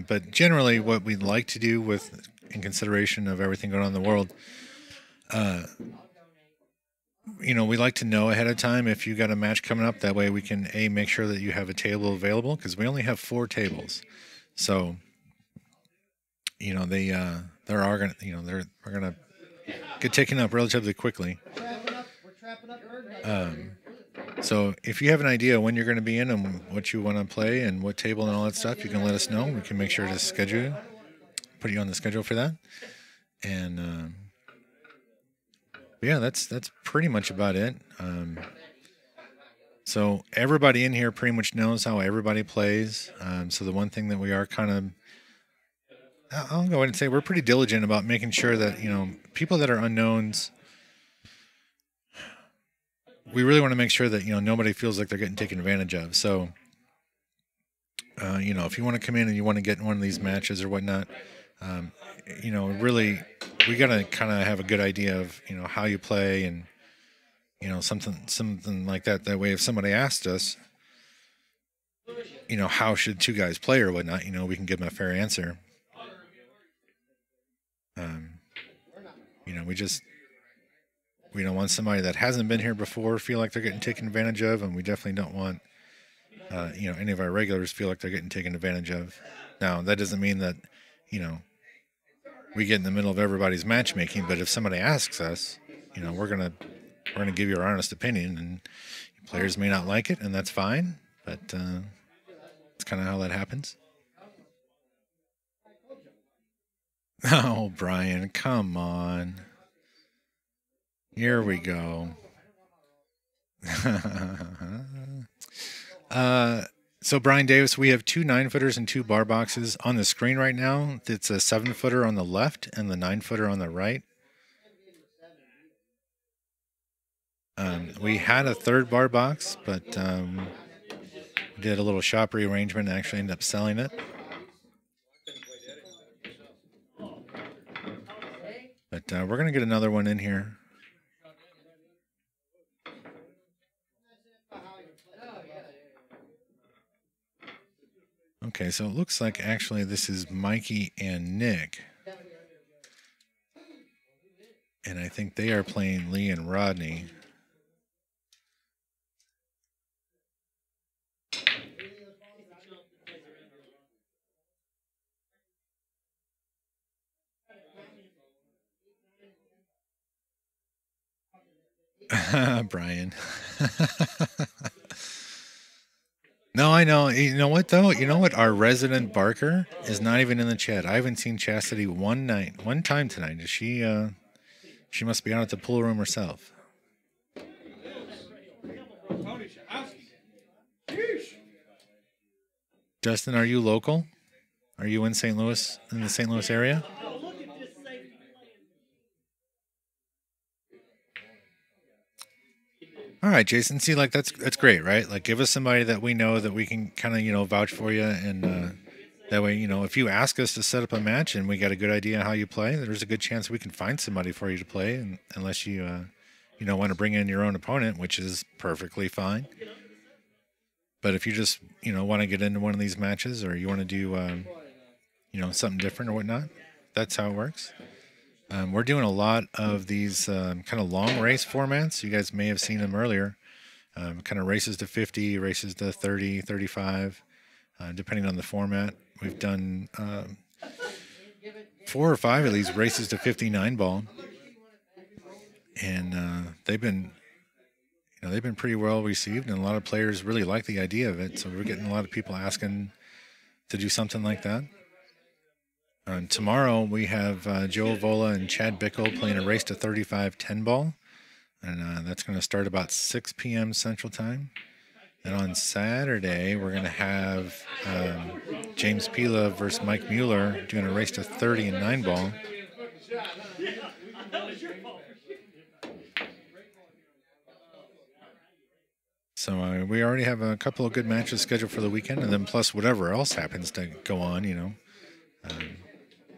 But generally, what we'd like to do, with in consideration of everything going on in the world, we like to know ahead of time if you got a match coming up. That way, we can make sure that you have a table available, because we only have 4 tables. So, they're gonna get taken up relatively quickly. So if you have an idea when you're going to be in and what you want to play and what table and all that stuff, you can let us know. We can make sure to schedule you, put you on the schedule for that. And yeah, that's pretty much about it. So everybody in here pretty much knows how everybody plays. So the one thing that we are kind of, I'll go ahead and say we're pretty diligent about making sure that, people that are unknowns, we really want to make sure that, nobody feels like they're getting taken advantage of. So, if you want to come in and you want to get in one of these matches or whatnot, really, we got to kind of have a good idea of, how you play and, something like that. That way, if somebody asked us, how should 2 guys play or whatnot, we can give them a fair answer. We don't want somebody that hasn't been here before feel like they're getting taken advantage of, and we definitely don't want, any of our regulars feel like they're getting taken advantage of. Now, that doesn't mean that, we get in the middle of everybody's matchmaking, but if somebody asks us, we're gonna give you our honest opinion, and players may not like it, and that's fine, but it's kind of how that happens. Oh, Brian, come on. Here we go. So Brian Davis, we have 2 9-footers and 2 bar boxes on the screen right now. It's a 7-footer on the left and the 9-footer on the right. We had a 3rd bar box, but we did a little shop rearrangement and actually ended up selling it. But we're going to get another one in here. Okay, so it looks like actually this is Mikey and Nick. And I think they are playing Lee and Rodney. Brian. No, I know. You know what, though? You know what? Our resident Barker is not even in the chat. I haven't seen Chastity one time tonight. Is she, she must be out at the pool room herself. Justin, are you local? Are you in St. Louis, in the St. Louis area? All right, Jason. See, like that's great, right? Like, give us somebody that we know that we can kind of vouch for you, and that way, if you ask us to set up a match and we got a good idea how you play, there's a good chance we can find somebody for you to play, and unless you want to bring in your own opponent, which is perfectly fine. But if you just want to get into one of these matches, or you want to do something different or whatnot, that's how it works. We're doing a lot of these kind of long race formats. You guys may have seen them earlier. Kind of races to 50, races to 30, 35, depending on the format. We've done 4 or 5 of these races to 59 ball, and they've been pretty well received, and a lot of players really like the idea of it. So we're getting a lot of people asking to do something like that. Tomorrow we have Joe Vola and Chad Bickle playing a race to 35 10 ball, and that's going to start about 6 p.m. Central Time. And on Saturday we're going to have James Pila versus Mike Mueller doing a race to 30 and 9 ball. So we already have a couple of good matches scheduled for the weekend, and then plus whatever else happens to go on, you know.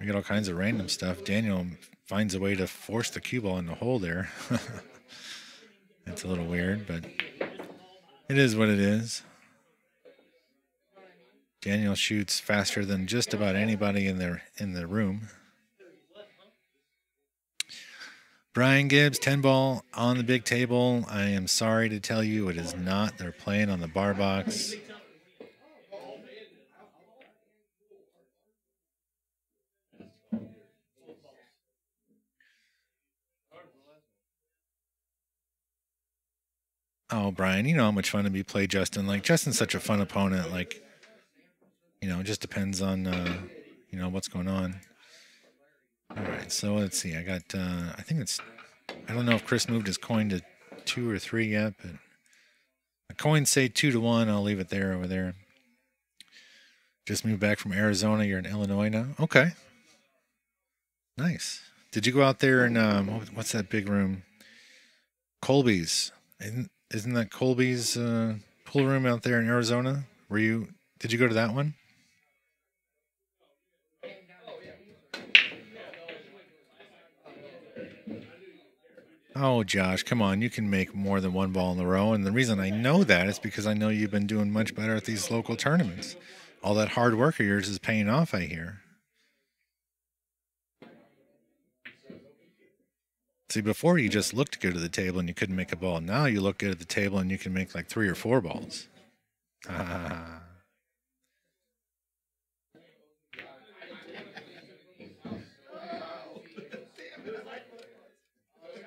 We got all kinds of random stuff. Daniel finds a way to force the cue ball in the hole there. It's a little weird, but it is what it is. Daniel shoots faster than just about anybody in the room. Brian Gibbs, 10 ball on the big table. I am sorry to tell you it is not. They're playing on the bar box. Oh, Brian, you know how much fun it'd be play Justin. Like, Justin's such a fun opponent. Like, you know, it just depends on, you know, what's going on. All right, so let's see. I got, I think it's, I don't know if Chris moved his coin to 2 or 3 yet, but the coins say 2 to 1. I'll leave it there over there. Just moved back from Arizona. You're in Illinois now? Okay. Nice. Did you go out there and, what's that big room? Colby's. Isn't that Colby's pool room out there in Arizona? Did you go to that one? Oh, Josh, come on. You can make more than 1 ball in a row. And the reason I know that is because I know you've been doing much better at these local tournaments. All that hard work of yours is paying off, I hear. See, before you just looked good at the table and you couldn't make a ball. Now you look good at the table and you can make like 3 or 4 balls.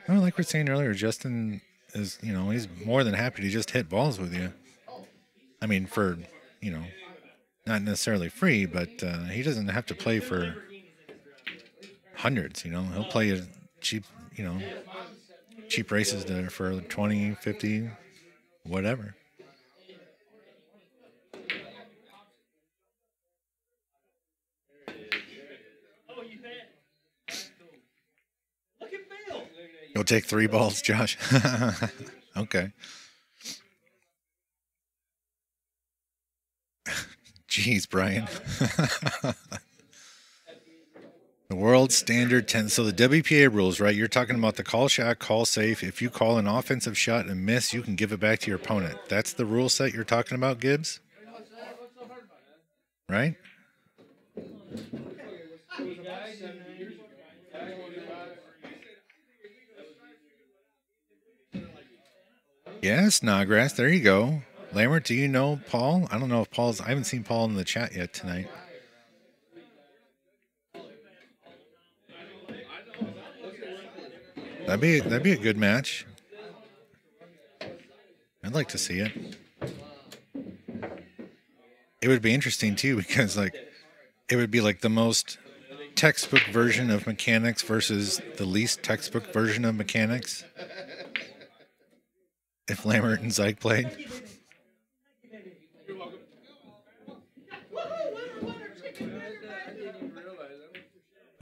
Well, like we were saying earlier, Justin is, you know, he's more than happy to just hit balls with you. I mean, for, you know, not necessarily free, but he doesn't have to play for hundreds, you know. He'll play a cheap, you know, cheap races for 20, 50, whatever. You'll take 3 balls, Josh. Okay. Jeez, Brian. The world standard 10. So the WPA rules, right? You're talking about the call shot, call safe. If you call an offensive shot and miss, you can give it back to your opponent. That's the rule set you're talking about, Gibbs? Right? Yes, Snodgrass. There you go. Lambert, do you know Paul? I don't know if I haven't seen Paul in the chat yet tonight. That'd be a good match. I'd like to see it. It would be interesting too, because like it would be like the most textbook version of mechanics versus the least textbook version of mechanics. If Lambert and Zyke played.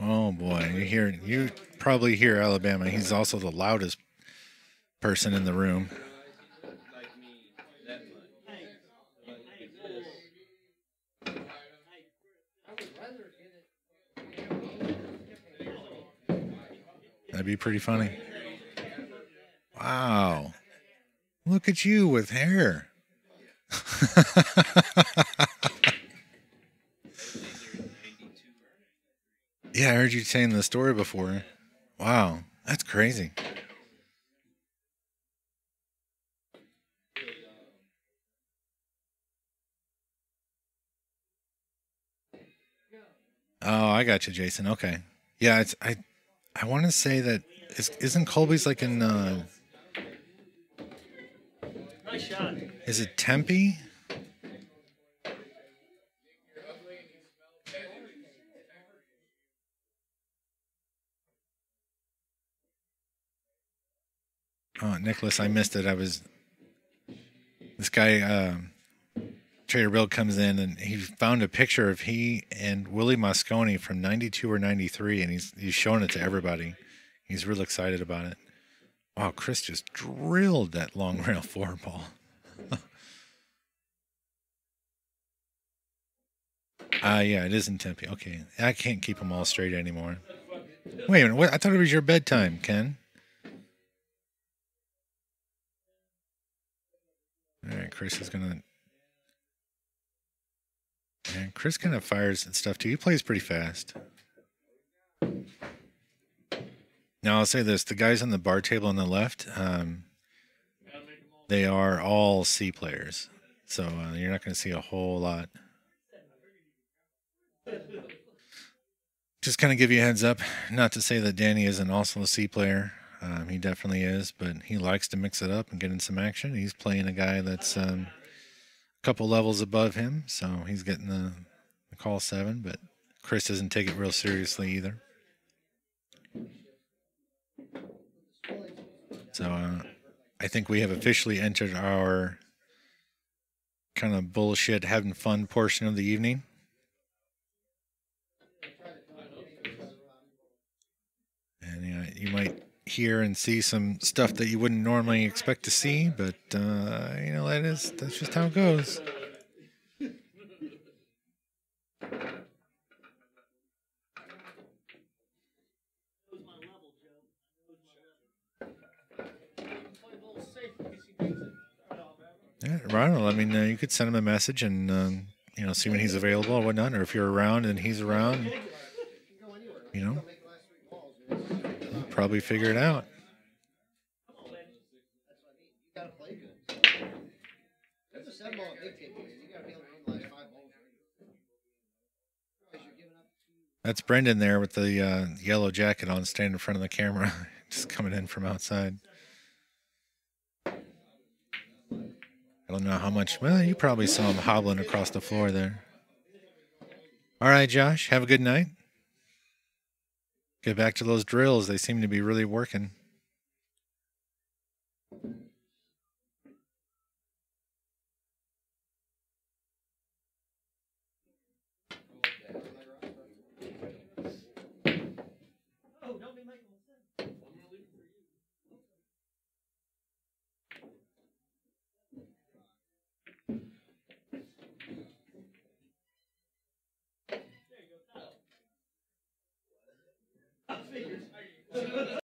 Oh boy, you probably hear Alabama. He's also the loudest person in the room. That'd be pretty funny. Wow. Look at you with hair. Yeah, I heard you saying the story before. Wow, that's crazy. Oh, I got you, Jason. Okay. Yeah, I want to say that isn't Colby's like in Nice shot. Is it Tempe? Oh, Nicholas, I missed it. This guy, Trader Bill comes in and he found a picture of he and Willie Mosconi from 92 or 93, and he's showing it to everybody. He's real excited about it. Wow, Chris just drilled that long rail 4 ball. Yeah, it is in Tempe. Okay, I can't keep them all straight anymore. Wait a minute, what? I thought it was your bedtime, Ken. All right, Chris is gonna. And Chris kind of fires and stuff too. He plays pretty fast. Now I'll say this: the guys on the bar table on the left, they are all C players, so you're not going to see a whole lot. Just kind of give you a heads up. Not to say that Danny isn't also a C player. He definitely is, but he likes to mix it up and get in some action. He's playing a guy that's a couple levels above him, so he's getting the call 7, but Chris doesn't take it real seriously either. So I think we have officially entered our kind of bullshit having fun portion of the evening. And you might hear and see some stuff that you wouldn't normally expect to see, but that's just how it goes. Yeah, Ronald, I mean, you could send him a message and see when he's available or whatnot, or if you're around and he's around, probably figure it out. That's Brendan there with the yellow jacket on, standing in front of the camera, just coming in from outside. I don't know how much. Well, you probably saw him hobbling across the floor there. All right, Josh, have a good night. Get back to those drills. They seem to be really working.